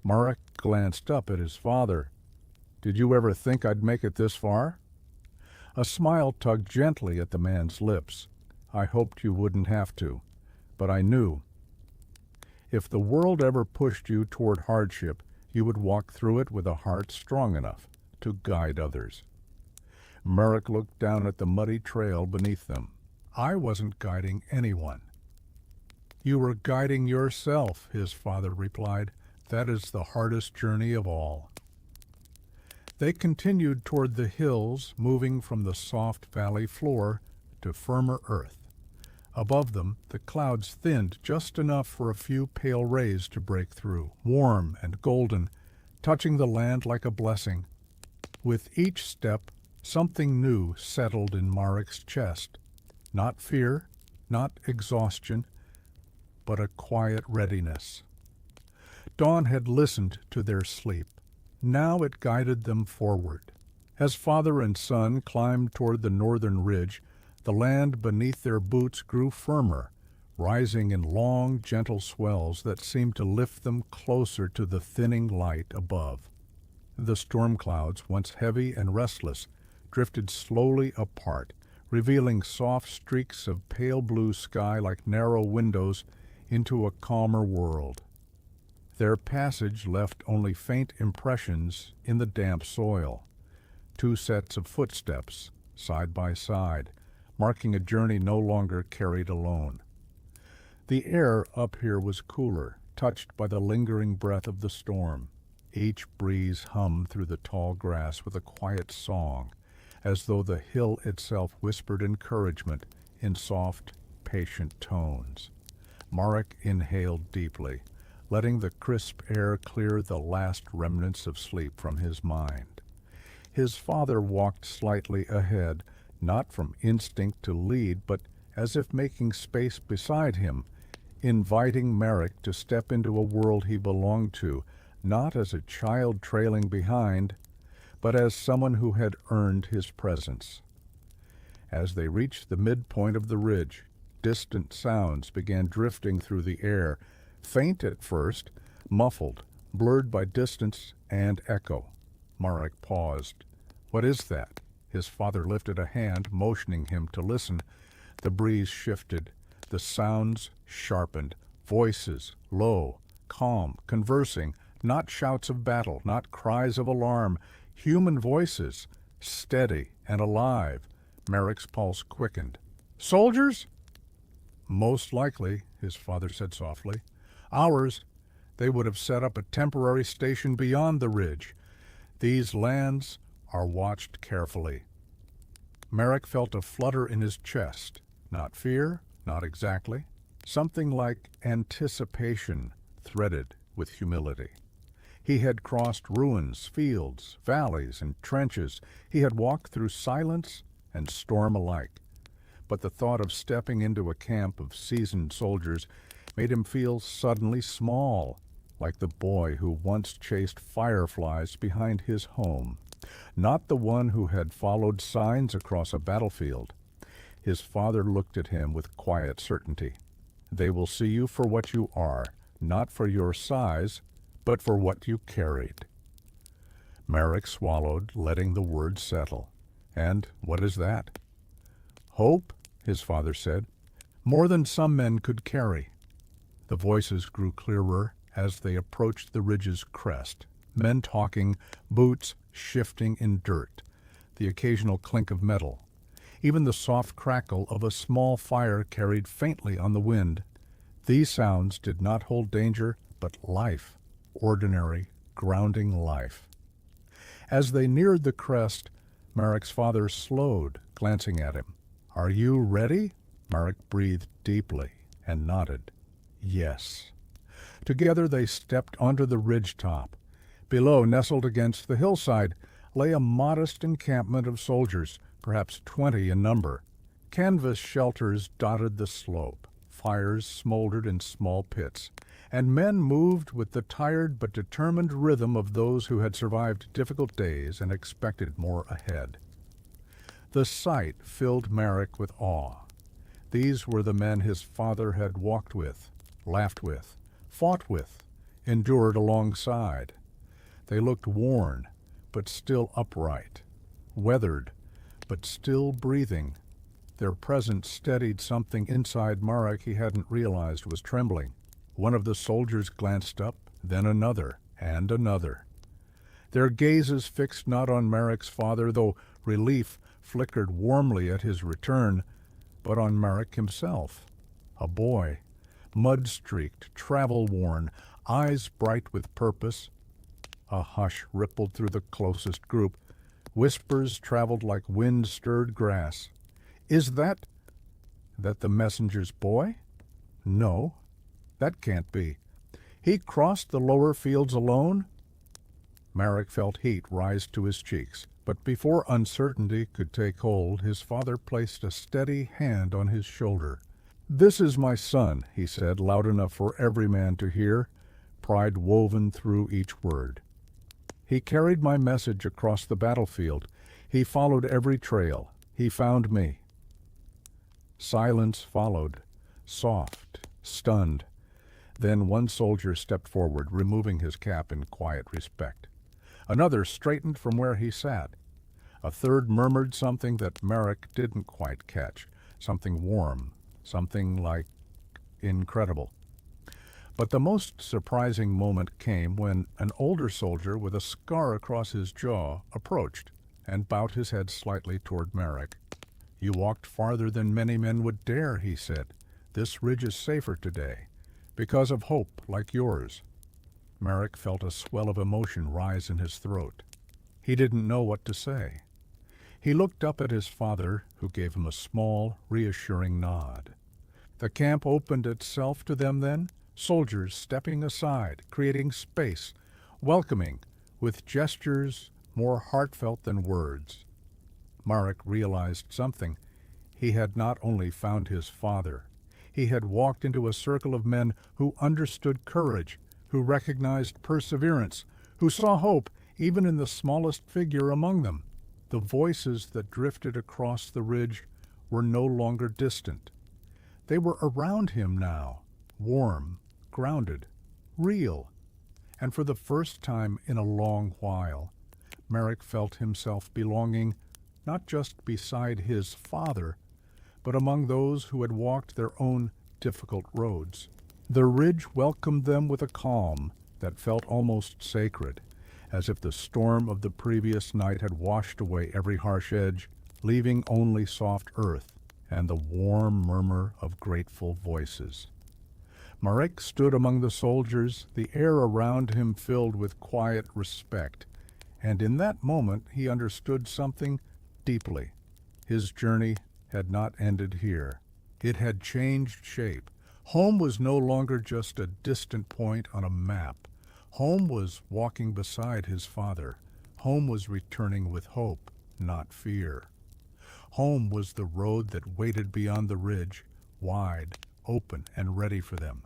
Speaker 1: Marek glanced up at his father. "Did you ever think I'd make it this far?" A smile tugged gently at the man's lips. "I hoped you wouldn't have to, but I knew. If the world ever pushed you toward hardship, you would walk through it with a heart strong enough to guide others." Merrick looked down at the muddy trail beneath them. "I wasn't guiding anyone." "You were guiding yourself," his father replied. "That is the hardest journey of all." They continued toward the hills, moving from the soft valley floor to firmer earth. Above them, the clouds thinned just enough for a few pale rays to break through, warm and golden, touching the land like a blessing. With each step, something new settled in Marek's chest. Not fear, not exhaustion, but a quiet readiness. Dawn had listened to their sleep. Now it guided them forward. As father and son climbed toward the northern ridge, the land beneath their boots grew firmer, rising in long, gentle swells that seemed to lift them closer to the thinning light above. The storm clouds, once heavy and restless, drifted slowly apart, revealing soft streaks of pale blue sky like narrow windows into a calmer world. Their passage left only faint impressions in the damp soil. Two sets of footsteps, side by side, marking a journey no longer carried alone. The air up here was cooler, touched by the lingering breath of the storm. Each breeze hummed through the tall grass with a quiet song, as though the hill itself whispered encouragement in soft, patient tones. Marek inhaled deeply, letting the crisp air clear the last remnants of sleep from his mind. His father walked slightly ahead, not from instinct to lead, but as if making space beside him, inviting Marek to step into a world he belonged to, not as a child trailing behind, but as someone who had earned his presence. As they reached the midpoint of the ridge, distant sounds began drifting through the air, faint at first, muffled, blurred by distance and echo. Marek paused. "What is that?" His father lifted a hand, motioning him to listen. The breeze shifted. The sounds sharpened. Voices, low, calm, conversing, not shouts of battle, not cries of alarm. Human voices, steady and alive. Merrick's pulse quickened. "Soldiers?" "Most likely," his father said softly. "Ours. They would have set up a temporary station beyond the ridge. These lands are watched carefully." Merrick felt a flutter in his chest. Not fear, not exactly. Something like anticipation threaded with humility. He had crossed ruins, fields, valleys, and trenches. He had walked through silence and storm alike. But the thought of stepping into a camp of seasoned soldiers made him feel suddenly small, like the boy who once chased fireflies behind his home, not the one who had followed signs across a battlefield. His father looked at him with quiet certainty. "They will see you for what you are, not for your size, but for what you carried." Merrick swallowed, letting the words settle. "And what is that?" "Hope," his father said. "More than some men could carry." The voices grew clearer as they approached the ridge's crest. Men talking, boots shifting in dirt, the occasional clink of metal. Even the soft crackle of a small fire carried faintly on the wind. These sounds did not hold danger, but life, ordinary, grounding life. As they neared the crest, Merrick's father slowed, glancing at him. "Are you ready?" Merrick breathed deeply and nodded. "Yes." Together they stepped onto the ridge top. Below, nestled against the hillside, lay a modest encampment of soldiers, perhaps 20 in number. Canvas shelters dotted the slope. Fires smoldered in small pits, and men moved with the tired but determined rhythm of those who had survived difficult days and expected more ahead. The sight filled Merrick with awe. These were the men his father had walked with, laughed with, fought with, endured alongside. They looked worn, but still upright, weathered, but still breathing. Their presence steadied something inside Merrick he hadn't realized was trembling. One of the soldiers glanced up, then another, and another. Their gazes fixed not on Merrick's father, though relief flickered warmly at his return, but on Merrick himself, a boy, mud-streaked, travel-worn, eyes bright with purpose. A hush rippled through the closest group. Whispers traveled like wind-stirred grass. "Is that the messenger's boy? No, that can't be. He crossed the lower fields alone?" Merrick felt heat rise to his cheeks, but before uncertainty could take hold, his father placed a steady hand on his shoulder. "This is my son," he said, loud enough for every man to hear, pride woven through each word. "He carried my message across the battlefield. He followed every trail. He found me." Silence followed, soft, stunned. Then one soldier stepped forward, removing his cap in quiet respect. Another straightened from where he sat. A third murmured something that Merrick didn't quite catch, something warm, something like incredible. But the most surprising moment came when an older soldier with a scar across his jaw approached and bowed his head slightly toward Merrick. "You walked farther than many men would dare," he said. "This ridge is safer today, because of hope like yours." Merrick felt a swell of emotion rise in his throat. He didn't know what to say. He looked up at his father, who gave him a small, reassuring nod. The camp opened itself to them then, soldiers stepping aside, creating space, welcoming, with gestures more heartfelt than words. Merrick realized something. He had not only found his father, he had walked into a circle of men who understood courage, who recognized perseverance, who saw hope even in the smallest figure among them. The voices that drifted across the ridge were no longer distant. They were around him now, warm, grounded, real. And for the first time in a long while, Merrick felt himself belonging not just beside his father, but among those who had walked their own difficult roads. The ridge welcomed them with a calm that felt almost sacred, as if the storm of the previous night had washed away every harsh edge, leaving only soft earth and the warm murmur of grateful voices. Marek stood among the soldiers, the air around him filled with quiet respect, and in that moment he understood something deeply. His journey had not ended here. It had changed shape. Home was no longer just a distant point on a map. Home was walking beside his father. Home was returning with hope, not fear. Home was the road that waited beyond the ridge, wide, open, and ready for them.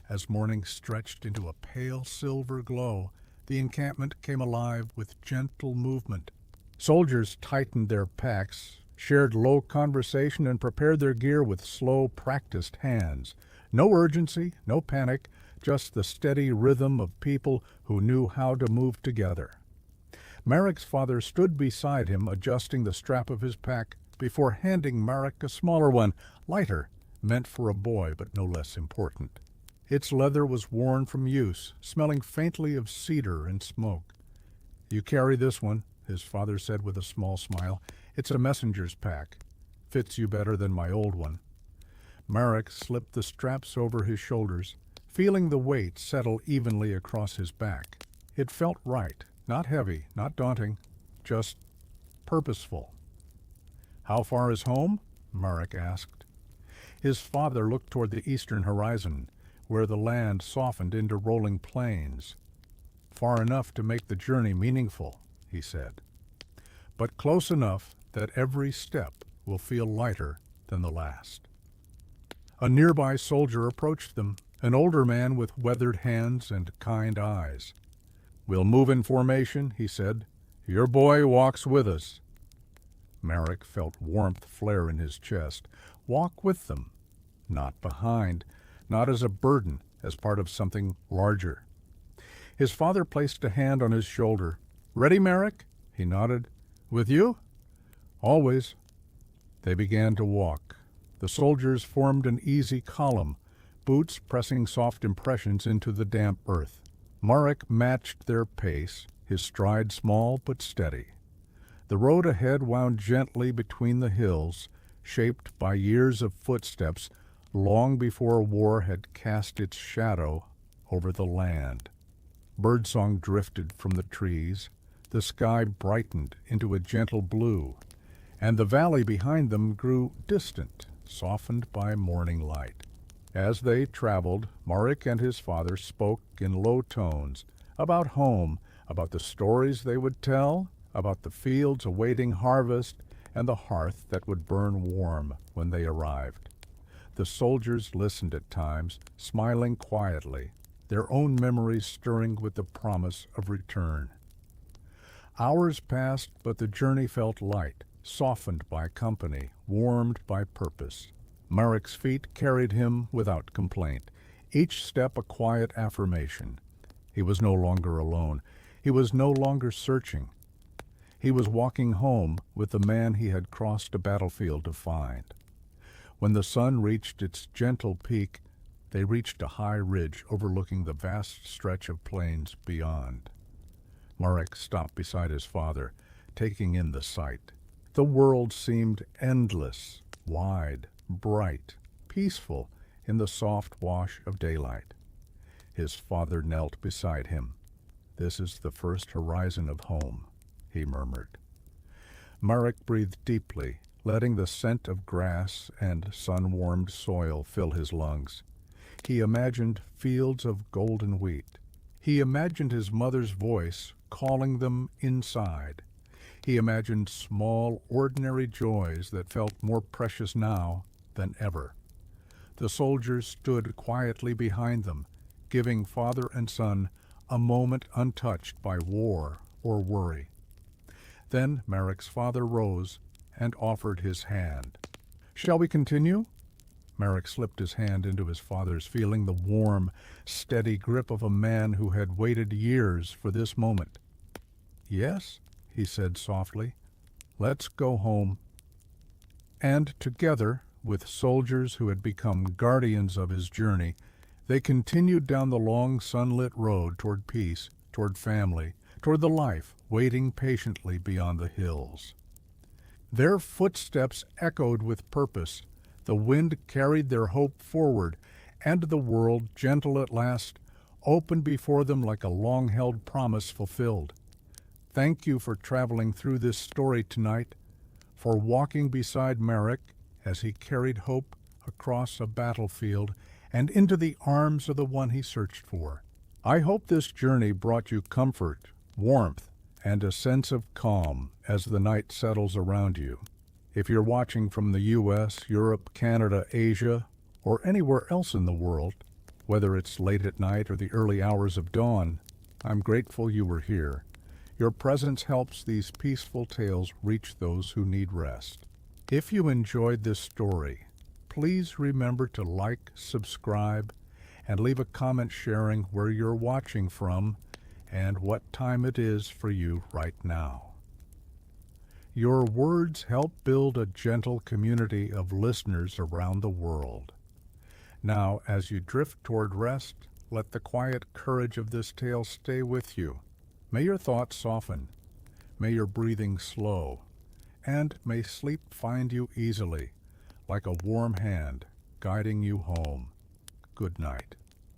Speaker 1: As morning stretched into a pale silver glow, the encampment came alive with gentle movement. Soldiers tightened their packs, shared low conversation, and prepared their gear with slow, practiced hands. No urgency, no panic, just the steady rhythm of people who knew how to move together. Marek's father stood beside him, adjusting the strap of his pack before handing Marek a smaller one, lighter, meant for a boy but no less important. Its leather was worn from use, smelling faintly of cedar and smoke. "You carry this one," his father said with a small smile. "It's a messenger's pack. Fits you better than my old one." Marek slipped the straps over his shoulders, feeling the weight settle evenly across his back. It felt right, not heavy, not daunting, just purposeful. "How far is home?" Marek asked. His father looked toward the eastern horizon, where the land softened into rolling plains. "Far enough to make the journey meaningful," he said, "but close enough that every step will feel lighter than the last." A nearby soldier approached them, an older man with weathered hands and kind eyes. "We'll move in formation," he said. "Your boy walks with us." Marek felt warmth flare in his chest. Walk with them, not behind, not as a burden, as part of something larger. His father placed a hand on his shoulder. "Ready, Marek?" He nodded. "With you?" "Always." They began to walk. The soldiers formed an easy column, boots pressing soft impressions into the damp earth. Marek matched their pace, his stride small but steady. The road ahead wound gently between the hills, shaped by years of footsteps long before war had cast its shadow over the land. Birdsong drifted from the trees, the sky brightened into a gentle blue, and the valley behind them grew distant, softened by morning light. As they traveled, Marek and his father spoke in low tones about home, about the stories they would tell, about the fields awaiting harvest, and the hearth that would burn warm when they arrived. The soldiers listened at times, smiling quietly, their own memories stirring with the promise of return. Hours passed, but the journey felt light, softened by company, warmed by purpose. Marek's feet carried him without complaint, each step a quiet affirmation. He was no longer alone. He was no longer searching. He was walking home with the man he had crossed a battlefield to find. When the sun reached its gentle peak, they reached a high ridge overlooking the vast stretch of plains beyond. Marek stopped beside his father, taking in the sight. The world seemed endless, wide, bright, peaceful in the soft wash of daylight. His father knelt beside him. "This is the first horizon of home," he murmured. Marek breathed deeply, letting the scent of grass and sun-warmed soil fill his lungs. He imagined fields of golden wheat. He imagined his mother's voice calling them inside. He imagined small, ordinary joys that felt more precious now than ever. The soldiers stood quietly behind them, giving father and son a moment untouched by war or worry. Then Marek's father rose and offered his hand. "Shall we continue?" Marek slipped his hand into his father's, feeling the warm, steady grip of a man who had waited years for this moment. "Yes," he said softly. Let's go home. And together, with soldiers who had become guardians of his journey, they continued down the long sunlit road toward peace, toward family, toward the life waiting patiently beyond the hills. Their footsteps echoed with purpose. The wind carried their hope forward, and the world, gentle at last, opened before them like a long-held promise fulfilled. Thank you for traveling through this story tonight, for walking beside Merrick as he carried hope across a battlefield and into the arms of the one he searched for. I hope this journey brought you comfort, warmth, and a sense of calm as the night settles around you. If you're watching from the U.S., Europe, Canada, Asia, or anywhere else in the world, whether it's late at night or the early hours of dawn, I'm grateful you were here. Your presence helps these peaceful tales reach those who need rest. If you enjoyed this story, please remember to like, subscribe, and leave a comment sharing where you're watching from and what time it is for you right now. Your words help build a gentle community of listeners around the world. Now, as you drift toward rest, let the quiet courage of this tale stay with you. May your thoughts soften, may your breathing slow, and may sleep find you easily, like a warm hand guiding you home. Good night.